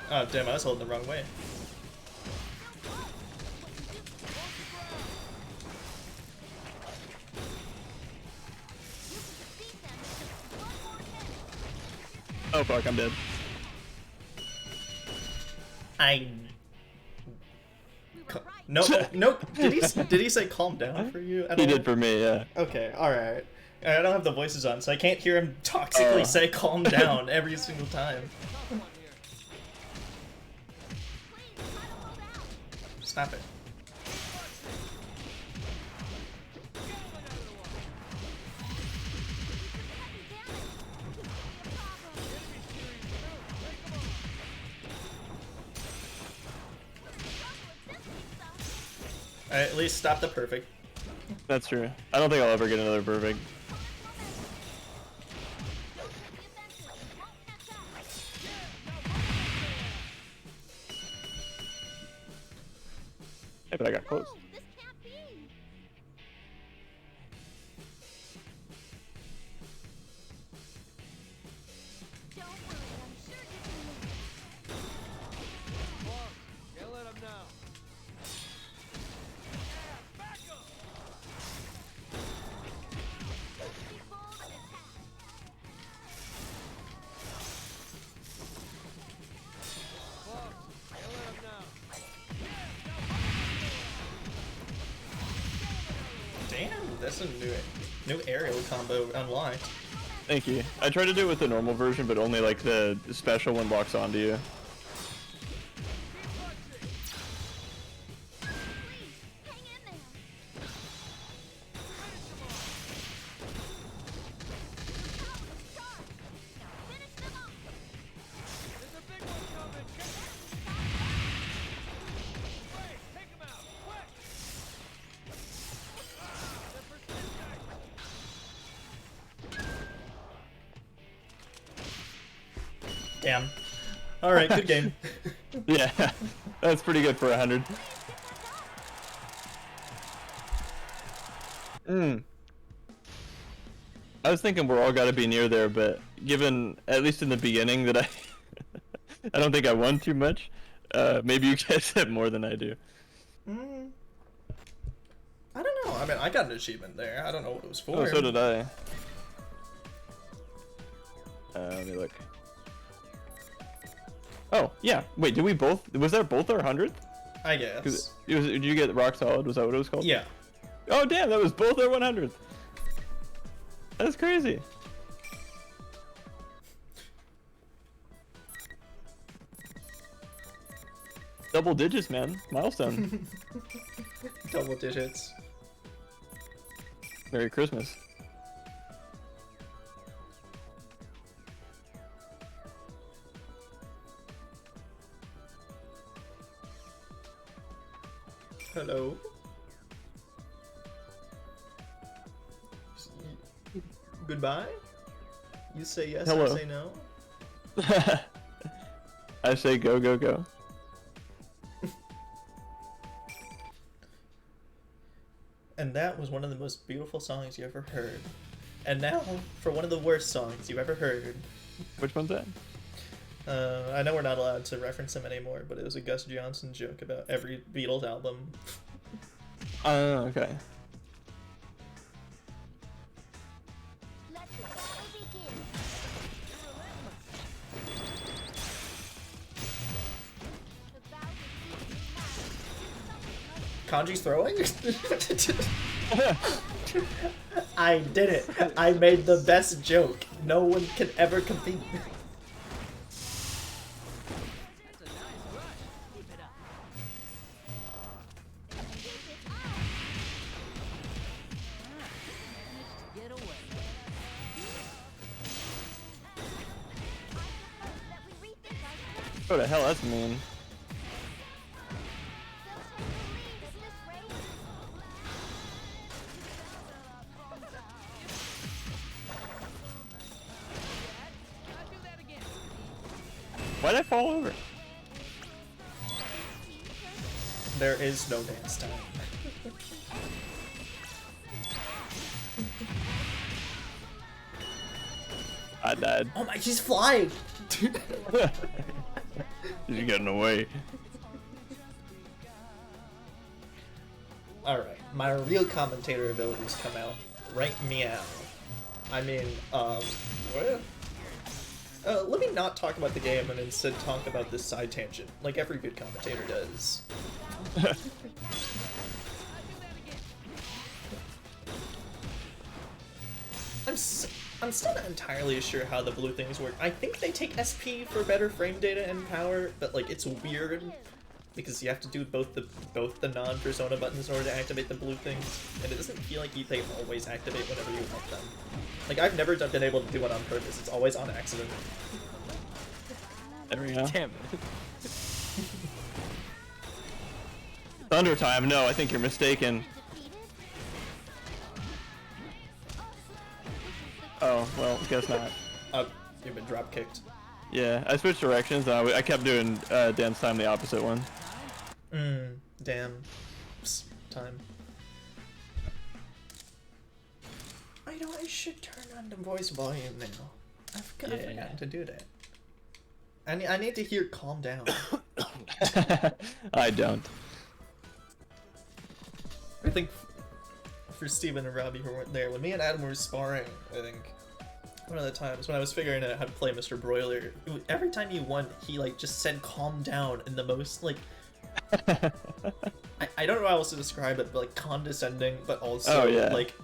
Oh damn, I was holding the wrong way. Oh fuck, I'm dead. Nope. Did he say calm down for you? He did for me, yeah. Okay, alright. I don't have the voices on, so I can't hear him toxically say calm down every single time. Stop it. Alright, at least stop the perfect. That's true. I don't think I'll ever get another perfect. Hey, but I got close. Damn, that's a new aerial combo unlocked. Thank you. I tried to do it with the normal version, but only like the special one locks onto you. Damn. Alright, good game. Yeah, that's pretty good for 100. I was thinking we're all gotta be near there, but given, at least in the beginning, that I don't think I won too much. Maybe you guys have more than I do. I don't know. I mean, I got an achievement there. I don't know what it was for. Oh, so did I. Let me look. Oh, yeah. Wait, did we both... Was that both our 100th? I guess. Did you get Rock Solid? Was that what it was called? Yeah. Oh, damn. That was both our 100th. That's crazy. Double digits, man. Milestone. Double digits. Merry Christmas. Hello. Goodbye? You say yes, Hello. I say no? I say go, go, go. And that was one of the most beautiful songs you ever heard. And now, for one of the worst songs you ever heard. Which one's that? I know we're not allowed to reference him anymore, but it was a Gus Johnson joke about every Beatles album. Oh, okay. Let the battle begin. About to see Kanji's throwing? I did it. I made the best joke. No one can ever compete. Get away. that we rethink our strategy. What the hell? That's mean. They'll take the lead in this race. Why'd I fall over? There is no dance time. I died. Oh my, he's flying! He's getting away. Alright, my real commentator abilities come out. Right meow. I mean, what? Let me not talk about the game and instead talk about this side tangent, like every good commentator does. I'm still not entirely sure how the blue things work. I think they take SP for better frame data and power, but like it's weird because you have to do both the non-persona buttons in order to activate the blue things, and it doesn't feel like they always activate whenever you want them. Like I've never been able to do it on purpose. It's always on accident. There we go. Damn it. Thunder time. No, I think you're mistaken. Oh, well, guess not. You've been drop kicked. Yeah, I switched directions. I kept doing dance time the opposite one. Damn. Psst, time. I know I should turn on the voice volume now. I forgot to do that. I need to hear calm down. I don't. I think for Steven and Robbie who weren't there, when me and Adam were sparring, I think one of the times when I was figuring out how to play Mr. Broiler, every time he won, he like just said calm down in the most like I don't know how else to describe it, but like condescending, but also like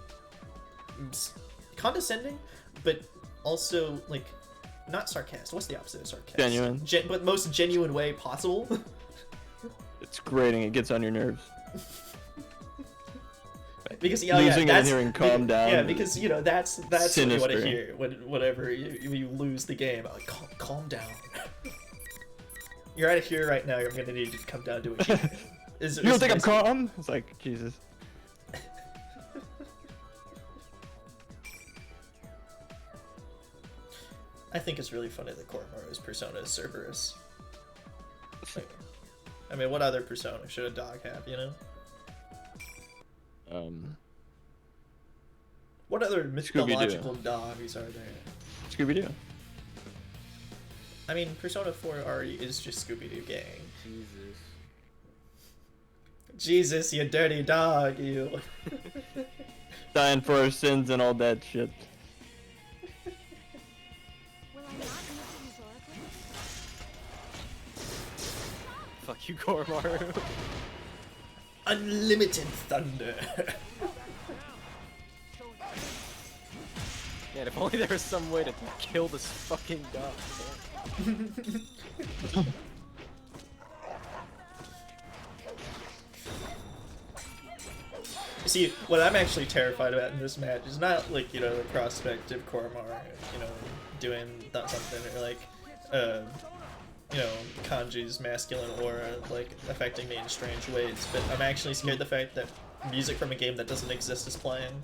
condescending, but also like not sarcastic. What's the opposite of sarcastic? Genuine. But most genuine way possible. It's grating. It gets on your nerves. Because losing that's, and hearing calm down. Yeah, because you know that's what you want to sinister. hear whenever you lose the game. Like, calm down. You're out of here right now. You're gonna need to come down to a You don't think I'm calm? It's like Jesus. I think it's really funny that Koromaru's persona is Cerberus. Like, I mean, what other persona should a dog have? You know. What other mythological dogs are there? Scooby-Doo. I mean, Persona 4 already is just Scooby-Doo gang. Jesus. Jesus, you dirty dog, you. Dying for our sins and all that shit. Will I not use these oracles? Fuck you, Koromaru. Unlimited thunder. Man, if only there was some way to kill this fucking dog. See, what I'm actually terrified about in this match is not like, you know, the prospect of Koromar, you know, doing that something, or like, you know, Kanji's masculine aura, like, affecting me in strange ways, but I'm actually scared the fact that music from a game that doesn't exist is playing.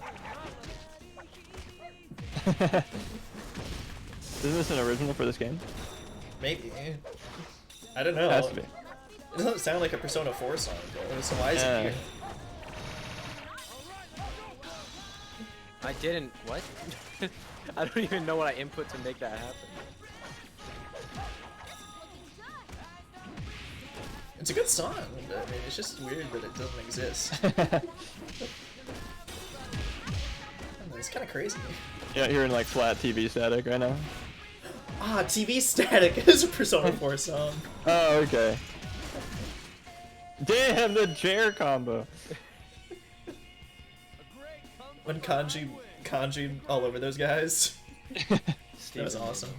Isn't this an original for this game? Maybe. I don't know. It has to be. It doesn't sound like a Persona 4 song, though, so why is Yeah. it here? I didn't. What? I don't even know what I input to make that happen. It's a good song, but I mean, it's just weird that it doesn't exist. It's kind of crazy. Yeah, hearing like flat TV static right now. Ah, TV Static is a Persona 4 song. Oh, okay. Damn, the chair combo. When Kanji all over those guys. That was awesome.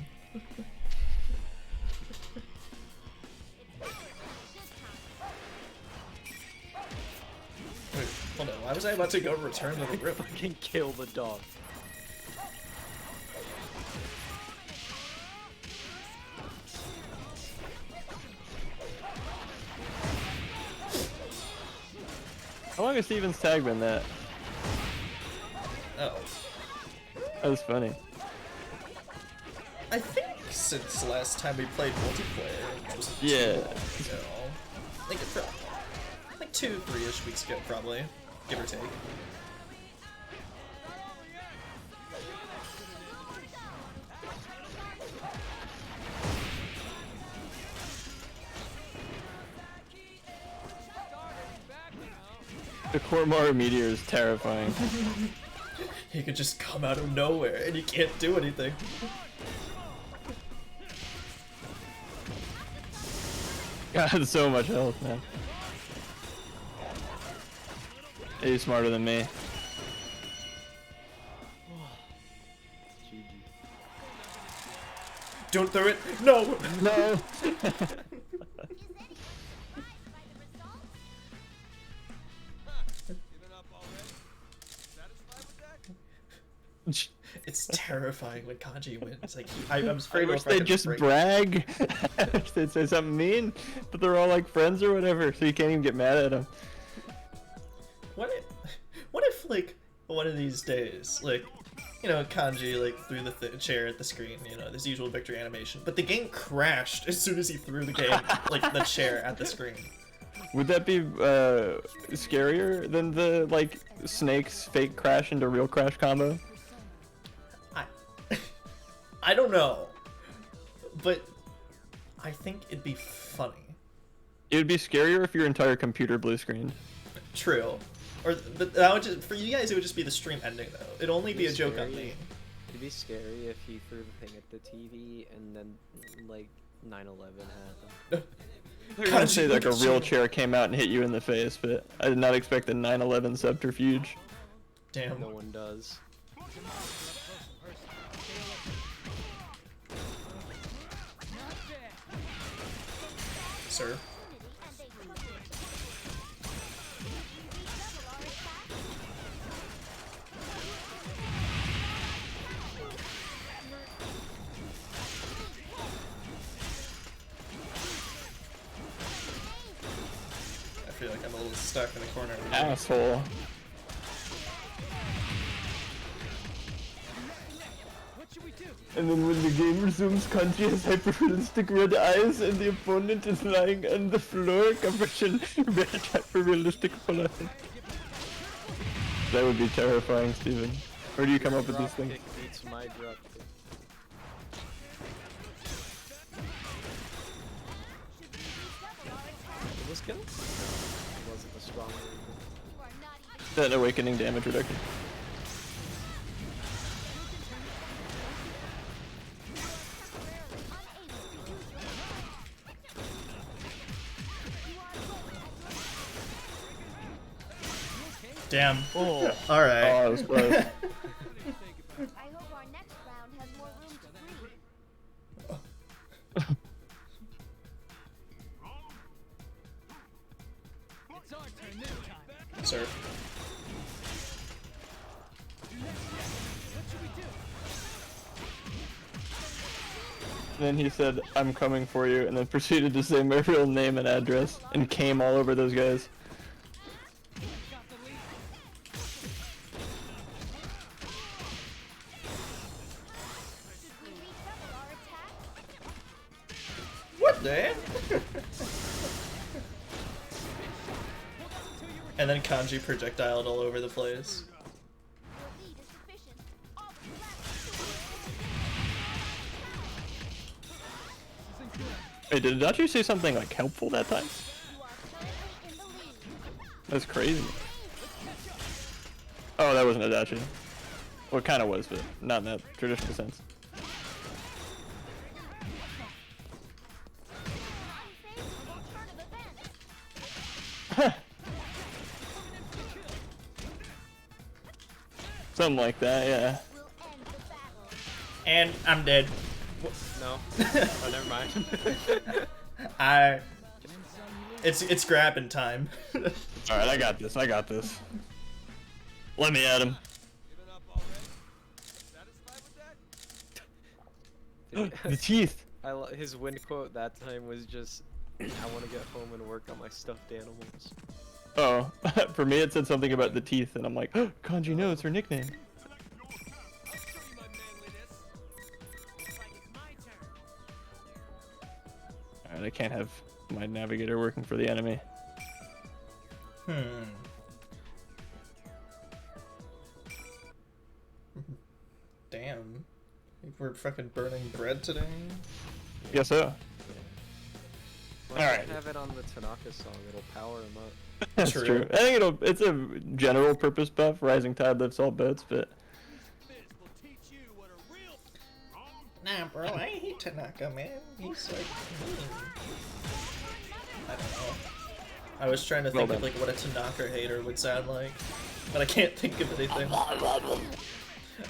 Wait, hold on. Why was I about to go return to the room? Fucking kill the dog. How long has Steven's tag been that? Oh. That was funny. I think since the last time we played multiplayer, which was Yeah. too long ago. I think it's like 2-3-ish weeks ago, probably, give or take. The Koromar meteor is terrifying. He could just come out of nowhere and you can't do anything. God, so much health, man. He's smarter than me. Don't throw it. No. No. It's terrifying when Kanji wins. Like I'm I afraid wish we're they'd just break. brag. I wish they'd say something mean, but they're all like friends or whatever, so you can't even get mad at them. What if like one of these days, like, you know, Kanji like threw the chair at the screen, you know, this usual victory animation, but the game crashed as soon as he threw the game, like the chair at the screen. Would that be scarier than the like Snake's fake crash into real crash combo? I don't know, but I think it'd be funny. It would be scarier if your entire computer blue screened. True. Or, but that would just, for you guys, it would just be the stream ending though. It'd only be a joke on me. It'd be scary if he threw the thing at the TV and then like 9/11 happened. I was gonna say like a real chair came out and hit you in the face, but I did not expect a 9/11 subterfuge. Damn. No one does. Sir. I feel like I'm a little stuck in the corner. Asshole. And then when the game resumes, Kanji has hyper-realistic red eyes and the opponent is lying on the floor covered in red hyper-realistic blood. That would be terrifying, Steven. Where do you come up with these things? Dropkick beats my dropkick. It was killed? It wasn't the strong one. That awakening damage reduction. Damn. Oh. Alright. Oh, that was close. I hope our next sir. And then he said, "I'm coming for you," and then proceeded to say my real name and address, and came all over those guys. What the heck? And then Kanji projectiled all over the place. Hey, did Adachi say something like helpful that time? That's crazy. Oh, that wasn't Adachi. Well, it kind of was, but not in that traditional sense. Something like that, yeah. And I'm dead. No. Oh, never mind. It's grabbing time. Alright, I got this, I got this. Let me at him. The teeth! His wind quote that time was just, I want to get home and work on my stuffed animals. Oh, for me it said something about the teeth, and I'm like, oh, Kanji knows her nickname. Alright, I can't have my navigator working for the enemy. Damn. We're fucking burning bread today. Guess so. Well, Alright. Have it on the Tanaka song, it'll power him up. That's True. true. I think it's a general purpose buff. Rising tide lifts all boats, but Nah, bro, I hate Tanaka, man. He's like I don't know. I was trying to think of like what a Tanaka hater would sound like, but I can't think of anything.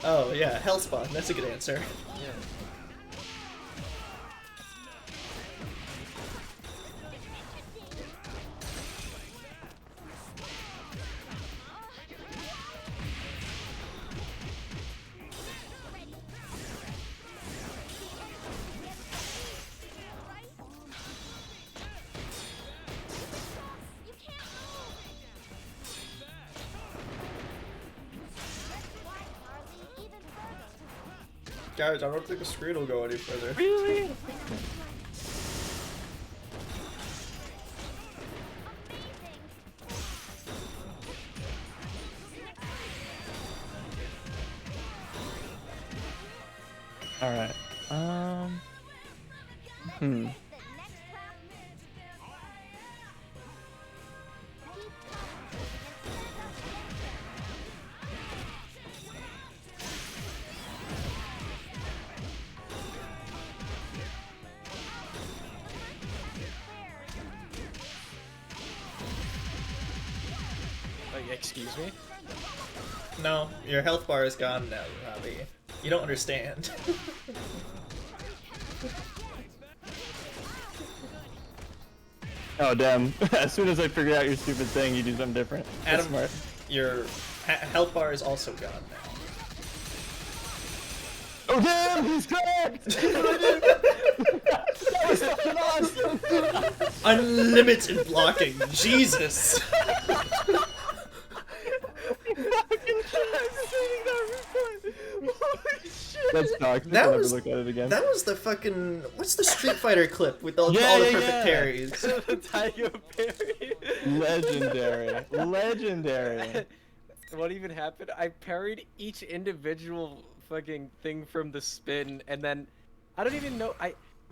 Oh yeah, Hellspawn. That's a good answer. Yeah. Guys, I don't think the screen will go any further. really? Alright. Excuse me? No, your health bar is gone now, Robbie. You don't understand. Oh damn! As soon as I figure out your stupid thing, you do something different. That's Adam, smart. your health bar is also gone now. Oh damn! He's correct! That was fucking awesome! Unlimited blocking, Jesus! That's toxic. That I'll never was- look at it again. That was the fucking what's the Street Fighter clip with all, Yeah, all the yeah, perfect yeah. parries? Tiger Parry. Legendary. Legendary. What even happened? I parried each individual fucking thing from the spin, and then I don't even know.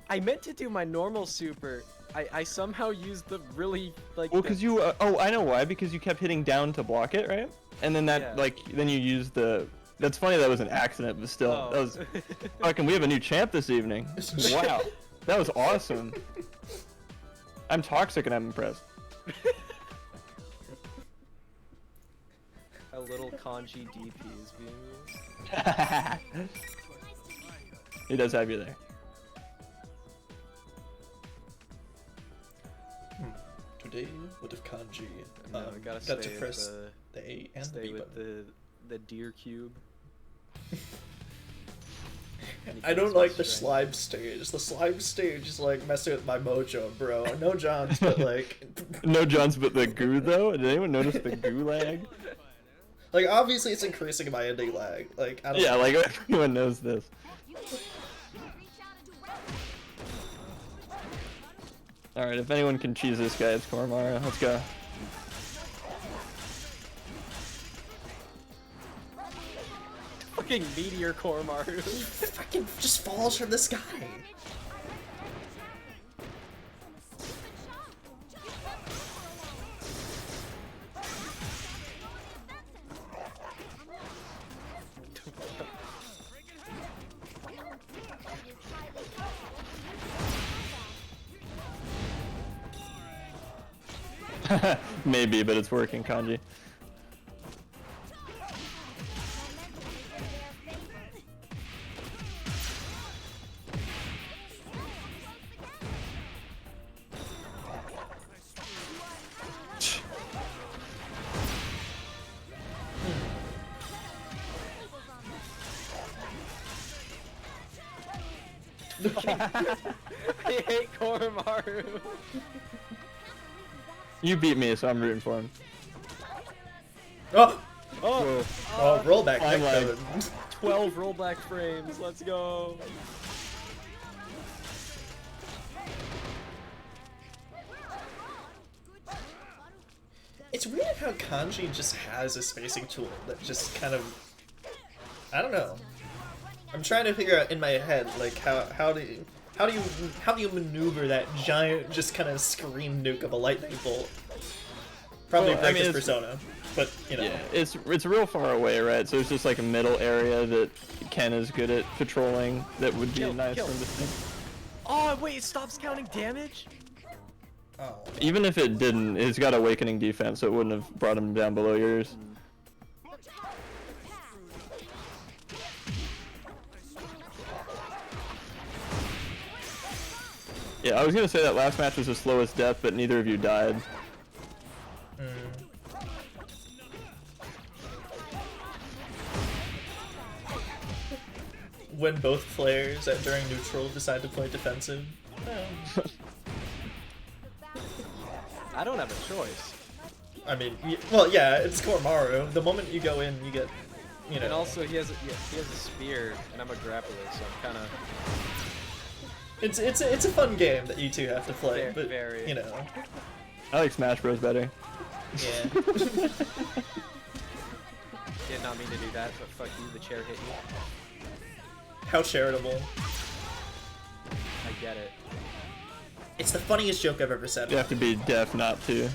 I meant to do my normal super. I somehow used the really like. Well, the- because you, oh, I know why. Because you kept hitting down to block it, right? And then that, Yeah. like, then you used the. That's funny. That was an accident, but still, Oh. that was. Fucking, we have a new champ this evening. Wow, that was awesome. I'm toxic and I'm impressed. A little kanji DP is being used. He does have you there. To day, what if kanji No, we gotta got to stay with press the A and the stay B with button? the deer cube. I don't like the slime stage. The slime stage is like messing with my mojo, bro. No Johns, but like, No Johns, but the goo though. Did anyone notice the goo lag? like obviously it's increasing my ending lag. Like I don't. Yeah, like everyone knows this. All right, if anyone can cheese this guy, it's Koromaru. Let's go. Fucking meteor Koromaru. Fucking just falls from the sky. Maybe, but it's working, Kanji. I hate Koromaru. You beat me, so I'm rooting for him. Oh, Oh, oh, rollback. I'm neck like- code. 12 rollback frames. Let's go. It's weird how kanji just has a spacing tool that just kind of, I don't know. I'm trying to figure out in my head like how do you maneuver that giant just kind of screen nuke of a lightning bolt? Probably Well, I break mean, his it's- persona, but you know. Yeah, it's real far away, right? So it's just like a middle area that Ken is good at patrolling. That would be Kill, nice kill. for him to see. Oh, wait, it stops counting damage? Oh. Even if it didn't, it's got awakening defense, so it wouldn't have brought him down below yours. Yeah, I was gonna say that last match was the slowest death, but neither of you died. When both players during neutral decide to play defensive. I don't have a choice. I mean, well, yeah, it's Koromaru. The moment you go in, you get, you know. And also, he has a spear, and I'm a grappler, so I'm kind of... It's a fun game that you two have to play, Very, but very. you know, I like Smash Bros better. yeah. Did not mean to do that, but fuck you, the chair hit you. How charitable. I get it. It's the funniest joke I've ever said. You have to be deaf not to.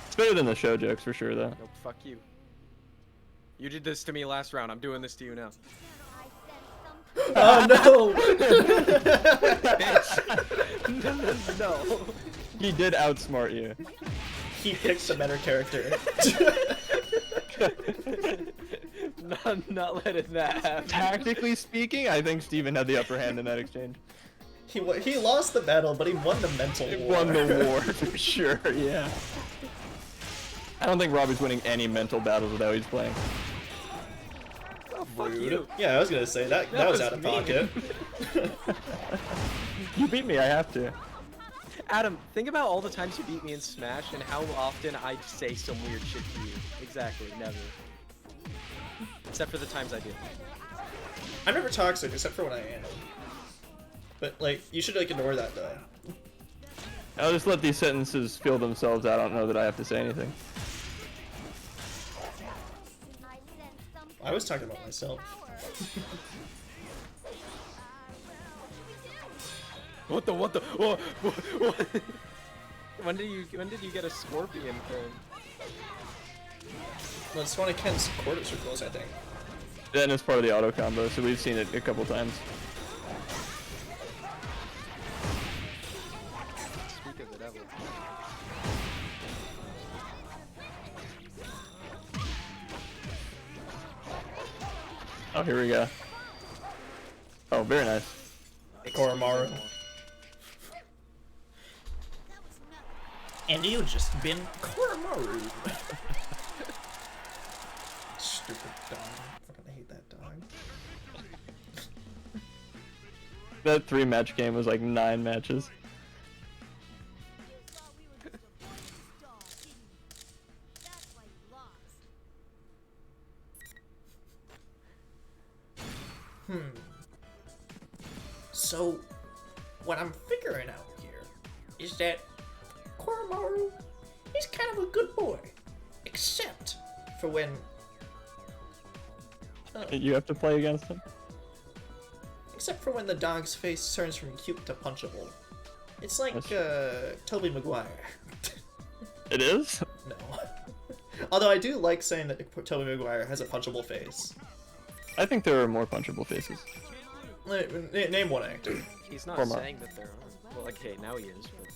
It's better than the show jokes for sure, though. Nope, fuck you. You did this to me last round, I'm doing this to you now. Oh no! Bitch! No. He did outsmart you. He picked the better character. Not letting that happen. Tactically speaking, I think Steven had the upper hand in that exchange. He lost the battle, but he won the mental He war. won the war for sure, yeah. I don't think Robbie's winning any mental battles with how he's playing. Oh, fuck Rude. you. Yeah, I was gonna say that was was out of mean. pocket. You beat me, I have to. Adam, think about all the times you beat me in Smash and how often I say some weird shit to you. Exactly, never. Except for the times I do. I'm never toxic except for when I am. But like, you should like ignore that though. I'll just let these sentences feel themselves out. I don't know that I have to say anything. I was talking about myself. What the? What? When did you get a scorpion thing? Well, it's one of Ken's quarter circles, I think. Then it's part of the auto combo, so we've seen it a couple times. Speak of the devil. Oh, here we go. Oh, very nice. Koromaru. And you just been Koromaru. Stupid dog. Fucking hate that dog. That 3-match game was like 9 matches. You thought we were just a bunch of dogs, didn't you? That's why you lost. So, what I'm figuring out here is that Koromaru is kind of a good boy, except for when. You have to play against him. Except for when the dog's face turns from cute to punchable. It's like That's- Tobey Maguire. It is? No. Although I do like saying that Tobey Maguire has a punchable face. I think there are more punchable faces. Name one actor. He's not Former. saying that there aren't. Well, okay, now he is, but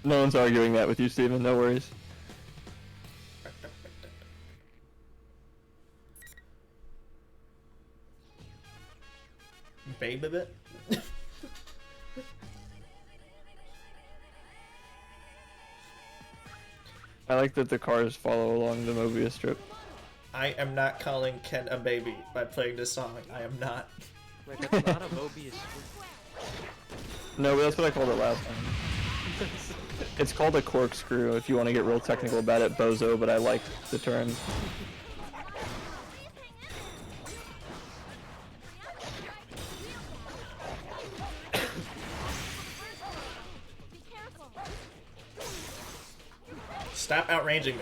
No one's arguing that with you, Steven. No worries. Baby bit. I like that the cars follow along the Mobius strip. I am not calling Ken a baby by playing this song. I am not. wait, that's not a Mobius strip. No, but that's what I called it last time. It's called a corkscrew if you want to get real technical about it, bozo, but I like the term. Be careful. Stop outranging me.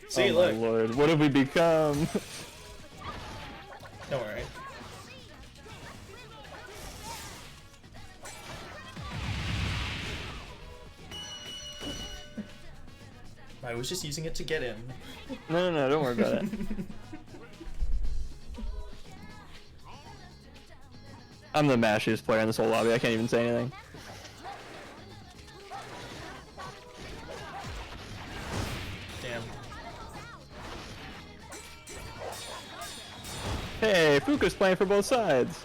See, Oh look. my lord, what have we become? Don't worry. I was just using it to get in. No, don't worry about it. I'm the mashiest player in this whole lobby, I can't even say anything. Damn. Hey, Fuka's playing for both sides.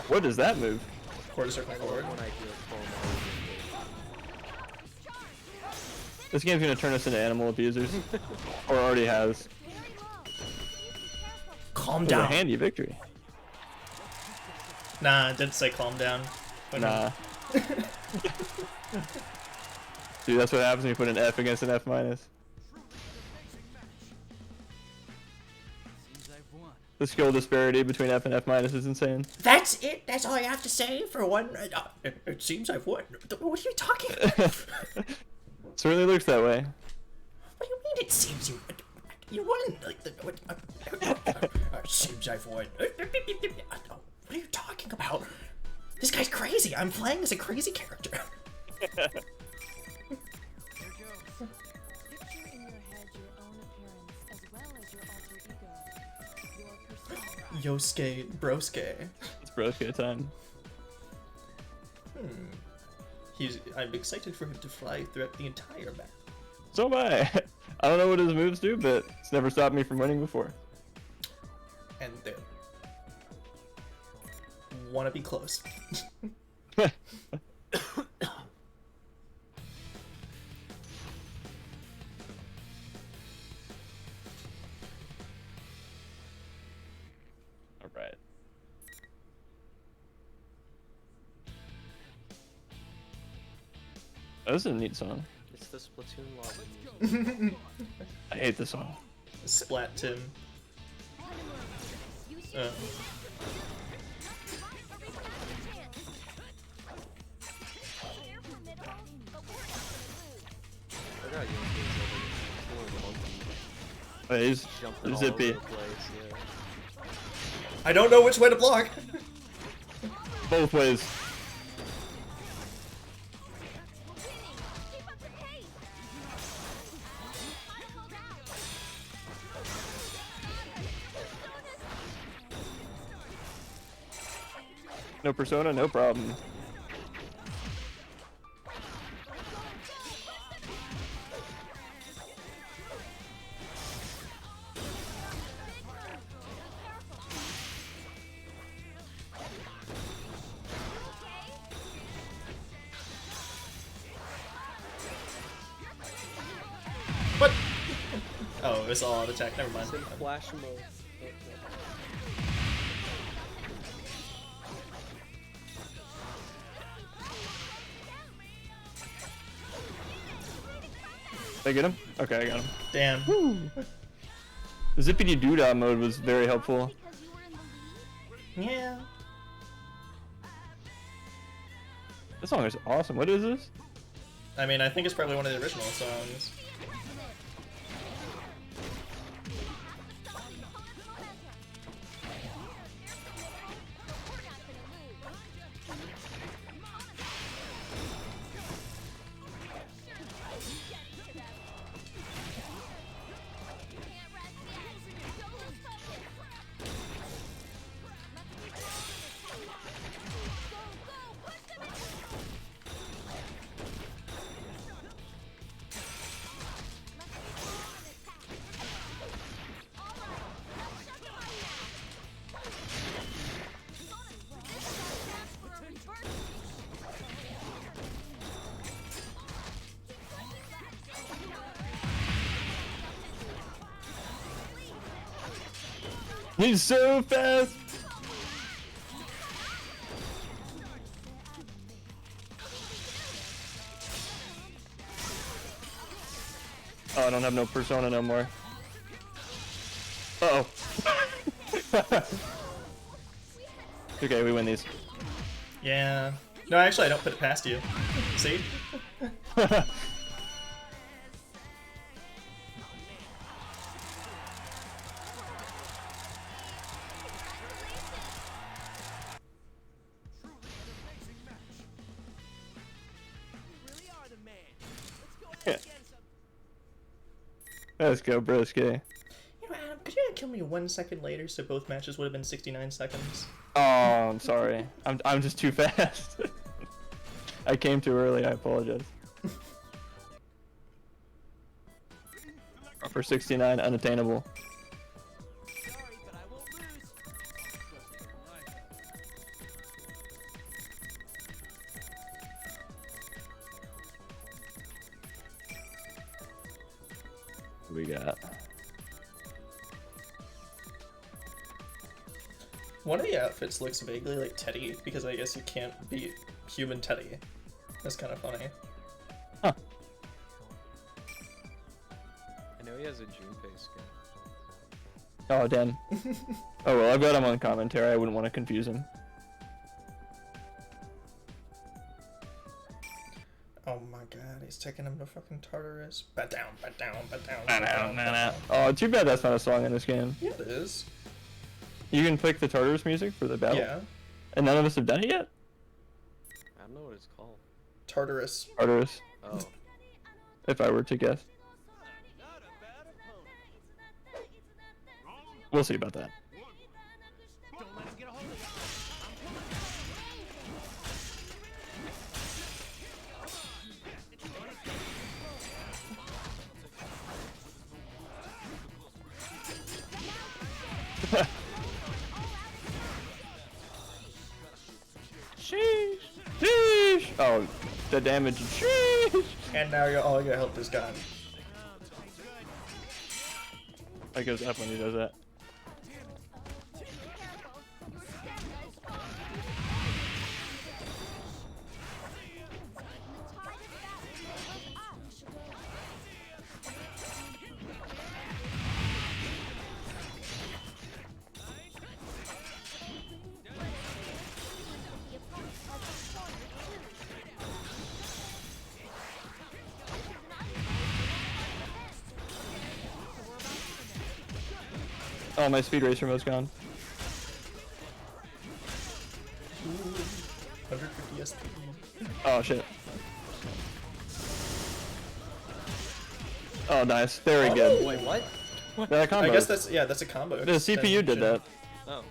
What does that move? Quarter circle forward. One idea of This game's gonna turn us into animal abusers. Or already has. Calm It was a down. handy victory. Nah, it didn't say calm down. But Nah. Dude, that's what happens when you put an F against an F minus. The skill disparity between F and F minus is insane. That's it? That's all you have to say for one? It seems I've won. What are you talking about? Certainly looks that way. What do you mean it seems you... You won! Like, seems I've won. What are you talking about? This guy's crazy. I'm playing as a crazy character. Picture in your head your own appearance as well as your alter ego. Your persona. Yosuke Brosuke. It's Brosuke time. I'm excited for him to fly throughout the entire map. So am I. I don't know what his moves do, but it's never stopped me from winning before. And then... Wanna be close. Alright. Oh, this is a neat song. It's the Splatoon lobby. I hate this song. Splat Tim. Oh, he's Jumping all zippy. over the place. Yeah. I don't know which way to block. Both ways. No persona, no problem. What? Oh, it was all out attack. Never mind. It's in flash mode. Okay. Did I get him? Okay, I got him. Damn. The zippity doodah mode was very helpful. Yeah. This song is awesome. What is this? I mean, I think it's probably one of the original songs. He's so fast! Oh, I don't have no persona no more. Uh-oh. Okay, we win these. Yeah. No, actually, I don't put it past you. See? Let's go, broski. You know, Adam, could you kill me 1 second later so both matches would have been 69 seconds? Oh, I'm sorry. I'm just too fast. I came too early. I apologize. For 69, unattainable. We got. One of the outfits looks vaguely like Teddy, because I guess you can't beat human Teddy. That's kind of funny. Huh. I know he has a Junpei skin. Oh, damn. Oh, well, I've got him on commentary. I wouldn't want to confuse him. Oh my god, he's taking him to fucking Tartarus. Bat down, bat down, bat down, bat down, bat down. Oh, too bad that's not a song in this game. Yeah, it is. You can pick the Tartarus music for the battle? Yeah. And none of us have done it yet? I don't know what it's called. Tartarus. Tartarus, Oh. if I were to guess. We'll see about that. Sheesh! Sheesh! Oh, the damage. Sheesh! And now all your health is gone. That goes up when he does that. Oh, my speed racer mode's gone. 150 SP. Oh shit. Oh nice, very good. Wait, what? That combo. I guess that's a combo. The CPU did that. Oh.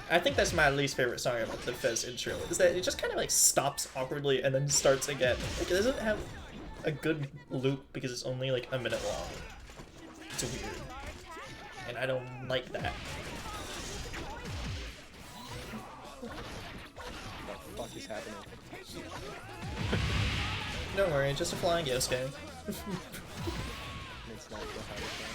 I think that's my least favorite song about the Fez intro, is that it just kind of like stops awkwardly and then starts again. Like, it doesn't have a good loop because it's only like a minute long. It's weird. And I don't like that. What the fuck is happening? Don't worry, just a flying Yosuke. It's not the hardest one.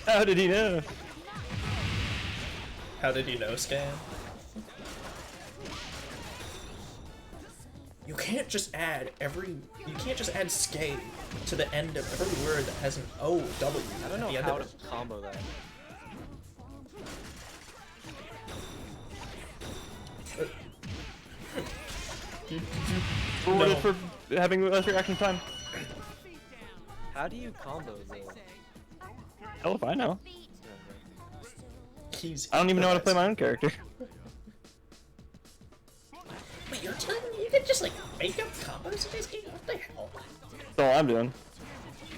How did he know? How did you know, Scan? You can't just add skate to the end of every word that has an O, W I don't at know the end how of to it. combo that. Rewarded for having less reaction time. How do you combo though? Hell if I know. Keys. I don't even know how to play my own character. Wait, you're telling me you can just like make up combos in this game? What the hell? That's all I'm doing.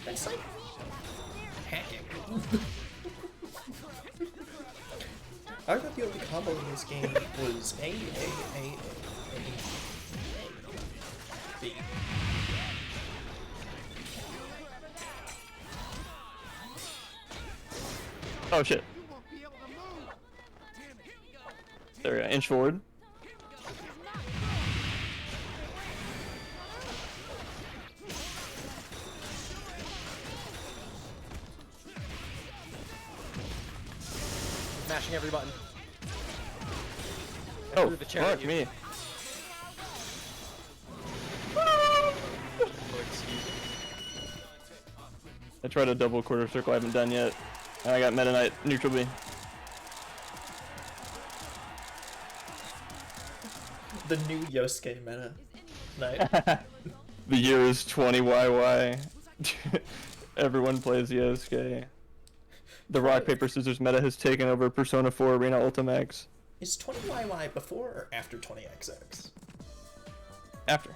That's like hacking. I thought the only combo in this game was A, B. Oh shit. There we go. Inch forward. Mashing every button. I Oh, threw the chair at fuck you. me. Oh, excuse me. I tried a double quarter circle I haven't done yet. And I got Meta Knight neutral B. The new Yosuke meta. Night. The year is 20YY. Everyone plays Yosuke. The rock, paper, scissors meta has taken over Persona 4 Arena Ultimax. Is 20YY before or after 20XX? After.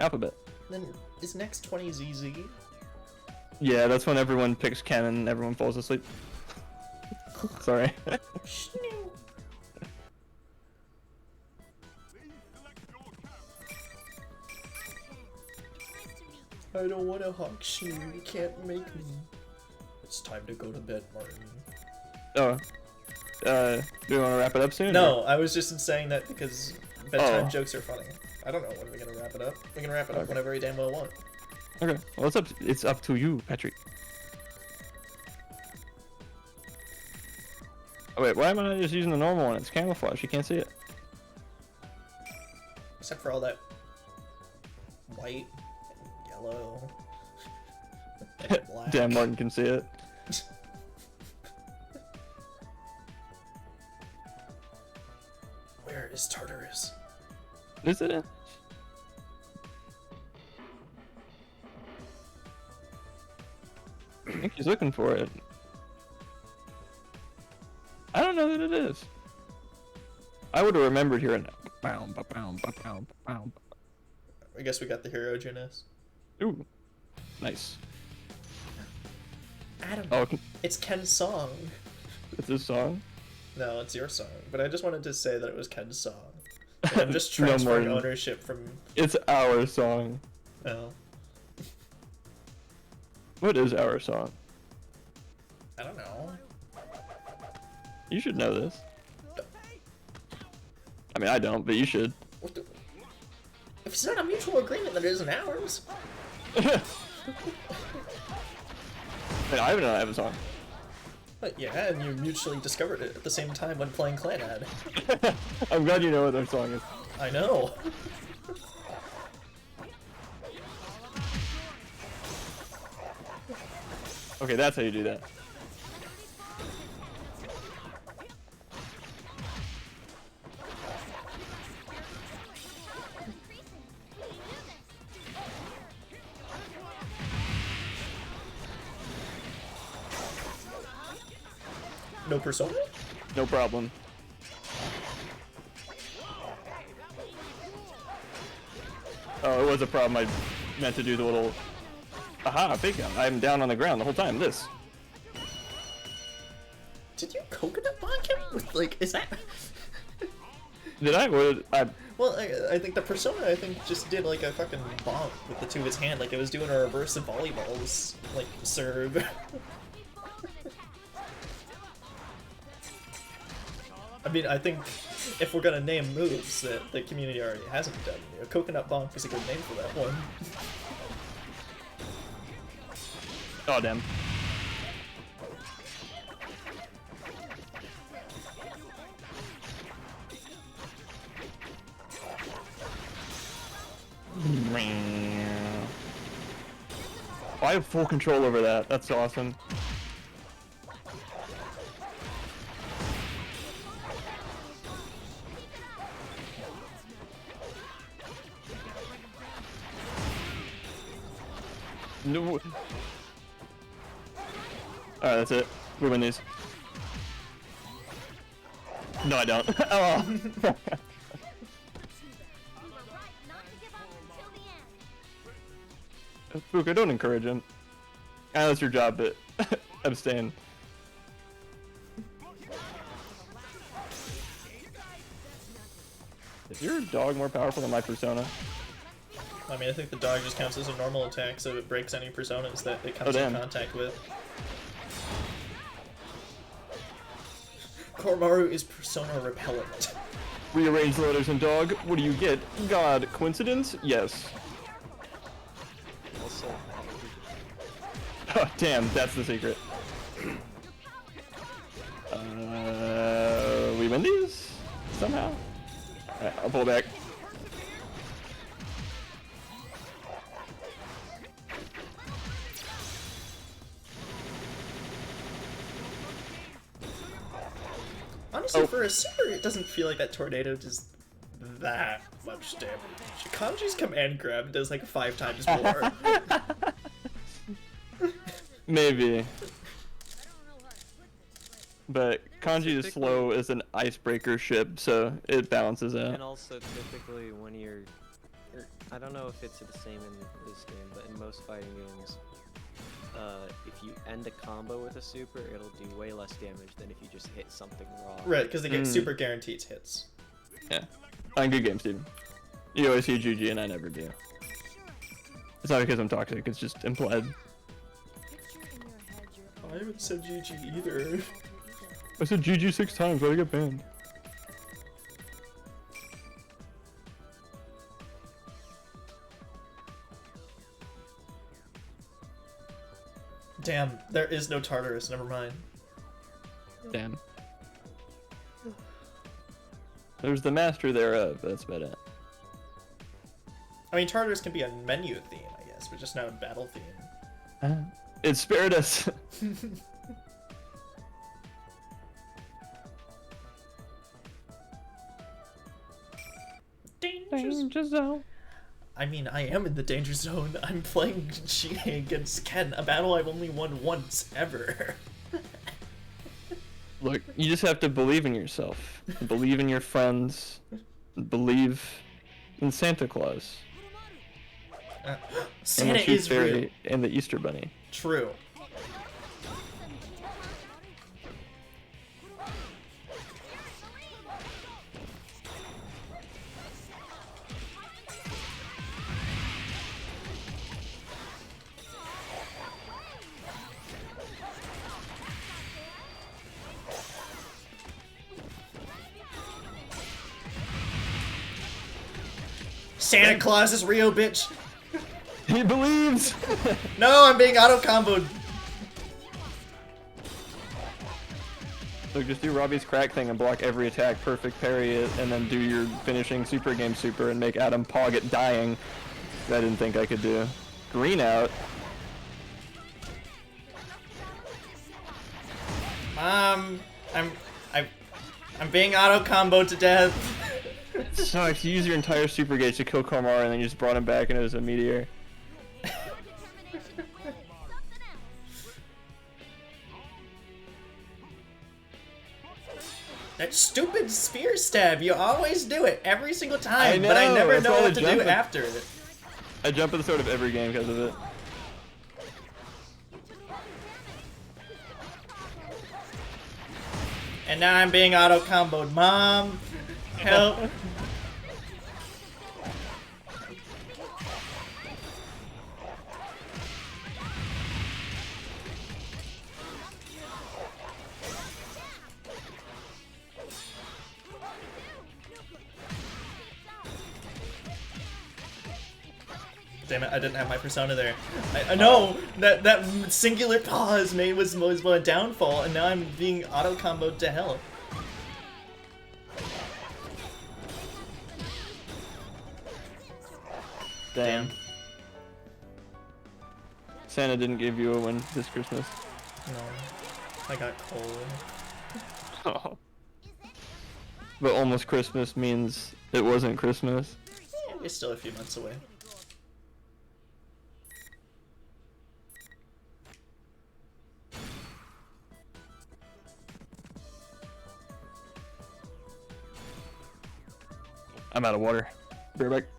Alphabet. Then is next 20ZZ? Yeah, that's when everyone picks Ken and everyone falls asleep. Sorry. I don't want to hawk you. You can't make me. It's time to go to bed, Martin. Oh. Do you want to wrap it up soon? No, I was just saying that because bedtime Oh. jokes are funny. I don't know when we're gonna wrap it up. We're gonna wrap it up Okay. whenever we damn well want. Okay. Well, it's up to you, Patrick. Oh wait, why am I not just using the normal one? It's camouflage. You can't see it. Except for all that white and yellow and black. Damn, Martin can see it. Where is Tartarus? Is it? I think he's looking for it. I don't know that it is. I would have remembered here and I guess we got the hero Junus. Ooh, nice. Adam, Oh, it's Ken's song. it's this song. No, it's your song. But I just wanted to say that it was Ken's song. And I'm just No, transferring Martin. ownership from. It's our song. Oh, What is our song? I don't know. You should know this. I mean, I don't, but you should. What the... If it's not a mutual agreement, then it isn't ours. I mean, I even know I have a song. But yeah, and you mutually discovered it at the same time when playing Clanad. I'm glad you know what their song is. I know. Okay, that's how you do that. No persona? No problem. Oh, it was a problem. I meant to do the little... Aha, fake out. I'm down on the ground the whole time. This. Did you coconut bonk him? With, like, is that... Did I? What did I... Well, I think the persona, I think, just did, like, a fucking bonk with the two of his hand. Like, it was doing a reverse of volleyball's, like, serve. I mean, I think if we're gonna name moves that the community already hasn't done, you know, coconut bonk is a good name for that one. Oh, damn. Oh, I have full control over that. That's awesome. No. Alright, that's it. We win these. No, I don't. Oh. Fuka, don't encourage him. I know that's your job, but abstain. Is your dog more powerful than my persona? I mean, I think the dog just counts as a normal attack, so it breaks any personas that it comes in contact with. Koromaru is persona repellent. Rearrange the letters in dog. What do you get? God. Coincidence? Yes. Also, Oh, damn, that's the secret. We win these? Somehow? Alright, I'll pull back. Honestly, for a super, it doesn't feel like that tornado does that much damage. Kanji's command grab does like 5 times more. Maybe. But Kanji is slow as an icebreaker ship, so it balances out. and also typically when you're, I don't know if it's the same in this game, but in most fighting games, if you end a combo with a super, it'll do way less damage than if you just hit something raw. Right, because they get super guaranteed hits. Yeah. On good games, dude. You always see GG and I never do. It's not because I'm toxic, it's just implied. I haven't said GG either. I said GG 6 times, why'd I get banned? Damn, there is no Tartarus, never mind. Damn. There's the master thereof, that's about it. I mean, Tartarus can be a menu theme, I guess, but just not a battle theme. It spared us. Danger zone. I mean, I am in the danger zone. I'm playing Chie against Ken, a battle I've only won once, ever. Look, you just have to believe in yourself. Believe in your friends. Believe in Santa Claus. Santa and the Tooth is real. Fairy and the Easter Bunny. True. Santa Claus is real, bitch. He believes. No, I'm being auto-comboed. Look, just do Robbie's crack thing and block every attack, perfect parry it, and then do your finishing super game super and make Adam Pog it dying. I didn't think I could do. Green out. I'm being auto-comboed to death. Sucks. You use your entire super gauge to kill Komar and then you just brought him back and it was a meteor. That stupid spear stab, you always do it every single time, I but I know, never that's know why what the to do jump- after it. I jump in sort of every game because of it. And now I'm being auto-comboed. Mom, help. Damn it, I didn't have my persona there. I know that singular pause was my downfall, and now I'm being auto-comboed to hell. Damn. Santa didn't give you a win this Christmas. No, I got cold. Oh. But almost Christmas means it wasn't Christmas. It's still a few months away. I'm out of water. Be right back.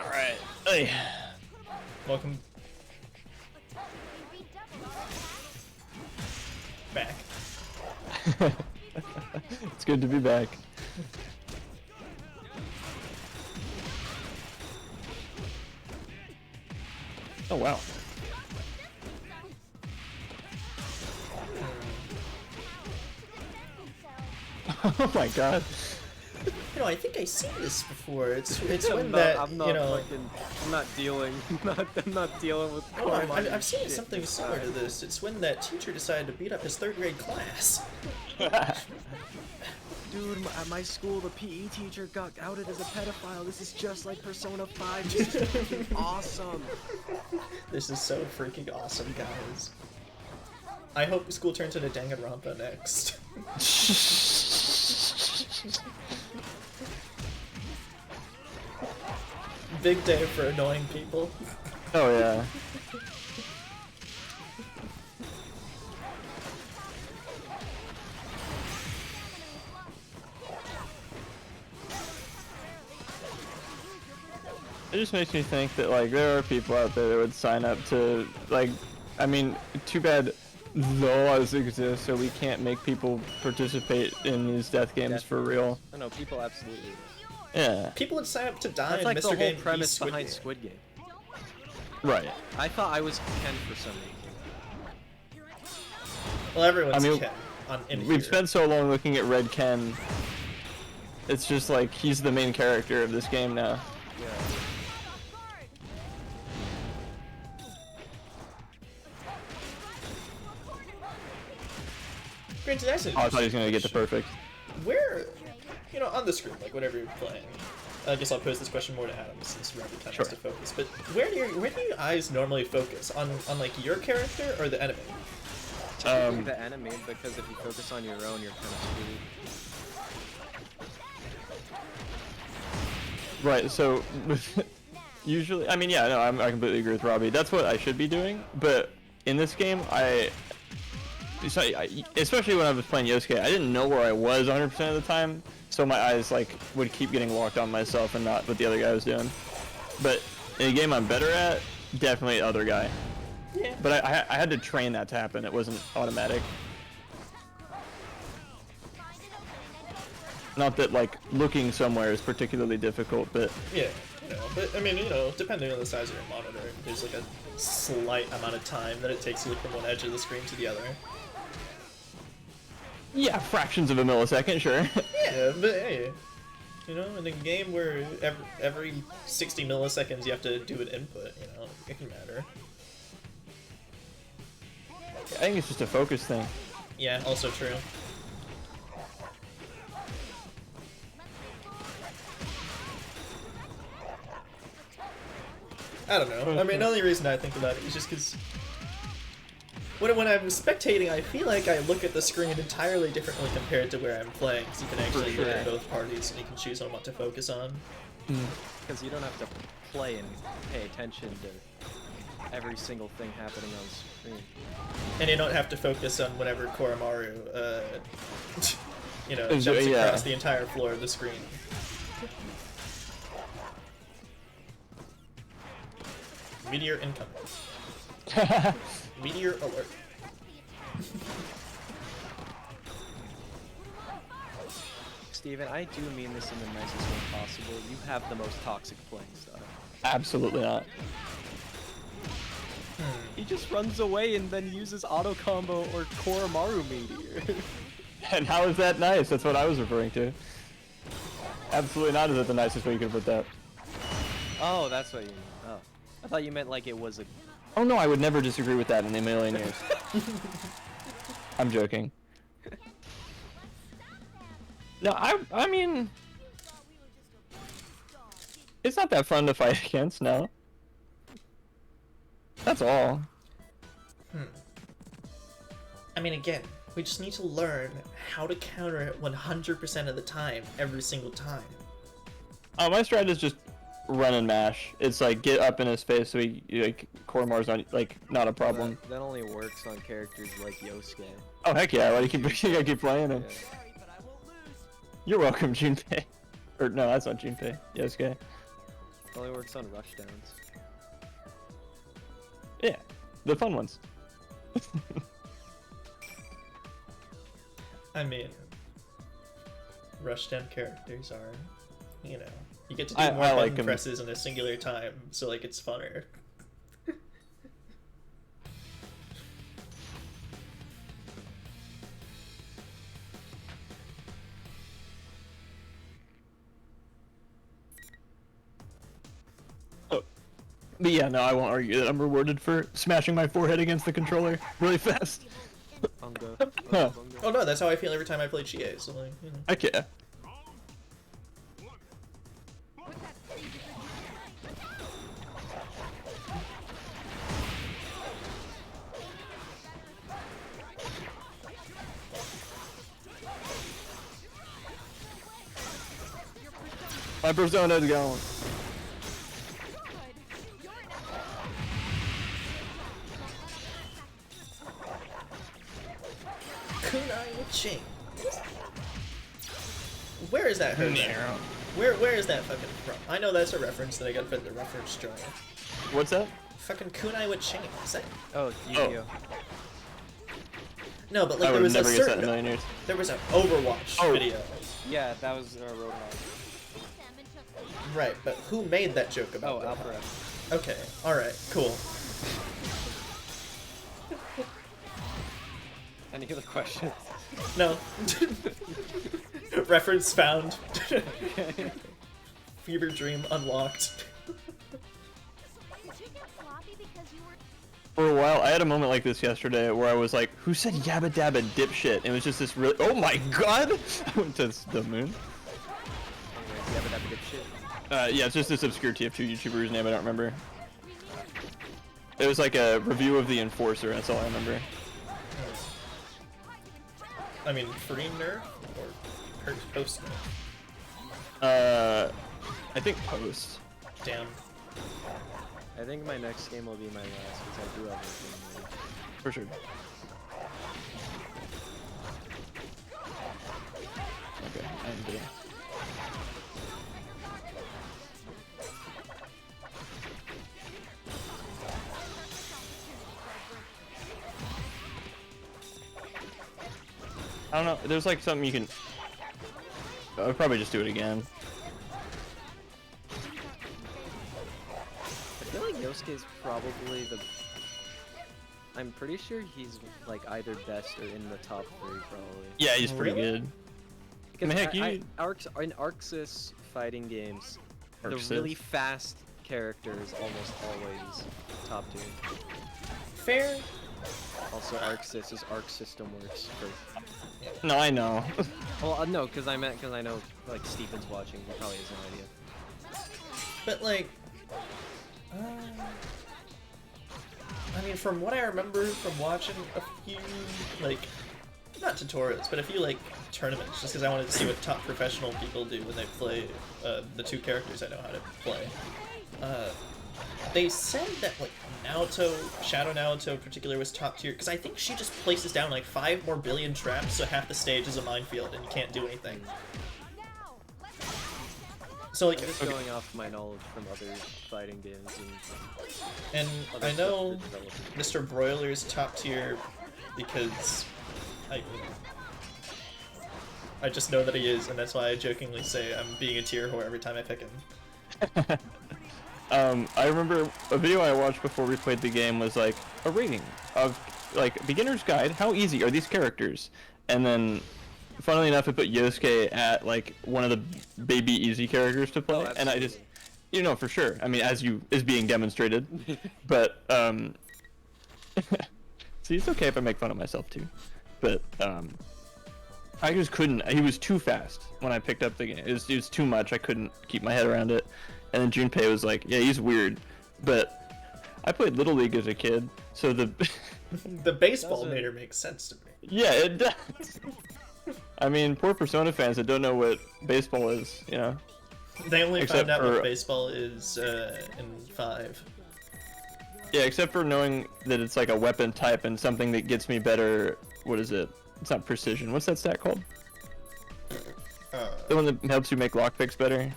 Alright. Hey. Welcome back. It's good to be back. Oh wow. Oh my god. You know, I think I've seen this before. It's when I'm that, not, I'm not you know... fucking, I'm not dealing, I'm not dealing with Hold on, Corman I've seen shit. something similar to this. It's when that teacher decided to beat up his 3rd grade class. Dude, at my school, the PE teacher got outed as a pedophile. This is just like Persona 5. This is freaking awesome. This is so freaking awesome, guys. I hope school turns into Danganronpa next. Big day for annoying people. Oh yeah. It just makes me think that like there are people out there that would sign up to like, I mean, too bad laws exist so we can't make people participate in these death games for real. I know, people absolutely. Yeah. People would sign up to die That's in like Mr. the whole Game premise Squid behind Game. Squid Game. Right. I thought I was Ken for some reason. Well, everyone's I mean, Ken in We've here. spent so long looking at Red Ken. It's just like he's the main character of this game now. Yeah. Granted, that's Oh, I thought he was gonna get the perfect. Where, you know, on the screen, like whatever you're playing. I guess I'll pose this question more to Adam since Robbie kind of Sure. has to focus. But where do your eyes normally focus on like your character or the enemy? Typically the enemy, because if you focus on your own, you're kind of screwed. Right. So usually, I mean, yeah, no, I completely agree with Robbie. That's what I should be doing. But in this game, especially when I was playing Yosuke, I didn't know where I was 100% of the time. So my eyes like would keep getting locked on myself and not what the other guy was doing. But in a game I'm better at, definitely other guy. Yeah. But I had to train that to happen. It wasn't automatic. Not that like looking somewhere is particularly difficult, but Yeah, you know, but I mean, you know, depending on the size of your monitor, there's like a slight amount of time that it takes you from one edge of the screen to the other. yeah, fractions of a millisecond, sure. Yeah, but hey, you know, in a game where every 60 milliseconds you have to do an input, you know, it can matter. I think it's just a focus thing. Yeah, also true. I don't know. I mean, the only reason I think about it is just because when I'm spectating, I feel like I look at the screen entirely differently compared to where I'm playing, because you can actually look at both parties and you can choose on what to focus on. Because you don't have to play and pay attention to every single thing happening on screen. And you don't have to focus on whenever Koromaru, Yeah. jumps across the entire floor of the screen. Meteor incoming. Meteor alert. Steven, I do mean this in the nicest way possible. You have the most toxic playing style. Absolutely not. He just runs away and then uses auto combo or Koromaru Meteor. And how is that nice? That's what I was referring to. Absolutely not is that the nicest way you could put that. Oh, that's what you mean. Oh. I thought you meant like it was a... Oh no, I would never disagree with that in a million years. I'm joking. No, I mean... It's not that fun to fight against, no. That's all. I mean, again, we just need to learn how to counter it 100% of the time, every single time. Oh, my strat is just run and mash. It's like get up in his face so he, like, Koromaru's not a problem. That only works on characters like Yosuke. Oh heck yeah, why do you keep playing him? Yeah. You're welcome, Junpei. Or no, that's not Junpei. Yosuke. It only works on rushdowns. Yeah, the fun ones. I mean, rushdown characters are, you get to do more I like button 'em. presses in a singular time, so like it's funner. But yeah, no, I won't argue that I'm rewarded for smashing my forehead against the controller really fast. Bungo. Huh. Oh no, that's how I feel every time I play Chie, so like, Heck yeah. My persona's going. Kunai with Ching. Where is that heard? Where is that fucking from? I know that's a reference that I got for the reference joint. What's that? Fucking Kunai with Ching. Is that? Oh, Yu-Gi-Oh! No, but like I there would was a never guess that in a certain. million years. There was an Overwatch video. Yeah, that was Roadhog. Right, but who made that joke about Oh, that? Alfred. Okay, alright, cool. Any other questions? No. Reference found. Fever dream unlocked. For a while, I had a moment like this yesterday where I was like, who said yabba dabba dipshit? And it was just this really, oh my god! I went to the moon. Anyways, you have a good shit. Yeah, it's just this obscure TF2 YouTuber's name, I don't remember. It was like a review of The Enforcer, that's all I remember. I mean, free nerf or post nerf? I think post. Damn. I think my next game will be my last because I do have a game. For sure. Okay, I do. I don't know, there's like something you can... I'll probably just do it again. I feel like Yosuke's probably the... I'm pretty sure he's like either best or in the top 3 probably. Yeah, he's pretty Really? good. Because heck, you- in Arxis fighting games, Arxis? the really fast character is almost always top 2. Fair, Also, ArcSys is Arc System Works. For... No, I know. Well, no, because I know like Steven's watching. He probably has no idea. But like, I mean, from what I remember from watching a few, like, not tutorials, but a few, like, tournaments, just because I wanted to see what top professional people do when they play the two characters I know how to play. They said that, like, Naoto, Shadow Naoto in particular, was top tier, because I think she just places down, like, 5 more billion traps, so half the stage is a minefield, and you can't do anything. So, like, I'm just going off my knowledge from other fighting games and other I stuff know they're developing. Mr. Broiler's top tier because I just know that he is, and that's why I jokingly say I'm being a tier whore every time I pick him. I remember a video I watched before we played the game was like a rating of like beginner's guide. How easy are these characters? And then, funnily enough, I put Yosuke at like one of the baby easy characters to play, and I just, you know, for sure. I mean, as being demonstrated, but see, it's okay if I make fun of myself too, but I just couldn't. He was too fast when I picked up the game. It was too much. I couldn't keep my head around it. And then Junpei was like, yeah, he's weird. But I played Little League as a kid, so the the baseball meter makes sense to me. Yeah, it does. I mean, poor Persona fans that don't know what baseball is, you know? They only Except found out for- what baseball is in 5. Yeah, except for knowing that it's like a weapon type and something that gets me better. What is it? It's not precision. What's that stat called? The one that helps you make lockpicks better?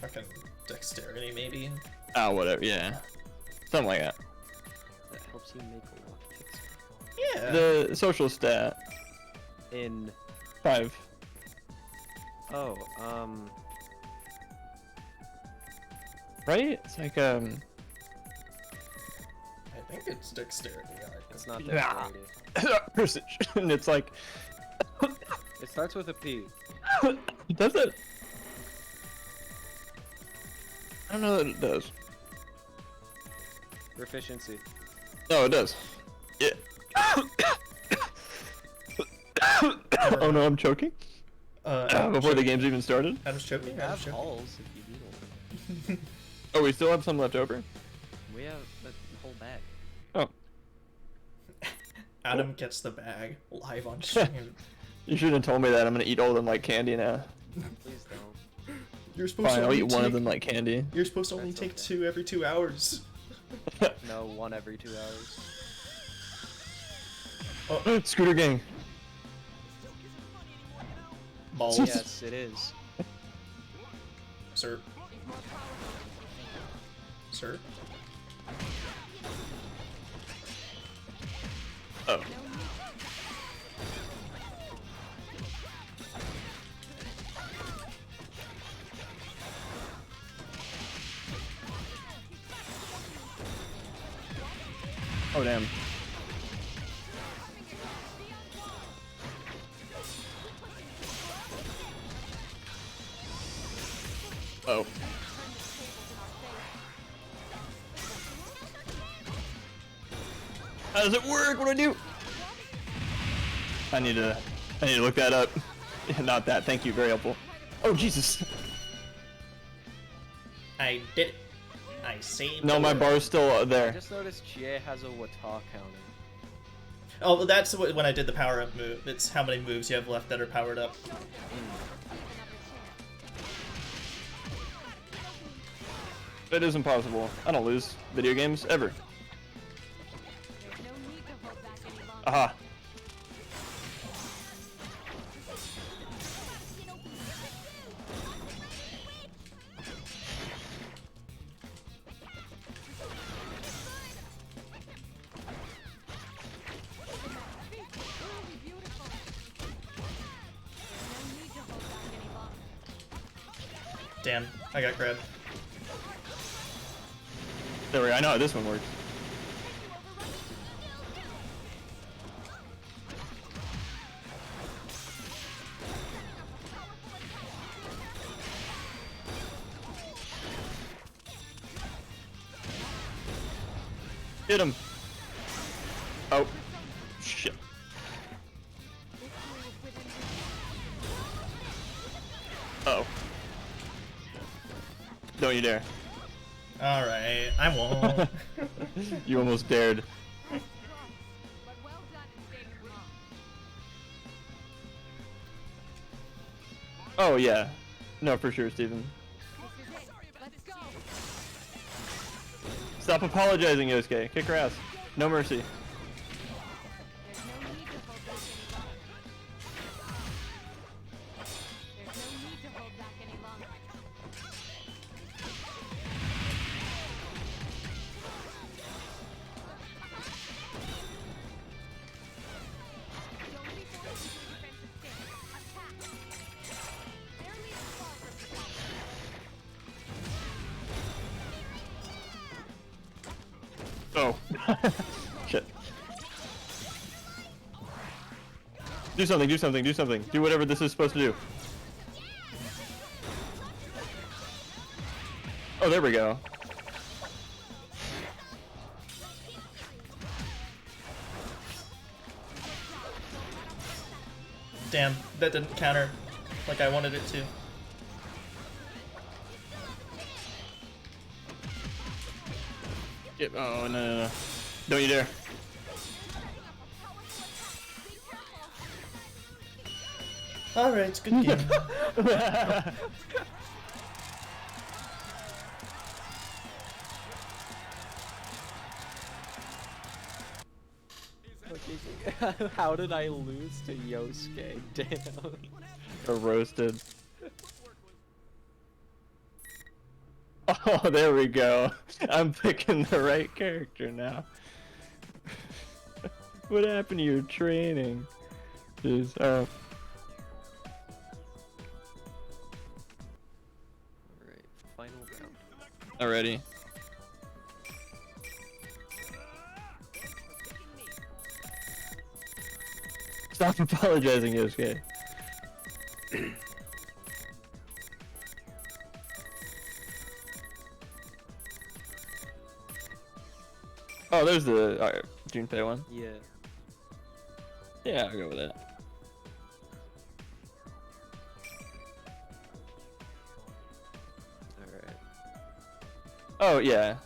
Fucking dexterity, maybe? Oh, whatever, yeah. Something like that. That helps you make a lock picks. Yeah. The social stat. In 5. oh, Right? It's like, I think it's dexterity. it's not Nah. dexterity. precision. It's like, It starts with a P. does it? I don't know that it does. Proficiency. No, it does. Yeah. Oh no, I'm choking? Before the game's even started? Adam's choking? We Adam's have choking. balls if you need them. Oh, we still have some left over? We have the whole bag. Oh. Adam gets the bag live on stream. You should have told me that. I'm gonna eat all of them like candy now. Please don't. You're supposed Fine, to I'll only eat one of take- them like candy. You're supposed to only That's take okay. 2 every 2 hours. No, 1 every 2 hours. Scooter gang. Balls. Yes, it is. Sir. Sir? Oh. Oh damn. Oh. How does it work? What do I do? I need to look that up. Not that. Thank you. Very helpful. Oh Jesus. I did it. I saved No, the my world. bar's still I there. just noticed Chie has a Wata counter. Oh, well, that's when I did the power-up move. It's how many moves you have left that are powered up. It is impossible. I don't lose video games ever. Aha. Damn, I got grabbed. There we go. I know how this one works. Hit him. shit. Oh. Don't you dare. Alright, I won't. You almost dared. But well done in staying calm. Oh yeah. No, for sure, Steven. This is it. Let's go. Stop apologizing, Yosuke. Kick her ass. No mercy. There's no need to hold back any longer. There's no need to hold back any longer. Don't be forced to the defensive stance. Attack. Barely a fall from the Oh. Shit. Do something, do something, do something. Do whatever this is supposed to do. Oh, there we go. Damn, that didn't counter like I wanted it to. Yep. Oh, no. Don't you dare. Alright, it's a good game. Okay, how did I lose to Yosuke? Damn. Or roasted. Oh, there we go. I'm picking the right character now. What happened to your training? Jeez. Alright, final round. Already. Stop apologizing, Yosuke. Oh, there's the Junpei one. Yeah. Yeah, I'll go with that. Alright. Oh, yeah.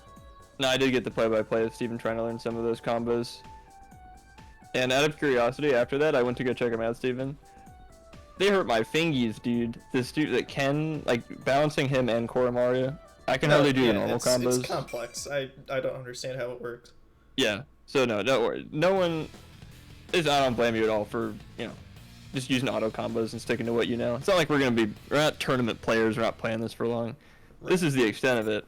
No, I did get the play-by-play of Steven trying to learn some of those combos. And out of curiosity, after that, I went to go check them out, Steven. They hurt my fingies, dude. This dude that Ken, like, balancing him and Koromaru, I can hardly do the normal combos. It's complex. I don't understand how it works. Yeah, so no, don't worry. No one is, I don't blame you at all for, you know, just using auto combos and sticking to what you know. It's not like we're not tournament players, we're not playing this for long. This is the extent of it.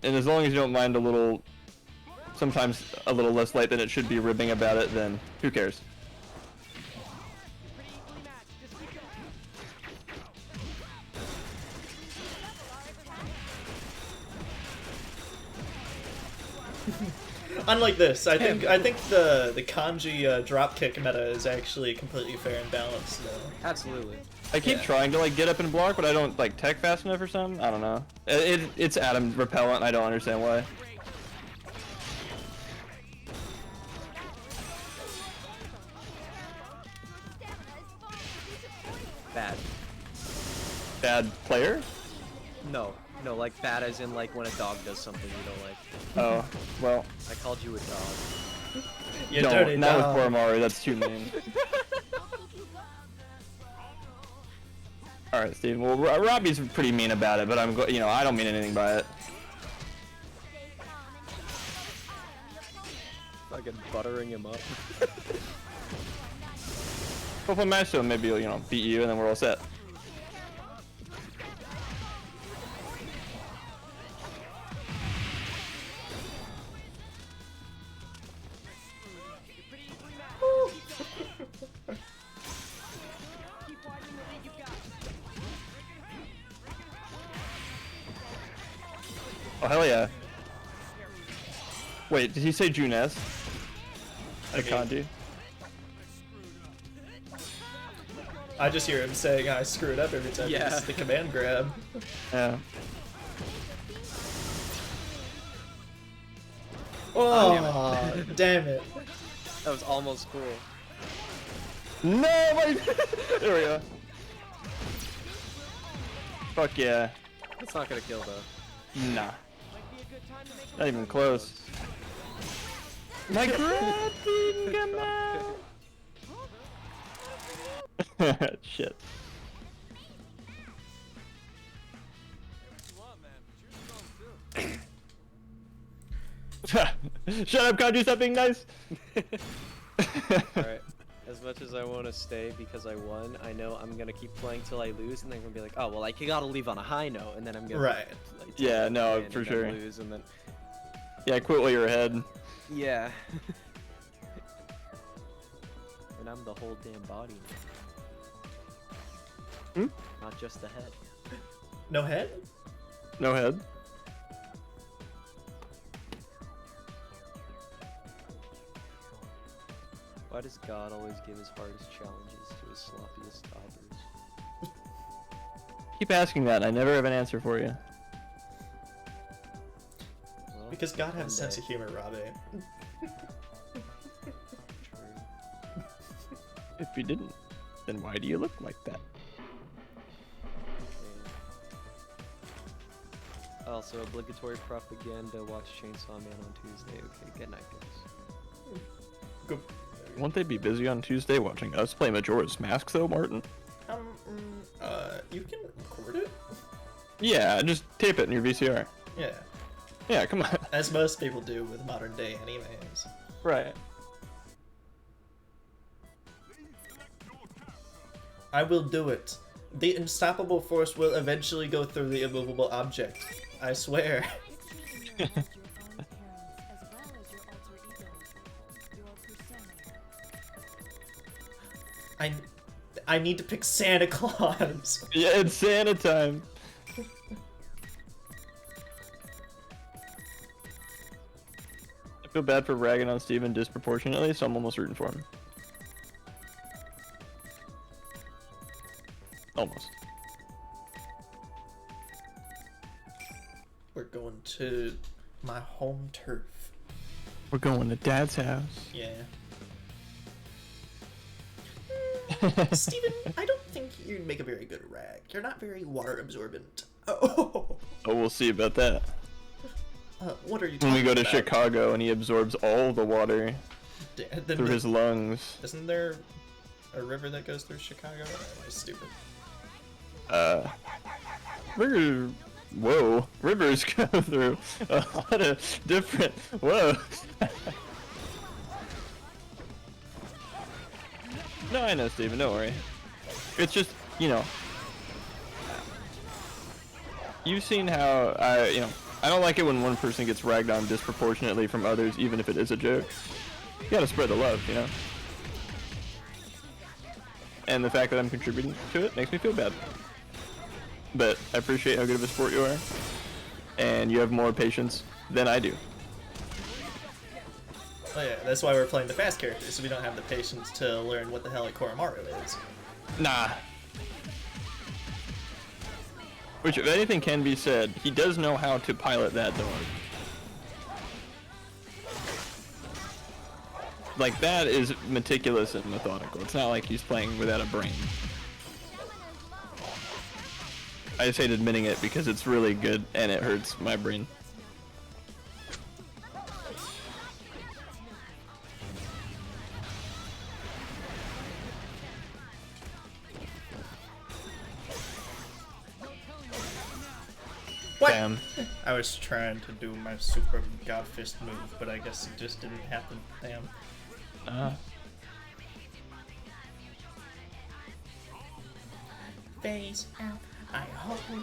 And as long as you don't mind a little, sometimes a little less light than it should be ribbing about it, then who cares? Unlike this, I think the kanji dropkick meta is actually completely fair and balanced though. Absolutely. I keep trying to like get up and block, but I don't like tech fast enough or something. I don't know. It's Adam repellent. I don't understand why. Bad player? No, like bad as in like when a dog does something you don't like. Oh, well. I called you a dog. You No, dirty not with dog. Koromaru, that's too mean. Alright, Steve. Well, Robbie's pretty mean about it, but I don't mean anything by it. Fucking buttering him up. Hopefully match to him, maybe he'll, beat you and then we're all set. Oh, hell yeah. Wait, did he say Junes? I kanji? I just hear him saying I screw it up every time he uses the command grab. Yeah. Oh, damn it. That was almost cool. No, my... There we go. Fuck yeah. It's not gonna kill though. Nah. Not even close. My grabbing command. Shit. Shut up, Kanju, stop being nice. Alright. As much as I want to stay because I won, I know I'm gonna keep playing till I lose, and then I'm gonna be like, oh well, like you gotta leave on a high note, and then I'm gonna Right. Like, Yeah, no, win for and then sure. lose, and then Yeah, quit while you're ahead. yeah. And I'm the whole damn body now. Hmm? Not just the head. No head? No head. Why does God always give his hardest challenges to his sloppiest toppers? Keep asking that. I never have an answer for you. Well, Because God has a one sense day. of humor, Robbie. True. If you didn't, then why do you look like that? Okay. Also, obligatory propaganda. Watch Chainsaw Man on Tuesday. Okay, good night, guys. Go. Won't they be busy on Tuesday watching us play Majora's Mask though, Martin? You can record it? Yeah, just tape it in your VCR. Yeah. Yeah, come on. As most people do with modern day animes. Right. I will do it. The unstoppable force will eventually go through the immovable object. I swear. Picture in your head your own appearance as well as your alter ego, your persona. I need to pick Santa Claus. Yeah, it's Santa time. I feel bad for ragging on Steven disproportionately, so I'm almost rooting for him. Almost. We're going to my home turf. We're going to Dad's house. Yeah. Steven, I don't think you'd make a very good rag. You're not very water absorbent. Oh, Oh, we'll see about that. what are you When talking we go to about? Chicago and he absorbs all the water Then through his lungs. Isn't there a river that goes through Chicago? Or am I stupid? River, whoa, rivers go through a lot of different, whoa. No, I know, Steven, don't worry. It's just, you know, you've seen how, I don't like it when one person gets ragged on disproportionately from others, even if it is a joke. You gotta spread the love, you know? And the fact that I'm contributing to it makes me feel bad. But I appreciate how good of a sport you are, and you have more patience than I do. Oh yeah, that's why we're playing the fast characters, so we don't have the patience to learn what the hell a Koromaru is. Nah. Which, if anything can be said, he does know how to pilot that dog. Like, that is meticulous and methodical. It's not like he's playing without a brain. I just hate admitting it because it's really good and it hurts my brain. What? Damn. I was trying to do my super God Fist move, but I guess it just didn't happen. Damn. Face out. I hope you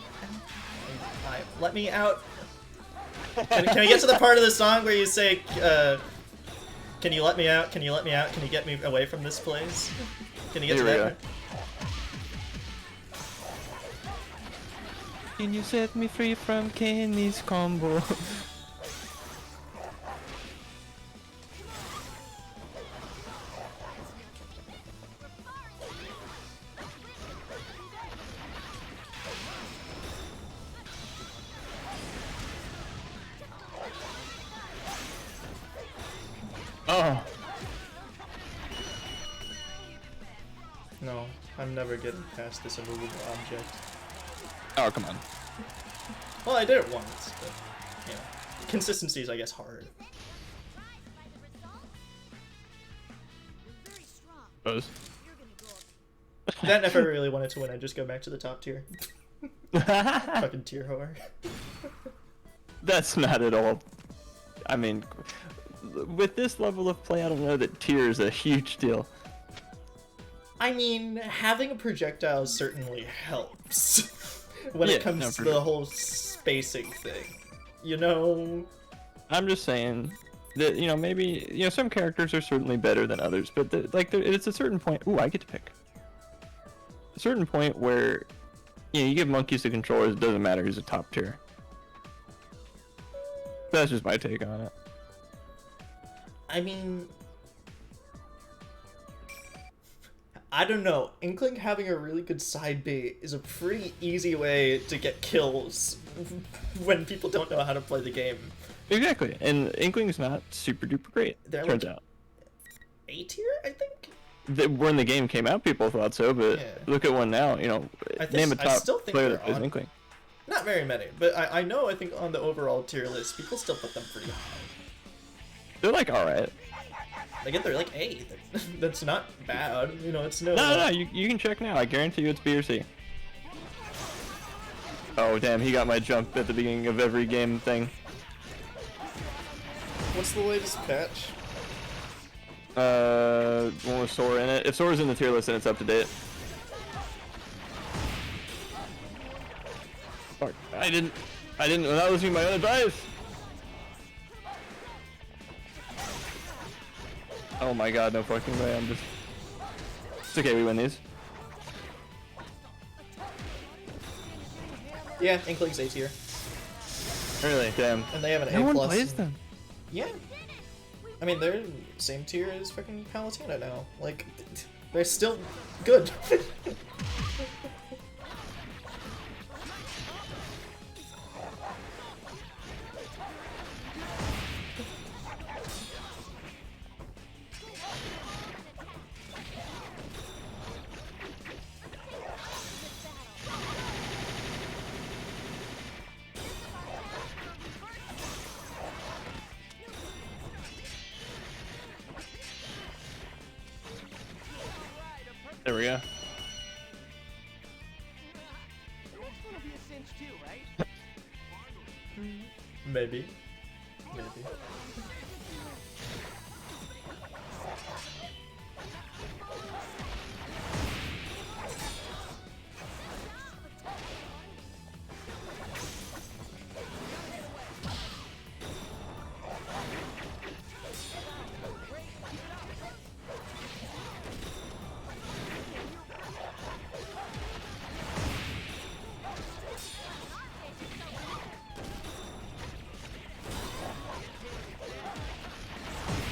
let me out. Can we get to the part of the song where you say, can you let me out? Can you let me out? Can you get me away from this place? Can you get Here to we that? go. Can you set me free from Kenny's combo? Oh. I'm never getting past this immovable object. Oh, come on. Well, I did it once, but, you know, consistency is, I guess, hard. Buzz. Then if I really wanted to win, I'd just go back to the top tier. Fucking tier whore. That's not at all. I mean, with this level of play, I don't know that tier is a huge deal. I mean, having a projectile certainly helps when Yeah, it comes no, to for the sure. whole spacing thing. You know? I'm just saying that, you know, maybe, you know, some characters are certainly better than others, but it's a certain point. Ooh, I get to pick. A certain point where, you know, you give monkeys the controllers, it doesn't matter who's a top tier. That's just my take on it. I mean, I don't know. Inkling having a really good side B is a pretty easy way to get kills when people don't know how to play the game. Exactly, and Inkling's not super duper great, They're turns like- out. A tier, I think? When the game came out, people thought so, but Yeah. look at one now, you know, I think- name a I top still think player they're that plays on- Inkling. Not very many, but I know I think on the overall tier list, people still put them pretty high. They're like, alright. Like, if they're like A, that's not bad. You know, it's no... No, you can check now. I guarantee you it's B or C. Oh, damn, he got my jump at the beginning of every game thing. What's the latest patch? One with Sora in it. If Sora's in the tier list, then it's up to date. Fuck, I didn't without listening to my own advice. Oh my god, no fucking way, it's okay, we win these. Yeah, Inkling's A tier. Really, damn. And they have an No A+. one plays them. Yeah. I mean, they're same tier as fucking Palutena now. Like, they're still good. There we go. Maybe. Maybe.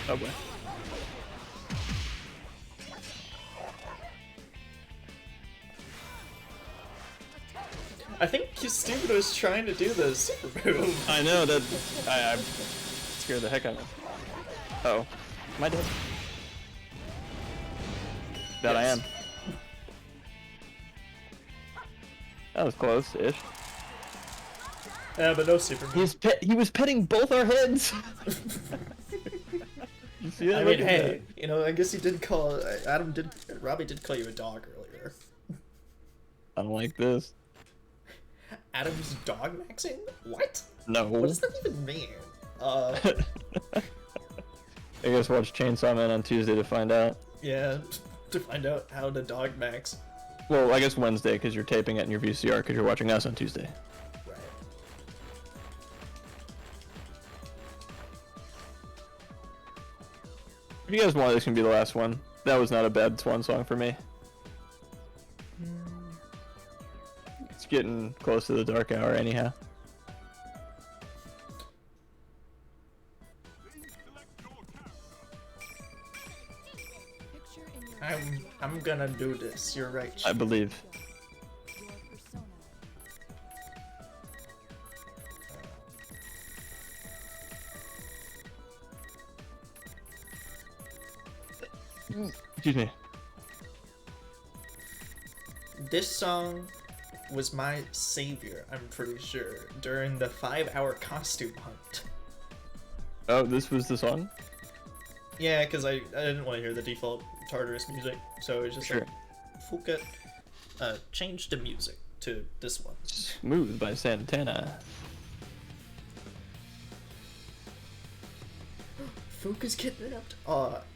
Oh boy. I think Stupid was trying to do the super move. I know that I scared the heck out of me. Uh-oh. Am I dead? That I Yes. am. That was close-ish. Yeah, but no super move. He was petting both our heads. You see that? I Look mean, at hey, you know, I guess he did call... Robbie did call you a dog earlier. that. I don't like this. Adam's dog maxing? What? No. What does that even mean? I guess watch Chainsaw Man on Tuesday to find out. Yeah, to find out how to dog max. Well, I guess Wednesday because you're taping it in your VCR because you're watching us on Tuesday. Right. If you guys want, this can be the last one. That was not a bad swan song for me. It's getting close to the dark hour anyhow. Picture in your head I'm gonna do this. You're right. I believe. your persona. Excuse me. This song was my savior, I'm pretty sure, during the 5-hour costume hunt. Oh, this was the song? Yeah, because I didn't want to hear the default Tartarus music, so it was just Sure. like, Fuka, change the music to this one. Smooth by Santana. Fuka's kidnapped.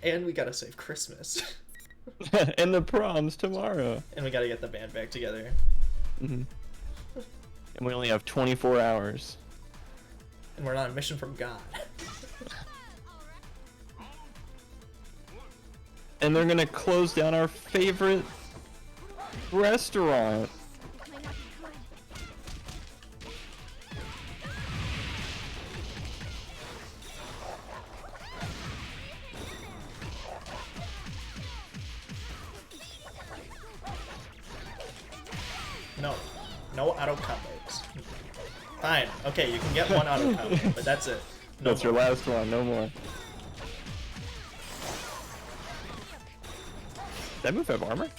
And we gotta save Christmas. And the prom's tomorrow. And we gotta get the band back together. hmm And we only have 24 hours. And we're on a mission from God. And they're gonna close down our favorite restaurant. No. No auto combos. Fine. Okay, you can get one auto combo, but that's it. No That's your more. last one, no more. Does that move have armor?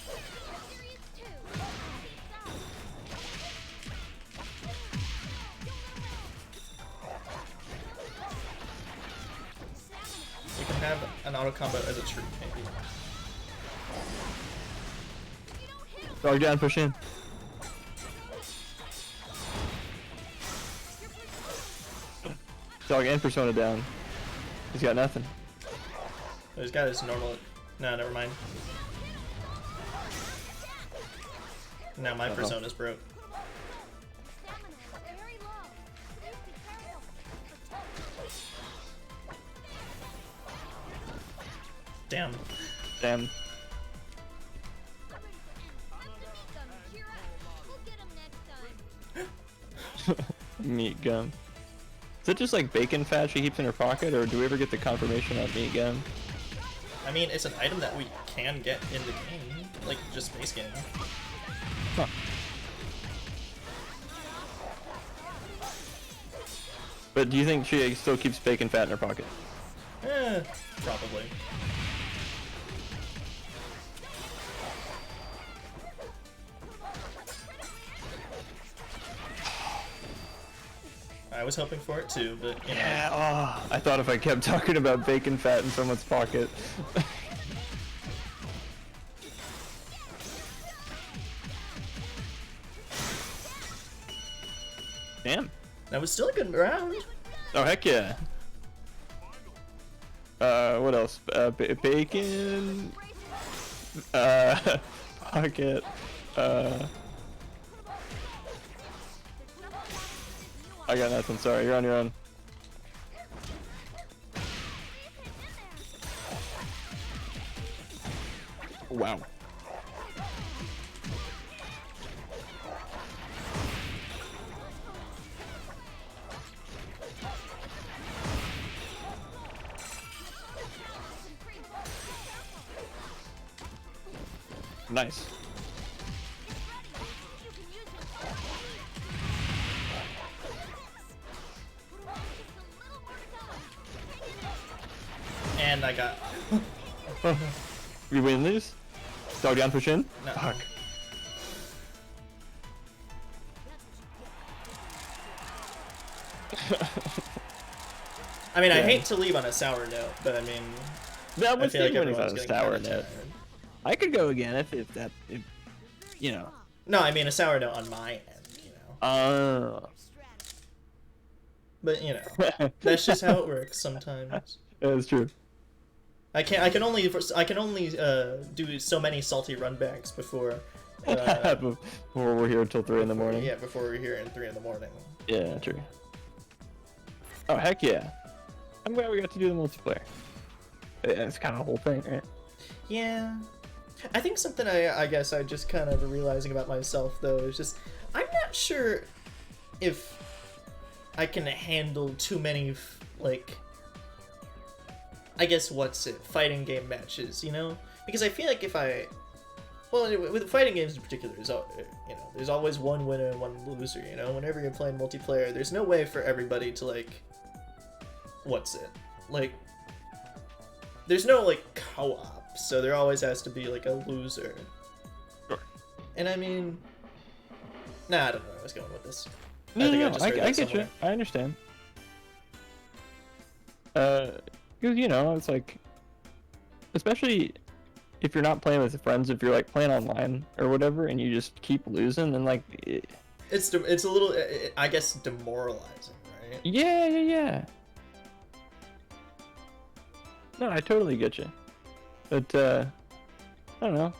You can have an auto combo as a treat, maybe. Dog down, push in. Dog and Persona down. He's got nothing. He's got his normal. No, never mind. Now my persona's broke. Damn. Damn. Meat gum. Is it just like bacon fat she keeps in her pocket, or do we ever get the confirmation on meat gum? I mean, it's an item that we can get in the game, like just base game. Huh. But do you think she still keeps bacon fat in her pocket? Probably. I was hoping for it too, but you know. Yeah, oh, I thought if I kept talking about bacon fat in someone's pocket. Damn. That was still a good round. Oh, heck yeah. What else? Bacon. Pocket. I got nothing, sorry, you're on your own. Wow. Nice. And I got. We win these? Dog down, push in? No. Fuck. I mean, I Yeah. hate to leave on a sour note, but I mean, That I was feel like the when everyone's on a getting sour kinda note. tired. I could go again if you know. No, I mean a sour note on my end, you know. But you know, that's just how it works sometimes. That's true. I can only do so many salty runbacks before. Before we're here until 3 in the morning. Yeah, before we're here at 3 in the morning. Yeah, true. Oh, heck yeah. I'm glad we got to do the multiplayer. That's kind of the whole thing, right? Yeah. I think something I guess I just kind of realizing about myself though is just I'm not sure if I can handle too many like I guess fighting game matches, you know? Because I feel like if with fighting games in particular, there's always one winner and one loser, you know? Whenever you're playing multiplayer, there's no way for everybody to there's no co-op, so there always has to be a loser. Sure. And I mean, nah, I don't know where I was going with this. No, think I no, just heard that I get you. somewhere. I understand. Because you know, it's like, especially if you're not playing with friends, if you're like playing online or whatever, and you just keep losing, then like, It's a little, I guess, demoralizing, right? yeah. No, I totally get you. But I don't know.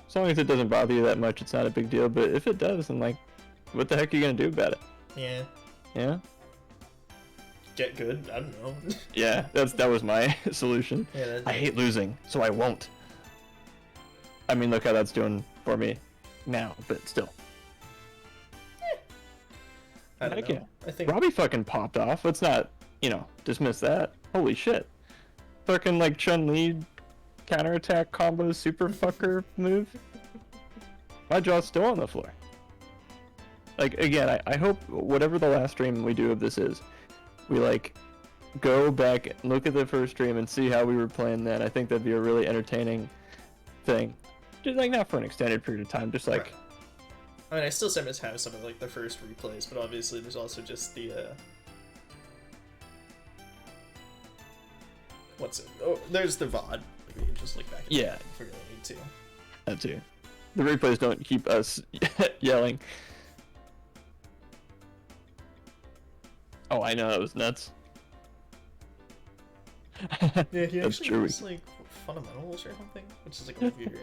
As long as it doesn't bother you that much, it's not a big deal. But if it does, then like, what the heck are you gonna do about it? Yeah. Yeah. Get good. I don't know. Yeah, that was my solution. Yeah. I hate losing, so I won't. I mean, look how that's doing for me now, but still. I don't Heck know. yeah. I think. Robbie fucking popped off. Let's not, dismiss that. Holy shit. Fucking like Chun-Li counterattack combo super fucker move. My jaw's still on the floor. Like, again, I hope whatever the last stream we do of this is, we like go back and look at the first stream and see how we were playing then. I think that'd be a really entertaining thing. Just like not for an extended period of time, just like Right. I mean, I still sometimes have some of like the first replays, but obviously there's also just the what's it? Oh, there's the VOD. Like, we can just look back at Yeah. that if we really need to. that too. The replays don't keep us yelling. Oh, I know, that was nuts. Yeah, he That's actually true. has like fundamentals or something, which is like a weird.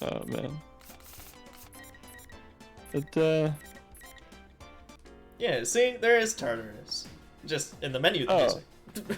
Oh man. But Yeah, see, there is Tartarus. Just in the menu of the Oh. music.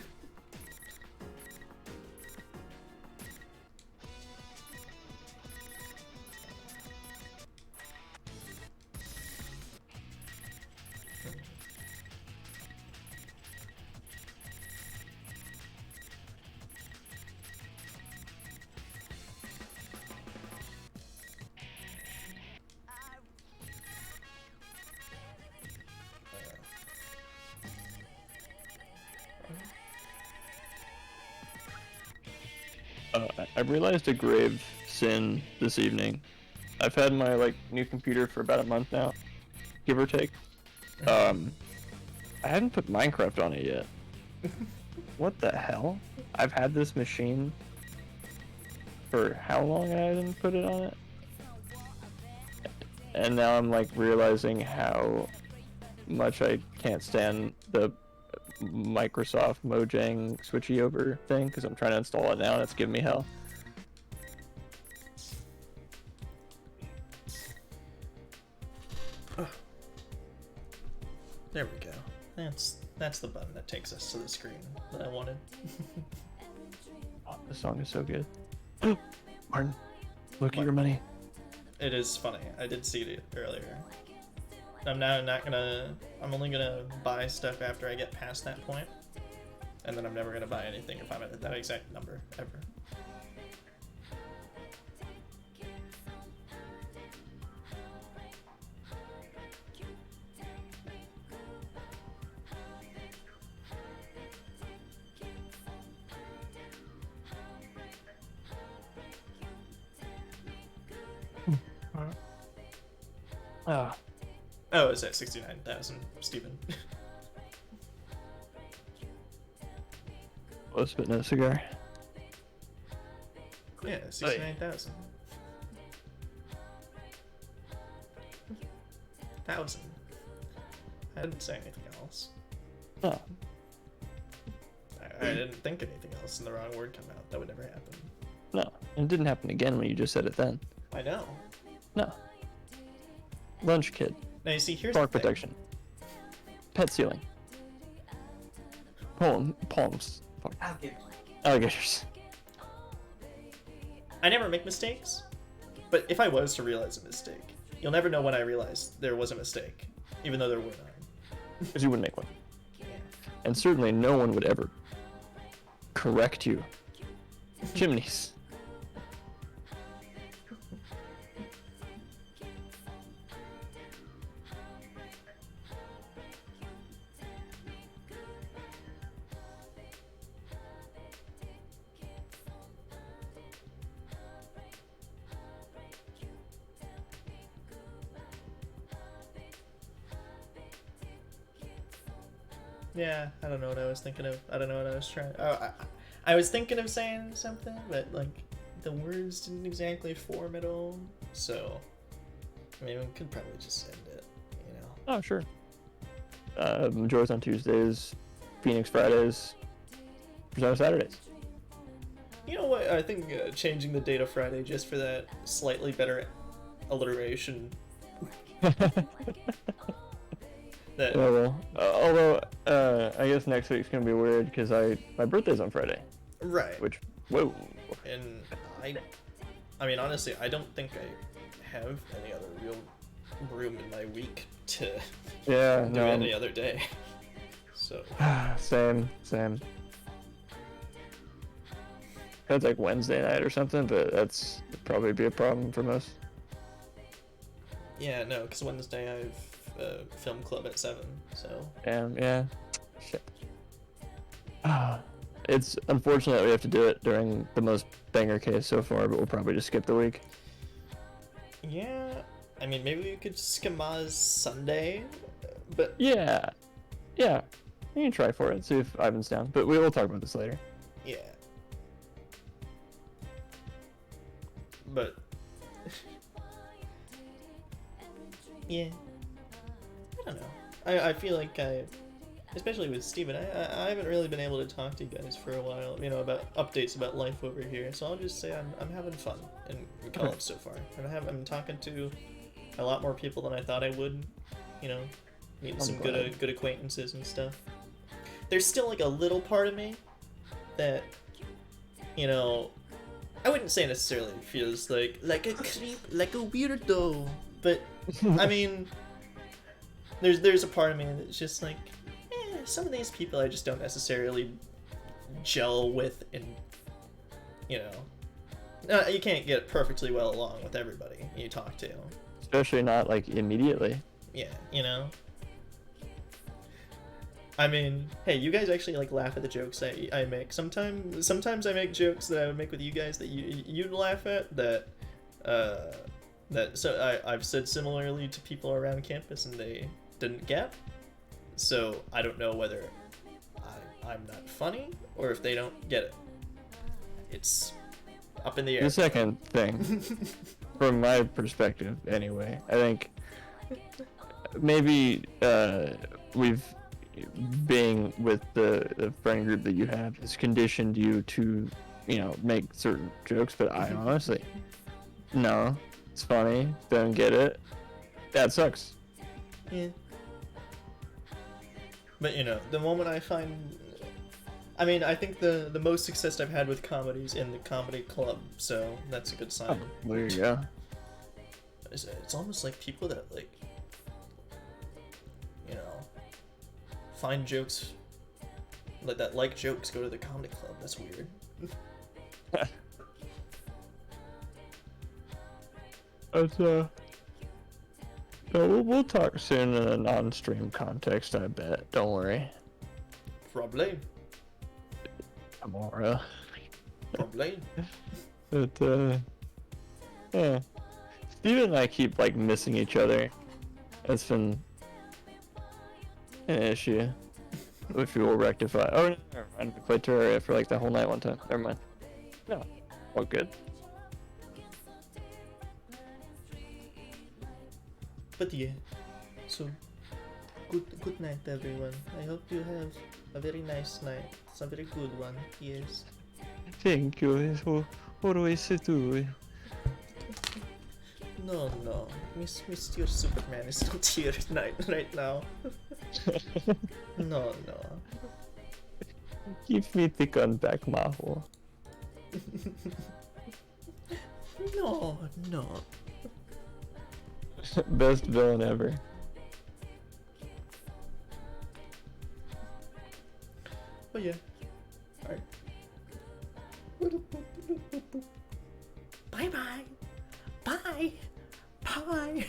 I realized a grave sin this evening. I've had my like new computer for about a month now, give or take. I haven't put Minecraft on it yet. What the hell? I've had this machine for how long and I didn't put it on it? And now I'm like realizing how much I can't stand the Microsoft Mojang switchy over thing because I'm trying to install it now and it's giving me hell. There we go. That's the button that takes us to the screen that I wanted. Oh, this song is so good. Martin, look at your money. It is funny. I did see it earlier. I'm now not gonna. I'm only gonna buy stuff after I get past that point, and then I'm never gonna buy anything if I'm at that exact number ever. Oh, it's at 69,000, Steven. Let's spit in a cigar. Yeah, 69,000. 1,000. I didn't say anything else. Oh, I didn't think anything else, and the wrong word come out. That would never happen. no. It didn't happen again when you just said it then. I know. No. Lunch kid. Now you see, here's Spark the thing. protection. Pet ceiling. Palms. Fuck. Alligators. I never make mistakes, but if I was to realize a mistake, you'll never know when I realized there was a mistake, even though there were none. Because you wouldn't make one. And certainly no one would ever correct you. Chimneys. Yeah, I don't know what I was thinking of. I don't know what I was trying. I was thinking of saying something, but like the words didn't exactly form at all. So, I mean, we could probably just end it, you know. Oh, sure. Joy's on Tuesdays, Phoenix Fridays, Persona Saturdays. You know what? I think changing the date of Friday just for that slightly better alliteration. That Yeah, well, although I guess next week's gonna be weird because my birthday's on Friday, right. which whoa. And I mean, honestly, I don't think I have any other real room in my week to Yeah, do no, any other day. So same. That's like Wednesday night or something, but that's probably be a problem for most. yeah, no, because Wednesday I have film club at 7. So Yeah. Shit. It's unfortunate we have to do it during the most banger case so far, but we'll probably just skip the week. yeah, I mean, maybe we could schemaz Sunday, but Yeah. You can try for it, see if Ivan's down, but we will talk about this later. yeah. But yeah, I don't know. I feel like especially with Steven, I haven't really been able to talk to you guys for a while, you know, about updates about life over here. So I'll just say I'm having fun in college so far. I'm talking to a lot more people than I thought I would, you know, meeting some glad. good acquaintances and stuff. There's still like a little part of me that, you know, I wouldn't say necessarily feels like a creep, like a weirdo, but I mean, there's a part of me that's just like, some of these people I just don't necessarily gel with, and you know, you can't get perfectly well along with everybody you talk to. Especially not like immediately. Yeah, you know. I mean, hey, you guys actually like laugh at the jokes I make. Sometimes I make jokes that I would make with you guys that you'd laugh at. I've said similarly to people around campus and they didn't get. So I don't know whether I'm not funny or if they don't get it. It's up in the air. The second thing, from my perspective anyway, I think maybe we've being with the friend group that you have has conditioned you to, you know, make certain jokes, but I honestly, no, it's funny, don't get it, that sucks. Yeah. But you know, the moment I I mean, I think the most success I've had with comedy is in the comedy club, so that's a good sign. There you go. It's almost like people that like, you know, find jokes like jokes go to the comedy club. That's weird. But no, we'll talk soon in a non-stream context, I bet. Don't worry. Probably. Tomorrow. Probably. But yeah. Steven and I keep like missing each other. It's been an issue, which we will rectify. Oh, no, never mind. We played Terraria for like the whole night one time. Never mind. No, all good. But yeah, so good night everyone. I hope you have a very nice night. It's a very good one. Yes. Thank you. It's always do. No, Mr. Superman is not here right now. No. Give me the gun back, Maho. No. Best villain ever. But yeah. Alright. Bye. Bye.